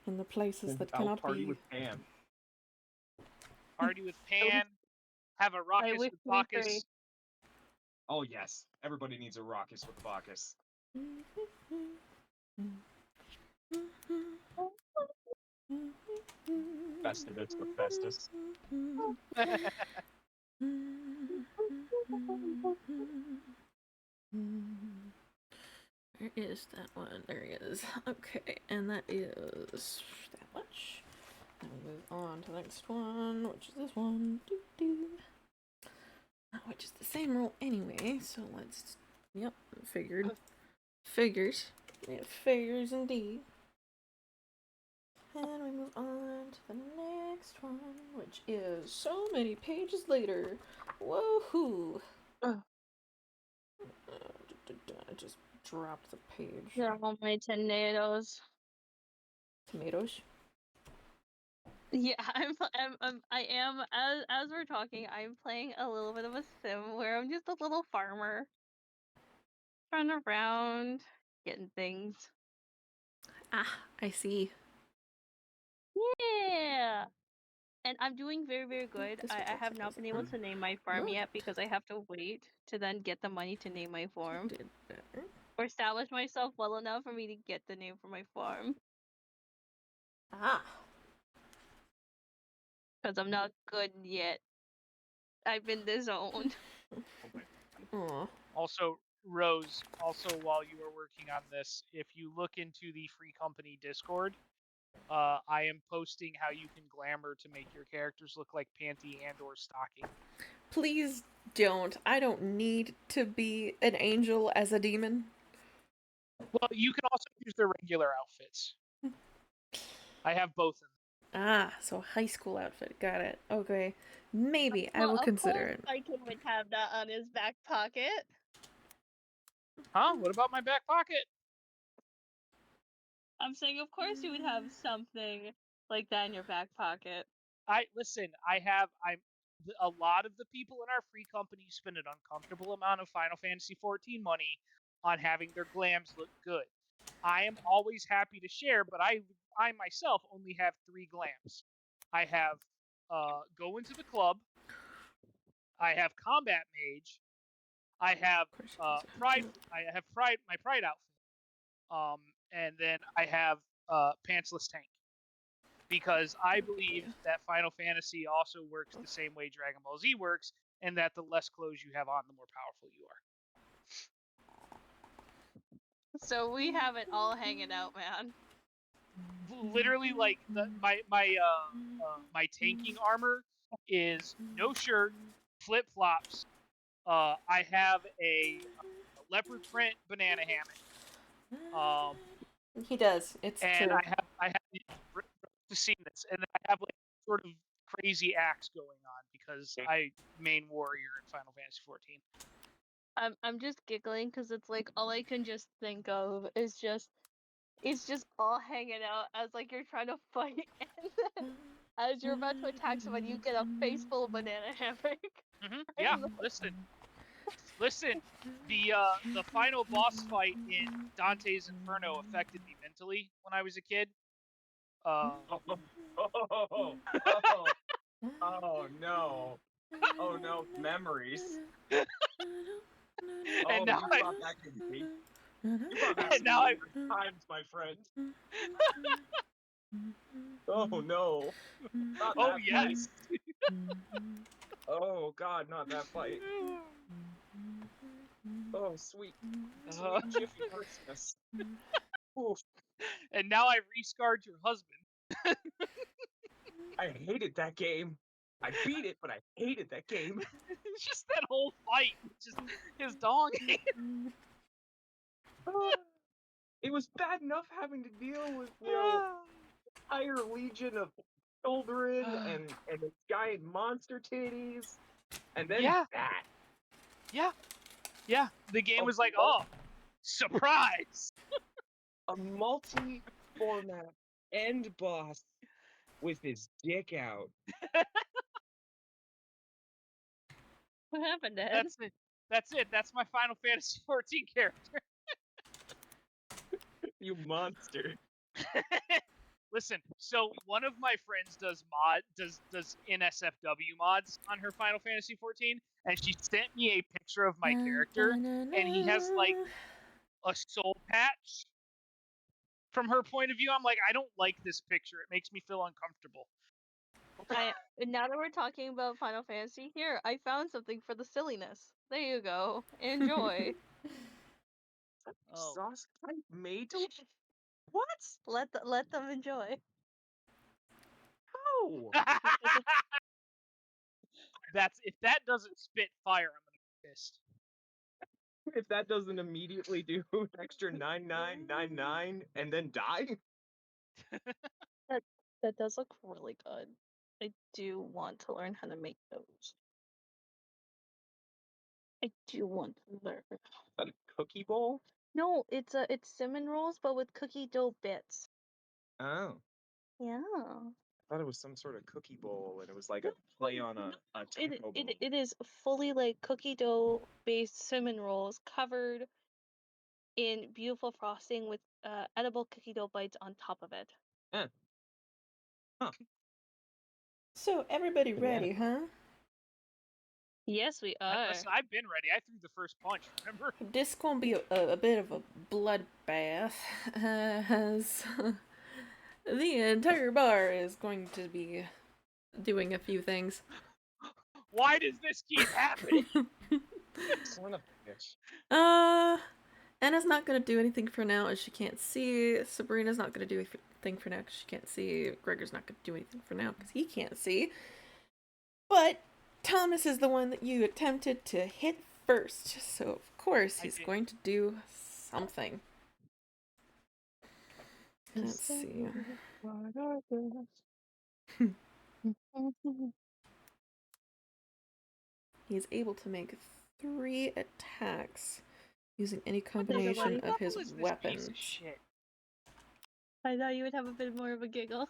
in the places that I'll cannot party be. with Pan. Party with Pan. Have a raucous with Bacchus. Oh yes, everybody needs a raucous with Bacchus. Festivus with Festus. Where is that one? There he is. Okay, and that is that much. And we move on to the next one, which is this one. Which is the same roll anyway, so let's... Yep, figured. Figures. Yeah, figures indeed. And we move on to the next one, which is so many pages later. Woohoo! I just dropped the page. They're all my tornadoes. Tomatoes. Yeah, I am as we're talking, I'm playing a little bit of a sim where I'm just a little farmer. Running around, getting things. Ah, I see. Yeah. And I'm doing very, very good. I have not been able to name my farm yet because I have to wait to then get the money to name my farm. Or establish myself well enough for me to get the name for my farm. Ah. Because I'm not good yet. I've been disowned. Aww. Also, Rose, while you are working on this, if you look into the Free Company Discord, I am posting how you can glamour to make your characters look like panty and or stocking. Please don't. I don't need to be an angel as a demon. Well, you can also use their regular outfits. I have both of them. Ah, so high school outfit. Got it. Okay. Maybe I will consider it. Viking would have that on his back pocket. Huh? What about my back pocket? I'm saying, of course you would have something like that in your back pocket. I'm a lot of the people in our Free Company spend an uncomfortable amount of Final Fantasy XIV money on having their glams look good. I am always happy to share, but I myself only have 3 glams. I have go into the club. I have combat mage. I have pride. I have pride. My pride outfit. And then I have pantsless tank. Because I believe that Final Fantasy also works the same way Dragon Ball Z works, and that the less clothes you have on, the more powerful you are. So we have it all hanging out, man. Literally, like my tanking armor is no shirt, flip flops. I have a leopard print banana hammock. He does. It's and true. I have to see this, and then I have like sort of crazy axe going on because I main warrior in Final Fantasy XIV. I'm just giggling because it's like all I can just think of is just it's just all hanging out as like you're trying to fight, and then as you're about to attack someone, you get a face full of banana hammock. Yeah, listen. The final boss fight in Dante's Inferno affected me mentally when I was a kid. Oh no! Oh no! Memories. And now you brought back You brought back times, my friend. Oh no! Not oh that yes. Oh god, not that fight. Oh sweet Jiffy Christmas. Oof. And now I rescarred your husband. I hated that game. I beat it, but I hated that game. It's just that whole fight, just his dog. It was bad enough having to deal with entire legion of children and this guy in monster titties, and then that. Yeah. The game was like, oh, surprise! A multi-format end boss with his dick out. What happened, Ed? That's it. That's my Final Fantasy XIV character. You monster. Listen, so one of my friends does NSFW mods on her Final Fantasy XIV, and she sent me a picture of my character, and he has like a soul patch. From her point of view, I'm like, I don't like this picture. It makes me feel uncomfortable. Now that we're talking about Final Fantasy, here I found something for the silliness. There you go. Enjoy. Sauce type made to what? Let them enjoy. How? If that doesn't spit fire, I'm gonna be pissed. If that doesn't immediately do an extra 9999 and then die? That does look really good. I do want to learn how to make those. I do want to learn. A cookie bowl? No, it's cinnamon rolls, but with cookie dough bits. Oh. Yeah. I thought it was some sort of cookie bowl, and it was like a play on a taco bowl. It is fully like cookie dough based cinnamon rolls covered in beautiful frosting with edible cookie dough bites on top of it. Eh. Huh. So everybody ready, huh? Yes, we are. Listen, I've been ready. I threw the first punch, remember? This is gonna be a bit of a bloodbath, as the entire bar is going to be doing a few things. Why does this keep happening? Son of a bitch. Anna's not gonna do anything for now as she can't see. Sabrina's not gonna do anything for now because she can't see. Gregor's not gonna do anything for now because he can't see. But Thomas is the one that you attempted to hit first, so of course he's going to do something. Let's see. He's able to make 3 attacks using any combination of his weapons. Shit. I thought you would have a bit more of a giggle.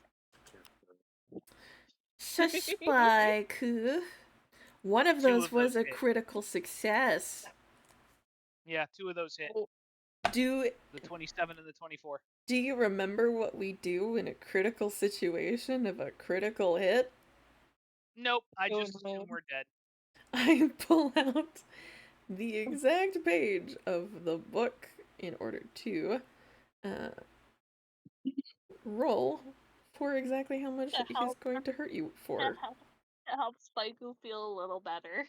Shush, Spike. One of those was a critical success. Yeah, 2 of those hit. The 27 and the 24. Do you remember what we do in a critical situation of a critical hit? Nope, I just assume we're dead. I pull out the exact page of the book in order to roll for exactly how much he's going to hurt you for. That helps Spikey feel a little better.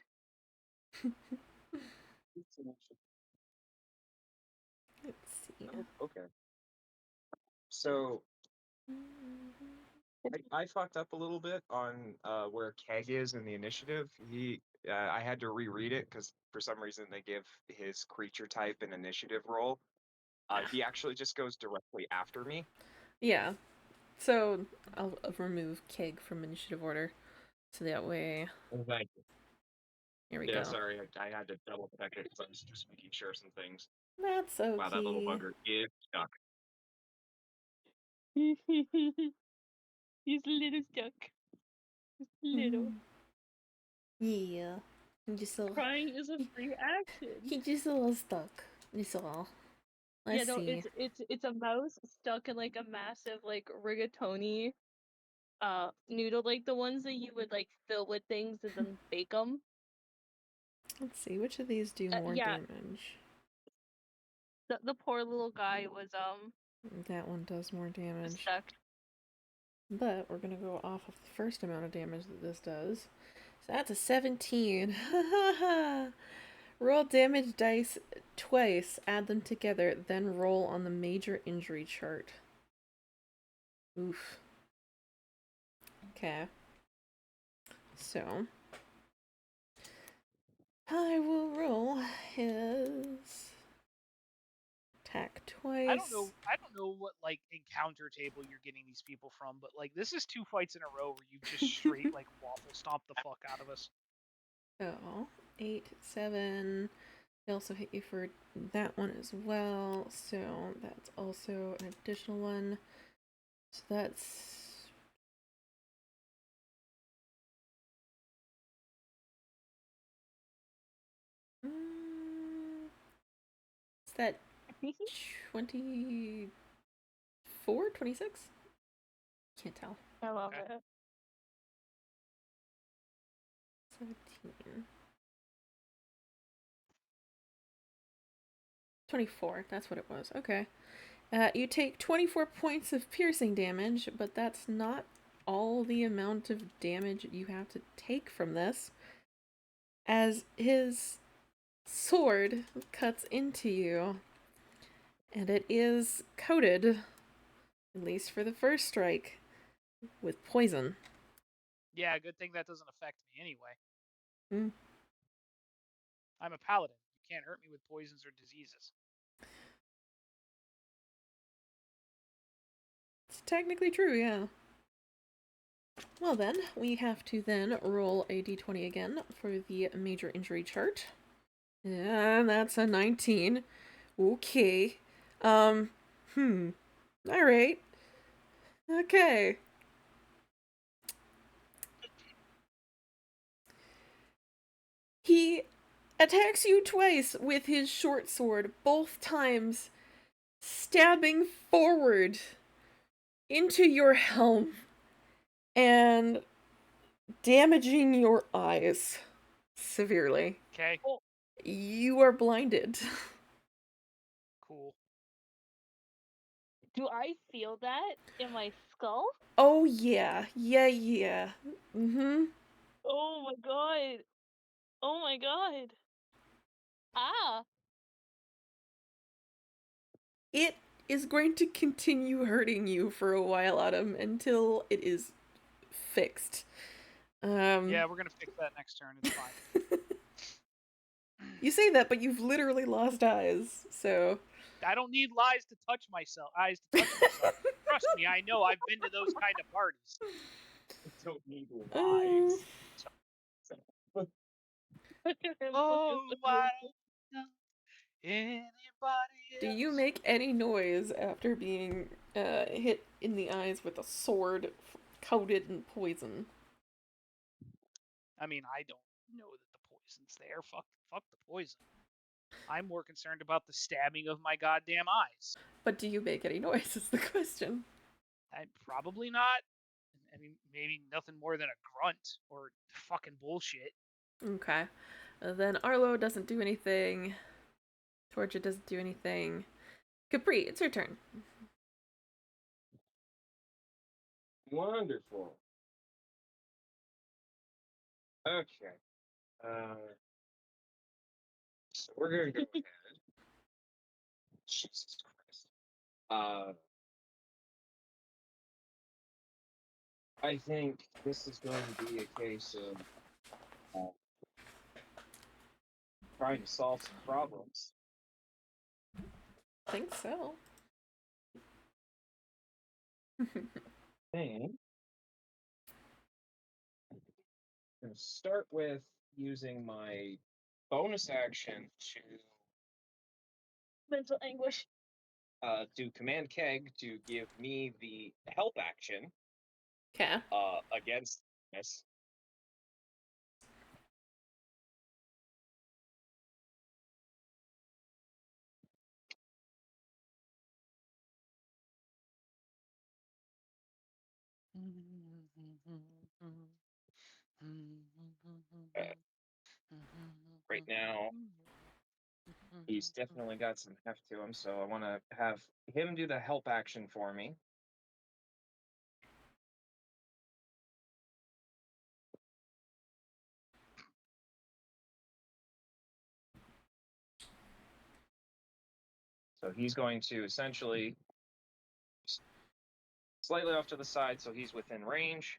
Let's see. Oh, okay. So I fucked up a little bit on where Keg is in the initiative. I had to reread it because for some reason they give his creature type an initiative roll. He actually just goes directly after me. Yeah. So I'll remove Keg from initiative order, so that way. Oh, thank you. Here we go. Yeah, sorry, I had to double check it because I was just making sure some things. That's okay. Wow, that little bugger is stuck. He's a little stuck. Just a little. Yeah. Just a little... Crying is a free action. He's just a little stuck. That's all. Let's see. It's a mouse stuck in like a massive like rigatoni noodle, like the ones that you would like fill with things and then bake them. Let's see, which of these do more damage? The poor little guy was That one does more damage. Stuck. But we're gonna go off of the first amount of damage that this does. So that's a 17. Roll damage dice twice, add them together, then roll on the major injury chart. Oof. Okay. So I will roll his attack twice. I don't know what like encounter table you're getting these people from, but like this is 2 fights in a row where you just straight like waffle stomp the fuck out of us. So 8, 7. They also hit you for that one as well, so that's also an additional one. So that's... Is that 24? 26? Can't tell. I love it. 17. 24, that's what it was. Okay. You take 24 points of piercing damage, but that's not all the amount of damage you have to take from this, as his sword cuts into you, and it is coated, at least for the first strike, with poison. Yeah, good thing that doesn't affect me anyway. Hmm. I'm a paladin. You can't hurt me with poisons or diseases. It's technically true, yeah. Well then, we have to then roll a d20 again for the major injury chart. And that's a 19. Okay. Alright. Okay. He attacks you twice with his short sword, both times stabbing forward into your helm and damaging your eyes severely. Okay. You are blinded. Cool. Do I feel that in my skull? Oh yeah. Yeah. Mm-hmm. Oh my god. Oh my god. Ah. It is going to continue hurting you for a while, Autumn, until it is fixed. Yeah, we're gonna fix that next turn. It's fine. You say that, but you've literally lost eyes, so. I don't need eyes to touch myself. Trust me, I know. I've been to those kind of parties. I don't need lies. Oh, why anybody else? Do you make any noise after being hit in the eyes with a sword coated in poison? I mean, I don't know that the poison's there. Fuck the poison. I'm more concerned about the stabbing of my goddamn eyes. But do you make any noise is the question. Probably not. I mean, maybe nothing more than a grunt or fucking bullshit. Okay. Then Arlo doesn't do anything. Torja doesn't do anything. Capri, it's your turn. Wonderful. Okay. So we're gonna go ahead. Jesus Christ. I think this is going to be a case of trying to solve some problems. I think so. I'm going to start with using my bonus action to mental anguish. Do command keg to give me the help action. Okay. Against this. Right now, he's definitely got some heft to him, so I want to have him do the help action for me. So he's going to essentially slightly off to the side, so he's within range.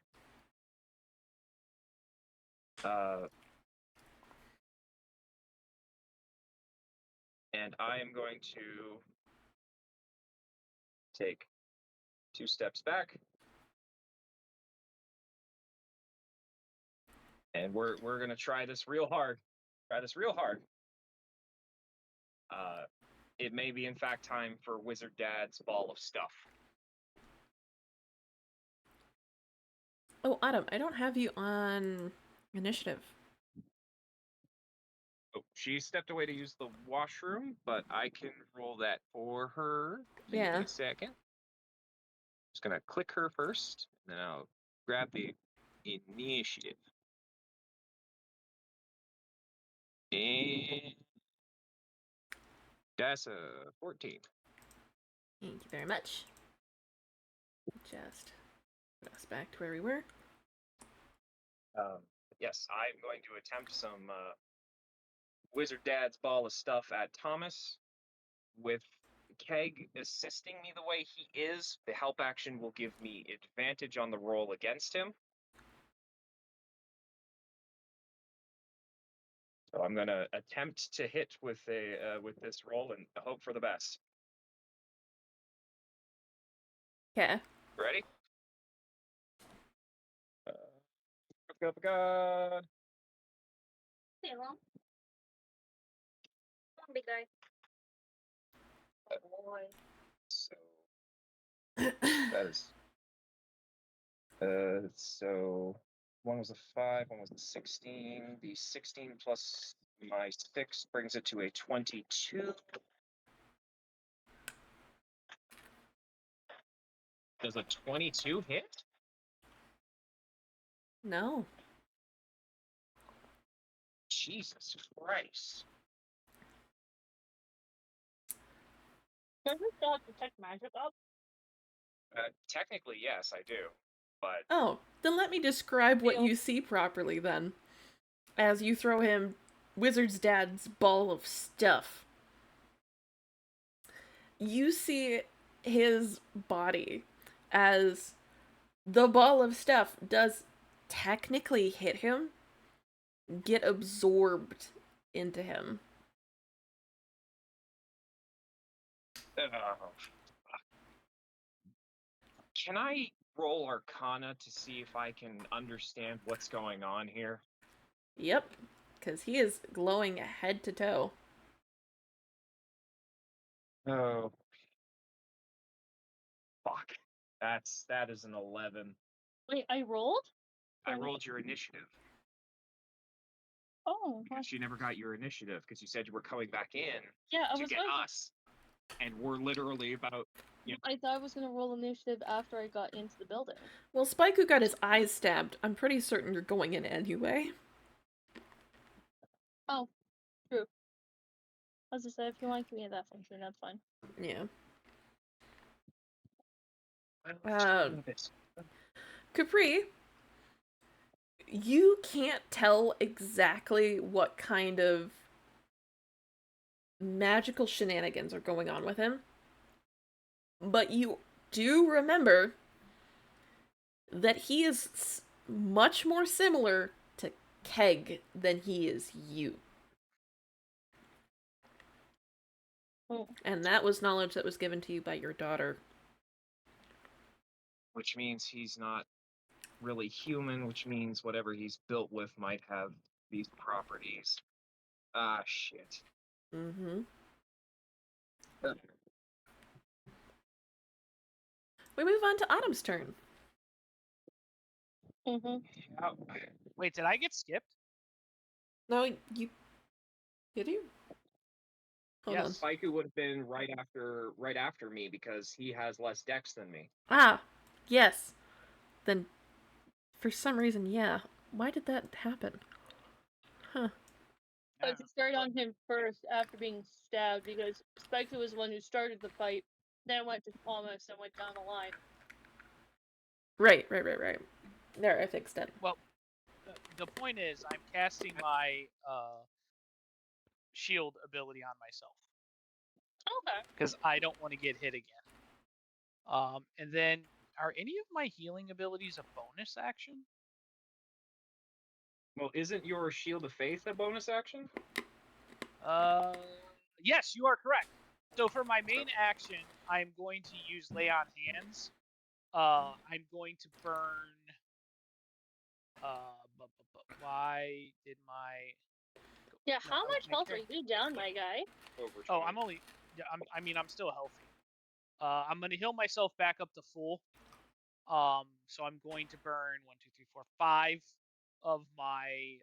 And I am going to take 2 steps back. And we're going to try this real hard. It may be, in fact, time for Wizard Dad's ball of stuff. Oh, Autumn, I don't have you on initiative. Oh, she stepped away to use the washroom, but I can roll that for her. Give me a second. Just going to click her first, and then I'll grab the initiative. And that's a 14. Thank you very much. Just put us back to where we were. Yes, I'm going to attempt some Wizard Dad's ball of stuff at Thomas. With Keg assisting me the way he is, the help action will give me advantage on the roll against him. So I'm going to attempt to hit with this roll and hope for the best. Okay. Ready? God. Stay along. Come on, big guy. So that is So one was a 5, one was a 16. The 16 plus my 6 brings it to a 22. Does a 22 hit? No. Jesus Christ. Doesn't still have detect magic up? Technically, yes, I do. But oh, then let me describe what you see properly then. As you throw him Wizard's Dad's ball of stuff. You see his body as the ball of stuff does technically hit him, get absorbed into him. Can I roll Arcana to see if I can understand what's going on here? Yep, because he is glowing head to toe. Oh. Fuck. That is an 11. Wait, I rolled? I rolled your initiative. Oh. Because you never got your initiative, because you said you were coming back in to get us. And we're literally about... I thought I was going to roll initiative after I got into the building. Well, Spike, who got his eyes stabbed, I'm pretty certain you're going in anyway. Oh, true. As I said, if you want to give me that function, that's fine. Yeah. Capri, you can't tell exactly what kind of magical shenanigans are going on with him, but you do remember that he is much more similar to Keg than he is you. And that was knowledge that was given to you by your daughter. Which means he's not really human, which means whatever he's built with might have these properties. Ah, shit. Mm-hmm. We move on to Autumn's turn. Wait, did I get skipped? No, you... Did you? Hold on. Spikey would have been right after me because he has less dex than me. Ah, yes. Then, for some reason, yeah. Why did that happen? Huh. But it started on him first after being stabbed because Spike was the one who started the fight, then went to Thomas and went down the line. Right. There, I fixed it. Well, the point is, I'm casting my shield ability on myself. Okay. Because I don't want to get hit again. And then, are any of my healing abilities a bonus action? Well, isn't your Shield of Faith a bonus action? Yes, you are correct. So for my main action, I'm going to use Lay on Hands. I'm going to burn... why did my... Yeah, how much health are you down, my guy? Oh, I'm only... I'm still healthy. I'm going to heal myself back up to full. So I'm going to burn 1, 2, 3, 4, 5 of my...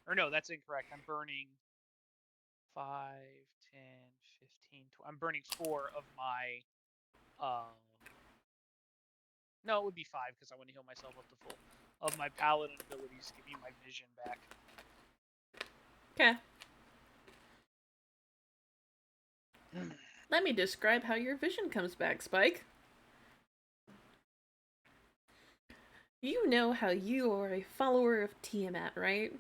or no, that's incorrect. I'm burning 5, 10, 15, 20. I'm burning 4 of my... no, it would be 5 because I want to heal myself up to full. Of my paladin abilities, give me my vision back. Okay. Let me describe how your vision comes back, Spike. You know how you are a follower of Tiamat, right?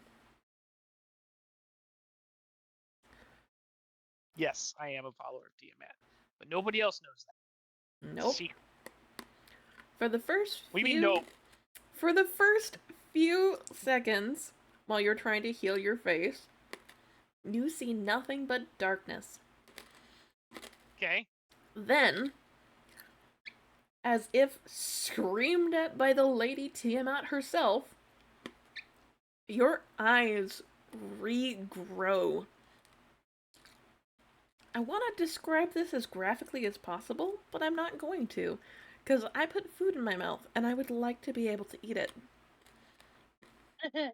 Yes, I am a follower of Tiamat. But nobody else knows that. Nope. Secret. For the first What do you mean, nope? For the first few seconds, while you're trying to heal your face, you see nothing but darkness. Okay. Then, as if screamed at by the Lady Tiamat herself, your eyes regrow. I want to describe this as graphically as possible, but I'm not going to, Because I put food in my mouth, and I would like to be able to eat it. Nice.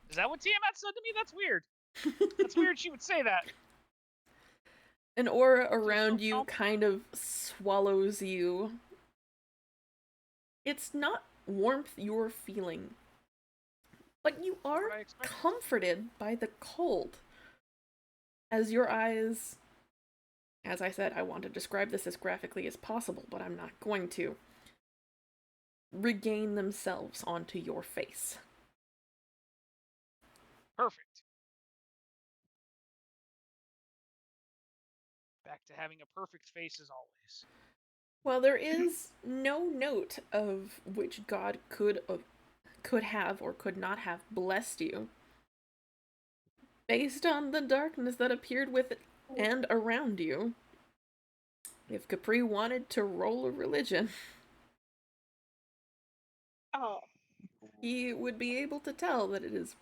Is that what Tiamat said to me? That's weird. That's weird she would say that. An aura around you kind of swallows you. It's not warmth you're feeling, but you are comforted by the cold. As your eyes, as I said, I want to describe this as graphically as possible, but I'm not going to, regain themselves onto your face. Perfect. Back to having a perfect face as always. Well, there is no note of which god could have or could not have blessed you. Based on the darkness that appeared with it and around you, if Capri wanted to roll a religion, he would be able to tell that it is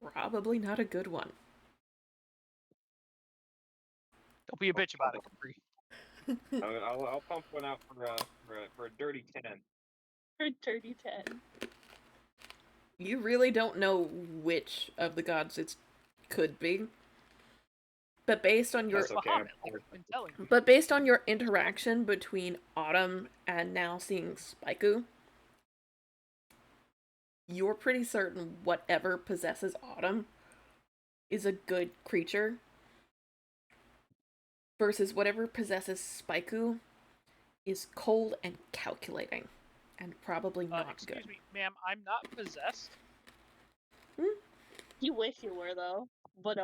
probably not a good one. Don't be a bitch about it, Capri. I'll pump one out for a dirty 10. For a dirty 10. You really don't know which of the gods it could be. But based on your interaction between Autumn and now seeing Spaiku, you're pretty certain whatever possesses Autumn is a good creature, versus whatever possesses Spaiku is cold and calculating, and probably not good. Excuse me, ma'am, I'm not possessed. You wish you were, though. But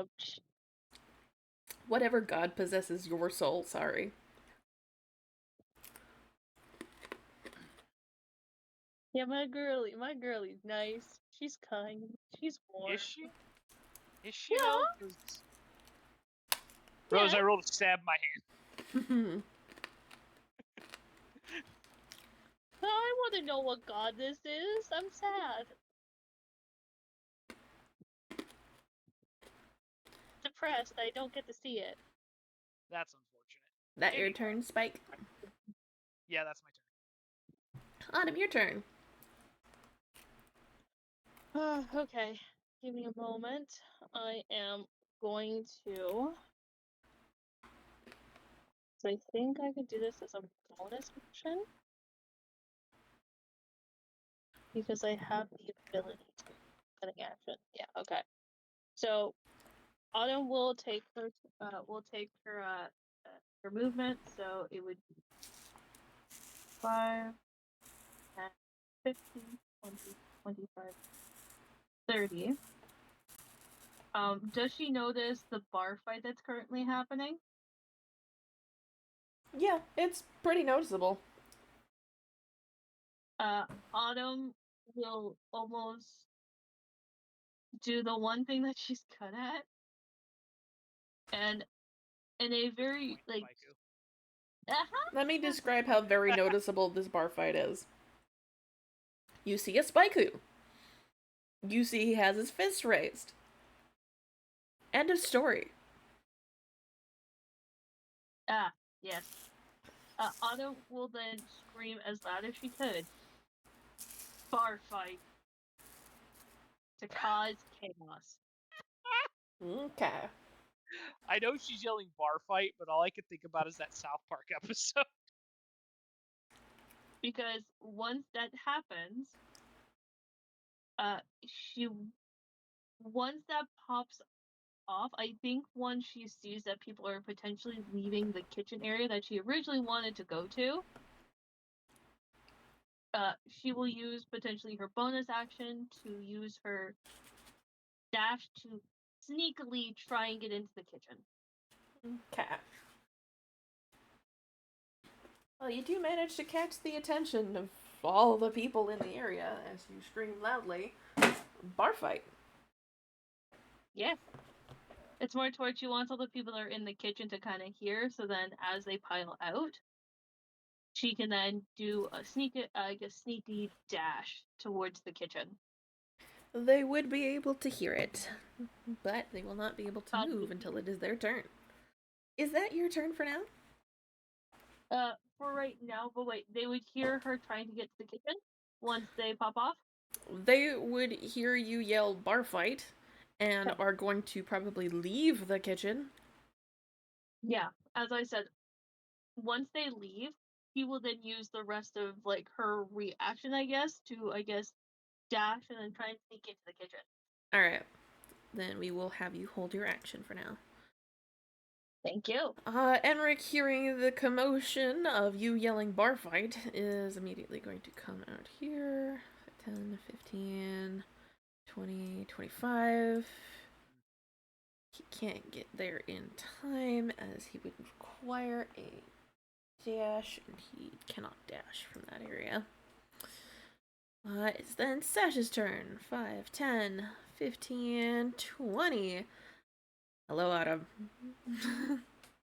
whatever god possesses your soul, sorry. Yeah, my girlie's nice. She's kind. She's warm. Is she? Is she? Yeah. Rose, I rolled a stab in my hand. I want to know what god this is. I'm sad. Depressed. I don't get to see it. That's unfortunate. That your turn, Spike? Yeah, that's my turn. Autumn, your turn. Okay. Give me a moment. I am going to... So I think I could do this as a bonus action. Because I have the ability to cutting action. Yeah, okay. So Autumn will take her her movement, so it would be 5, 10, 15, 20, 25, 30. Does she notice the bar fight that's currently happening? Yeah, it's pretty noticeable. Autumn will almost do the one thing that she's good at. And in a very, like... Let me describe how very noticeable this bar fight is. You see a Spaiku. You see he has his fist raised. End of story. Yes. Autumn will then scream as loud as she could. Bar fight. To cause chaos. Okay. I know she's yelling bar fight, but all I can think about is that South Park episode. Because once that happens, once that pops off, I think once she sees that people are potentially leaving the kitchen area that she originally wanted to go to, she will use potentially her bonus action to use her dash to sneakily try and get into the kitchen. Okay. Well, you do manage to catch the attention of all the people in the area as you scream loudly, bar fight. Yes. It's more towards she wants all the people that are in the kitchen to kind of hear, so then as they pile out, she can then do a sneaky dash towards the kitchen. They would be able to hear it, but they will not be able to move until it is their turn. Is that your turn for now? for right now, but wait, they would hear her trying to get to the kitchen once they pop off? They would hear you yell bar fight and are going to probably leave the kitchen. Yeah, as I said, once they leave, he will then use the rest of like her reaction, I guess, to dash and then try and sneak into the kitchen. Alright. Then we will have you hold your action for now. Thank you. Enric, hearing the commotion of you yelling bar fight, is immediately going to come out here. 10, 15, 20, 25. He can't get there in time as he would require a dash, and he cannot dash from that area. It's then Sash's turn. 5, 10, 15, 20. Hello, Adam.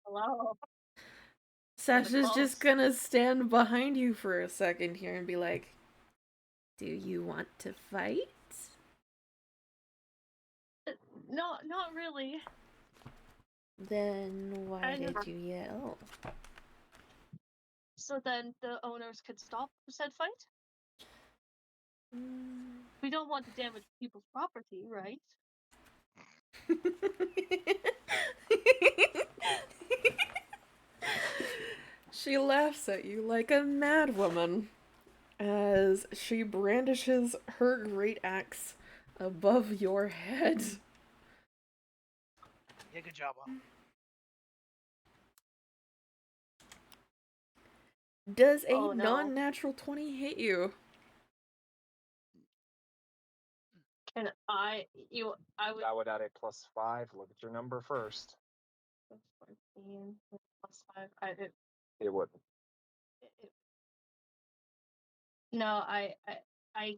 Hello. Sasha's just gonna stand behind you for a second here and be like, do you want to fight? No, not really. Then why did you yell? So then the owners could stop said fight? We don't want to damage people's property, right? She laughs at you like a mad woman as she brandishes her great axe above your head. Yeah, good job, Mom. Does a non-natural 20 hit you? And I would... That would add a +5. Look at your number first. 14 +5. It wouldn't. No, I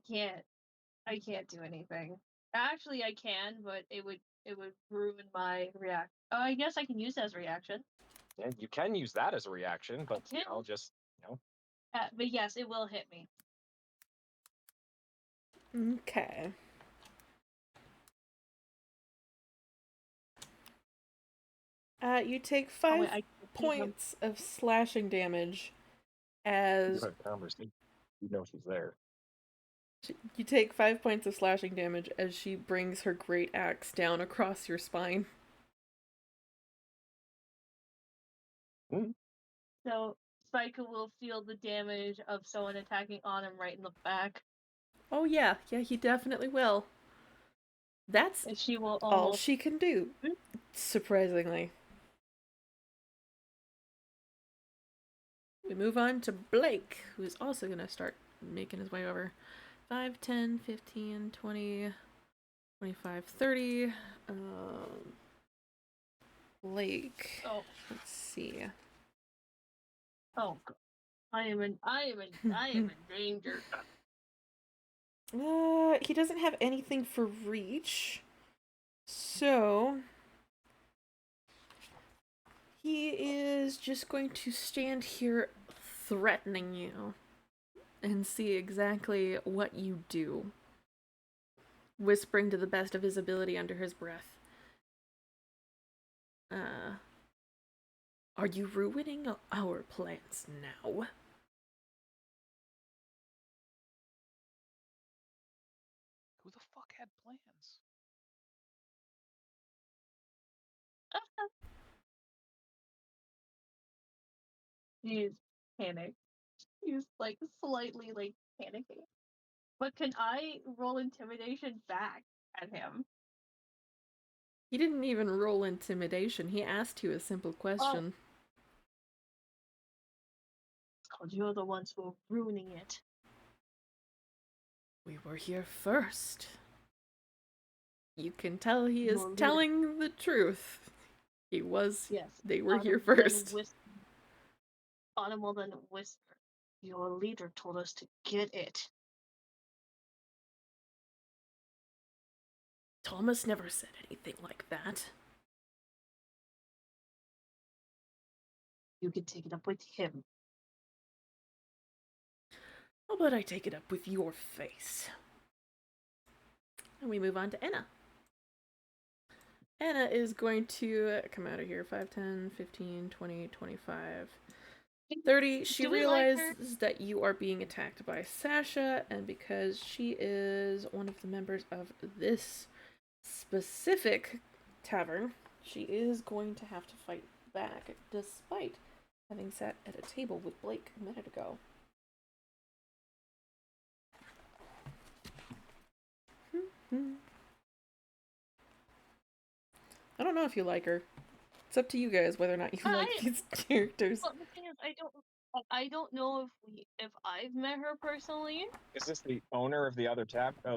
can't do anything. Actually, I can, but it would ruin my react. Oh, I guess I can use that as a reaction. Yeah, you can use that as a reaction, but I'll just, But yes, it will hit me. Okay. You take 5 points of slashing damage as... You know she's there. You take 5 points of slashing damage as she brings her great axe down across your spine. So Spica will feel the damage of someone attacking on him right in the back. Oh yeah, he definitely will. That's she will all she can do, surprisingly. We move on to Blake, who is also going to start making his way over. 5, 10, 15, 20, 25, 30. Blake. Let's see. Oh, God. I am in danger. He doesn't have anything for reach. So he is just going to stand here threatening you and see exactly what you do. Whispering to the best of his ability under his breath. Are you ruining our plans now? Who the fuck had plans? He's panicked. He's like slightly like panicking. But can I roll intimidation back at him? He didn't even roll intimidation. He asked you a simple question. It's called you're the ones who are ruining it. We were here first. You can tell he is telling the truth. He was. Yes. They were here first. Autumn will then whisper. Your leader told us to get it. Thomas never said anything like that. You can take it up with him. How about I take it up with your face? And we move on to Enna. Enna is going to come out of here. 5, 10, 15, 20, 25. 30, she realizes that you are being attacked by Sasha, and because she is one of the members of this specific tavern, she is going to have to fight back, despite having sat at a table with Blake a minute ago. I don't know if you like her. It's up to you guys whether or not you like these characters. Well, the thing is, I don't know if I've met her personally. Is this the owner of the other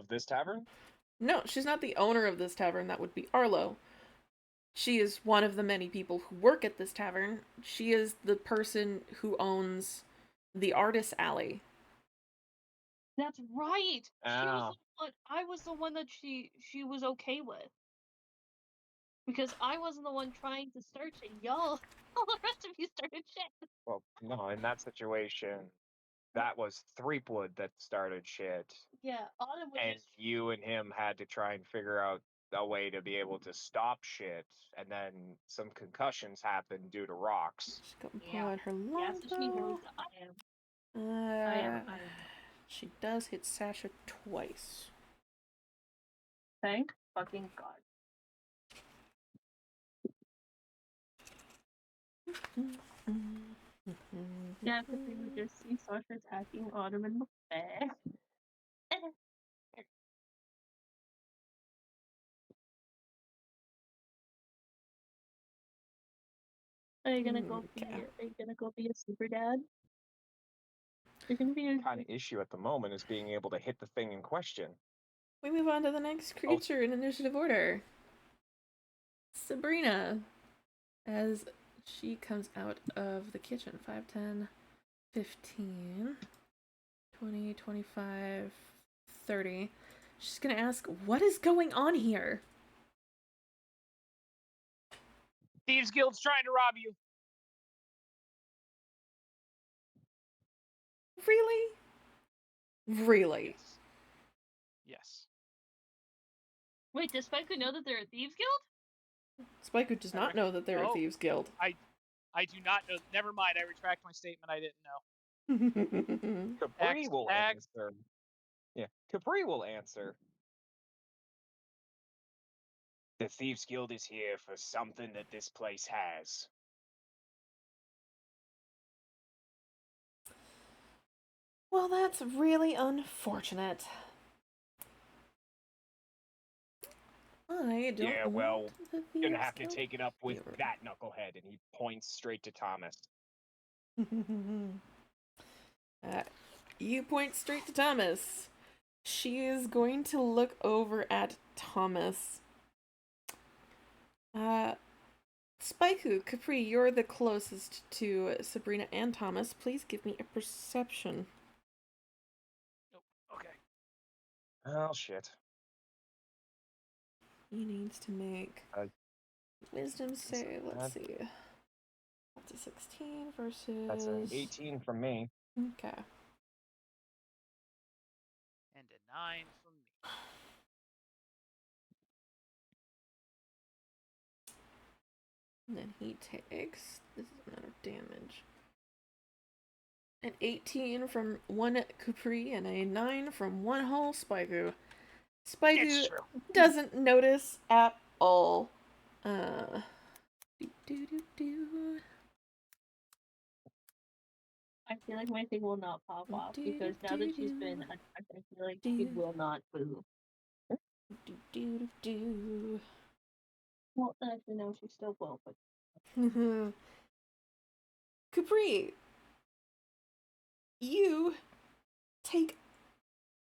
this tavern? No, she's not the owner of this tavern. That would be Arlo. She is one of the many people who work at this tavern. She is the person who owns the Artist Alley. That's right. I was the one that she was okay with. Because I wasn't the one trying to start shit. Y'all, all the rest of you started shit. Well, no, in that situation, that was Threepwood that started shit. Yeah, Autumn was and you and him had to try and figure out a way to be able to stop shit, and then some concussions happened due to rocks. She's got to pull out her longbow. So she knows I am. She does hit Sasha twice. Thank fucking God. Yeah, because we would just see Sasha attacking Autumn in the back. Are you gonna go be a super dad? You're gonna be the kind of issue at the moment is being able to hit the thing in question. We move on to the next creature in initiative order. Sabrina, as she comes out of the kitchen. 5, 10, 15, 20, 25, 30. She's gonna ask, what is going on here? Thieves Guild's trying to rob you. Really? Really? Yes. Wait, does Spike know that they're a Thieves Guild? Spike does not know that they're a Thieves Guild. I do not know. Never mind. I retract my statement. I didn't know. Capri will answer. Yeah, Capri will answer. The Thieves Guild is here for something that this place has. Well, that's really unfortunate. I don't. Yeah, well, you're gonna have to take it up with that knucklehead, and he points straight to Thomas. You point straight to Thomas. She is going to look over at Thomas. Spaiku, Capri, you're the closest to Sabrina and Thomas. Please give me a perception. Okay. Oh, shit. He needs to make wisdom save. Let's see. That's a 16 versus... That's an 18 from me. Okay. And a 9 from me. And then he takes... This is the amount of damage. An 18 from one Capri and a 9 from one whole Spaiku. Spaiku doesn't notice at all. I feel like my thing will not pop off because now that she's been attacked, I feel like she will not move. Well, actually, no, she still will, but... Capri, you take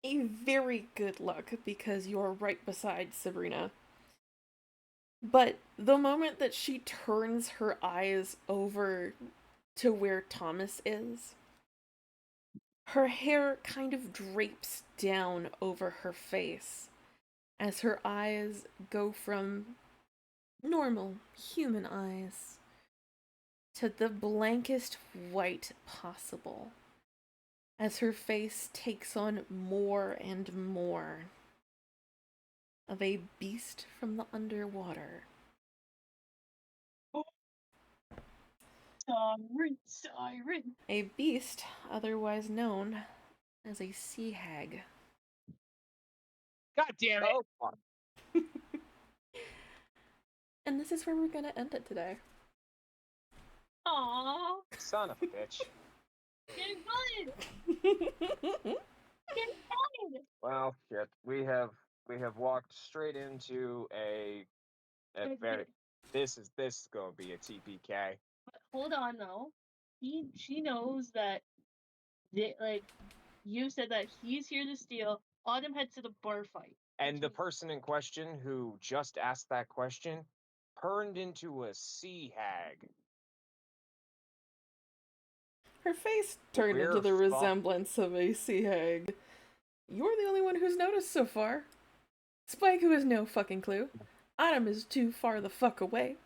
a very good look because you're right beside Sabrina. But the moment that she turns her eyes over to where Thomas is, her hair kind of drapes down over her face as her eyes go from normal human eyes to the blankest white possible as her face takes on more and more of a beast from the underwater. Siren. A beast, otherwise known as a sea hag. God damn it! Oh, And this is where we're gonna end it today. Aww. Son of a bitch. Get good. Get good. Well, shit. We have walked straight into a very. This is gonna be a TPK. But hold on though. She knows that you said that he's here to steal. Autumn heads to the bar fight. And the person in question who just asked that question turned into a sea hag. Her face turned into the resemblance of a sea hag. You're the only one who's noticed so far. Spike, who has no fucking clue. Autumn is too far the fuck away.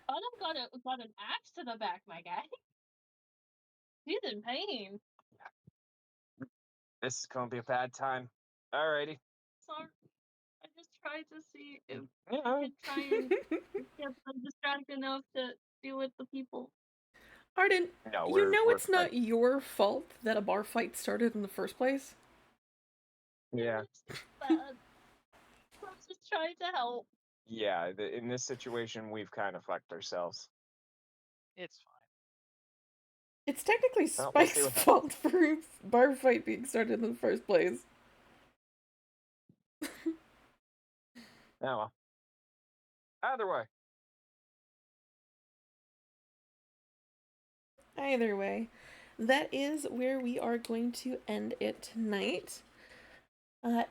Autumn got an axe to the back, my guy. She's in pain. This is gonna be a bad time. Alrighty. Sorry. I just tried to see if I could try and get them distracted enough to deal with the people. Arden, you know it's not your fault that a bar fight started in the first place? Yeah. I'm just trying to help. Yeah, in this situation, we've kind of fucked ourselves. It's fine. It's technically Spike's fault for a bar fight being started in the first place. Yeah, well. Either way, that is where we are going to end it tonight.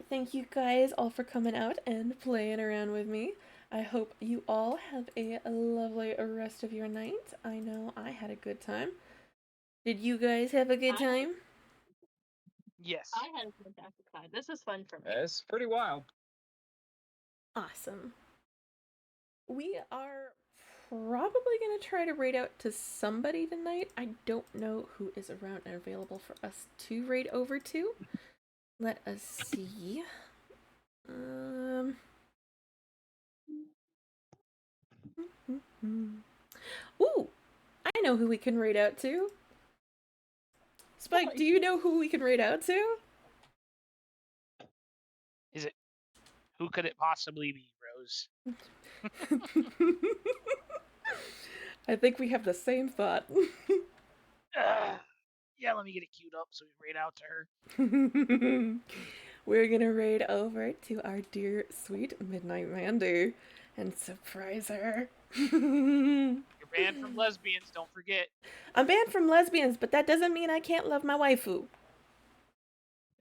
Thank you guys all for coming out and playing around with me. I hope you all have a lovely rest of your night. I know I had a good time. Did you guys have a good time? Yes. I had a fantastic time. This is fun for me. It's pretty wild. Awesome. We are probably going to try to raid out to somebody tonight. I don't know who is around and available for us to raid over to. Let us see. Ooh, I know who we can raid out to. Spike, do you know who we can raid out to? Is it? Who could it possibly be, Rose? I think we have the same thought. Yeah, let me get it queued up so we raid out to her. We're gonna raid over to our dear sweet Midnight Mandy and surprise her. You're banned from lesbians, don't forget. I'm banned from lesbians, but that doesn't mean I can't love my waifu.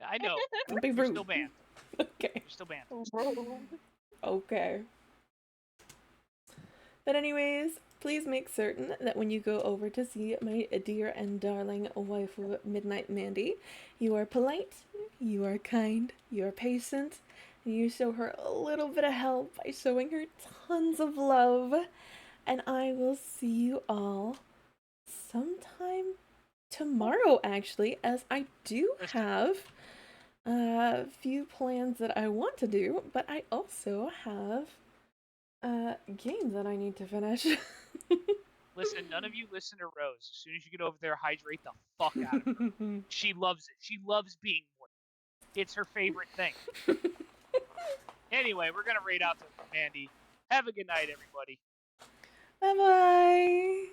I know. Don't be rude. You're still banned. Okay. You're still banned. Okay. But anyways, please make certain that when you go over to see my dear and darling waifu Midnight Mandy, you are polite, you are kind, you are patient, and you show her a little bit of help by showing her tons of love. And I will see you all sometime tomorrow, actually, as I do have a few plans that I want to do, but I also have games that I need to finish. Listen, none of you listen to Rose. As soon as you get over there, hydrate the fuck out of her. She loves it. She loves being more. It's her favorite thing. Anyway, we're gonna raid out to Mandy. Have a good night, everybody. Bye-bye.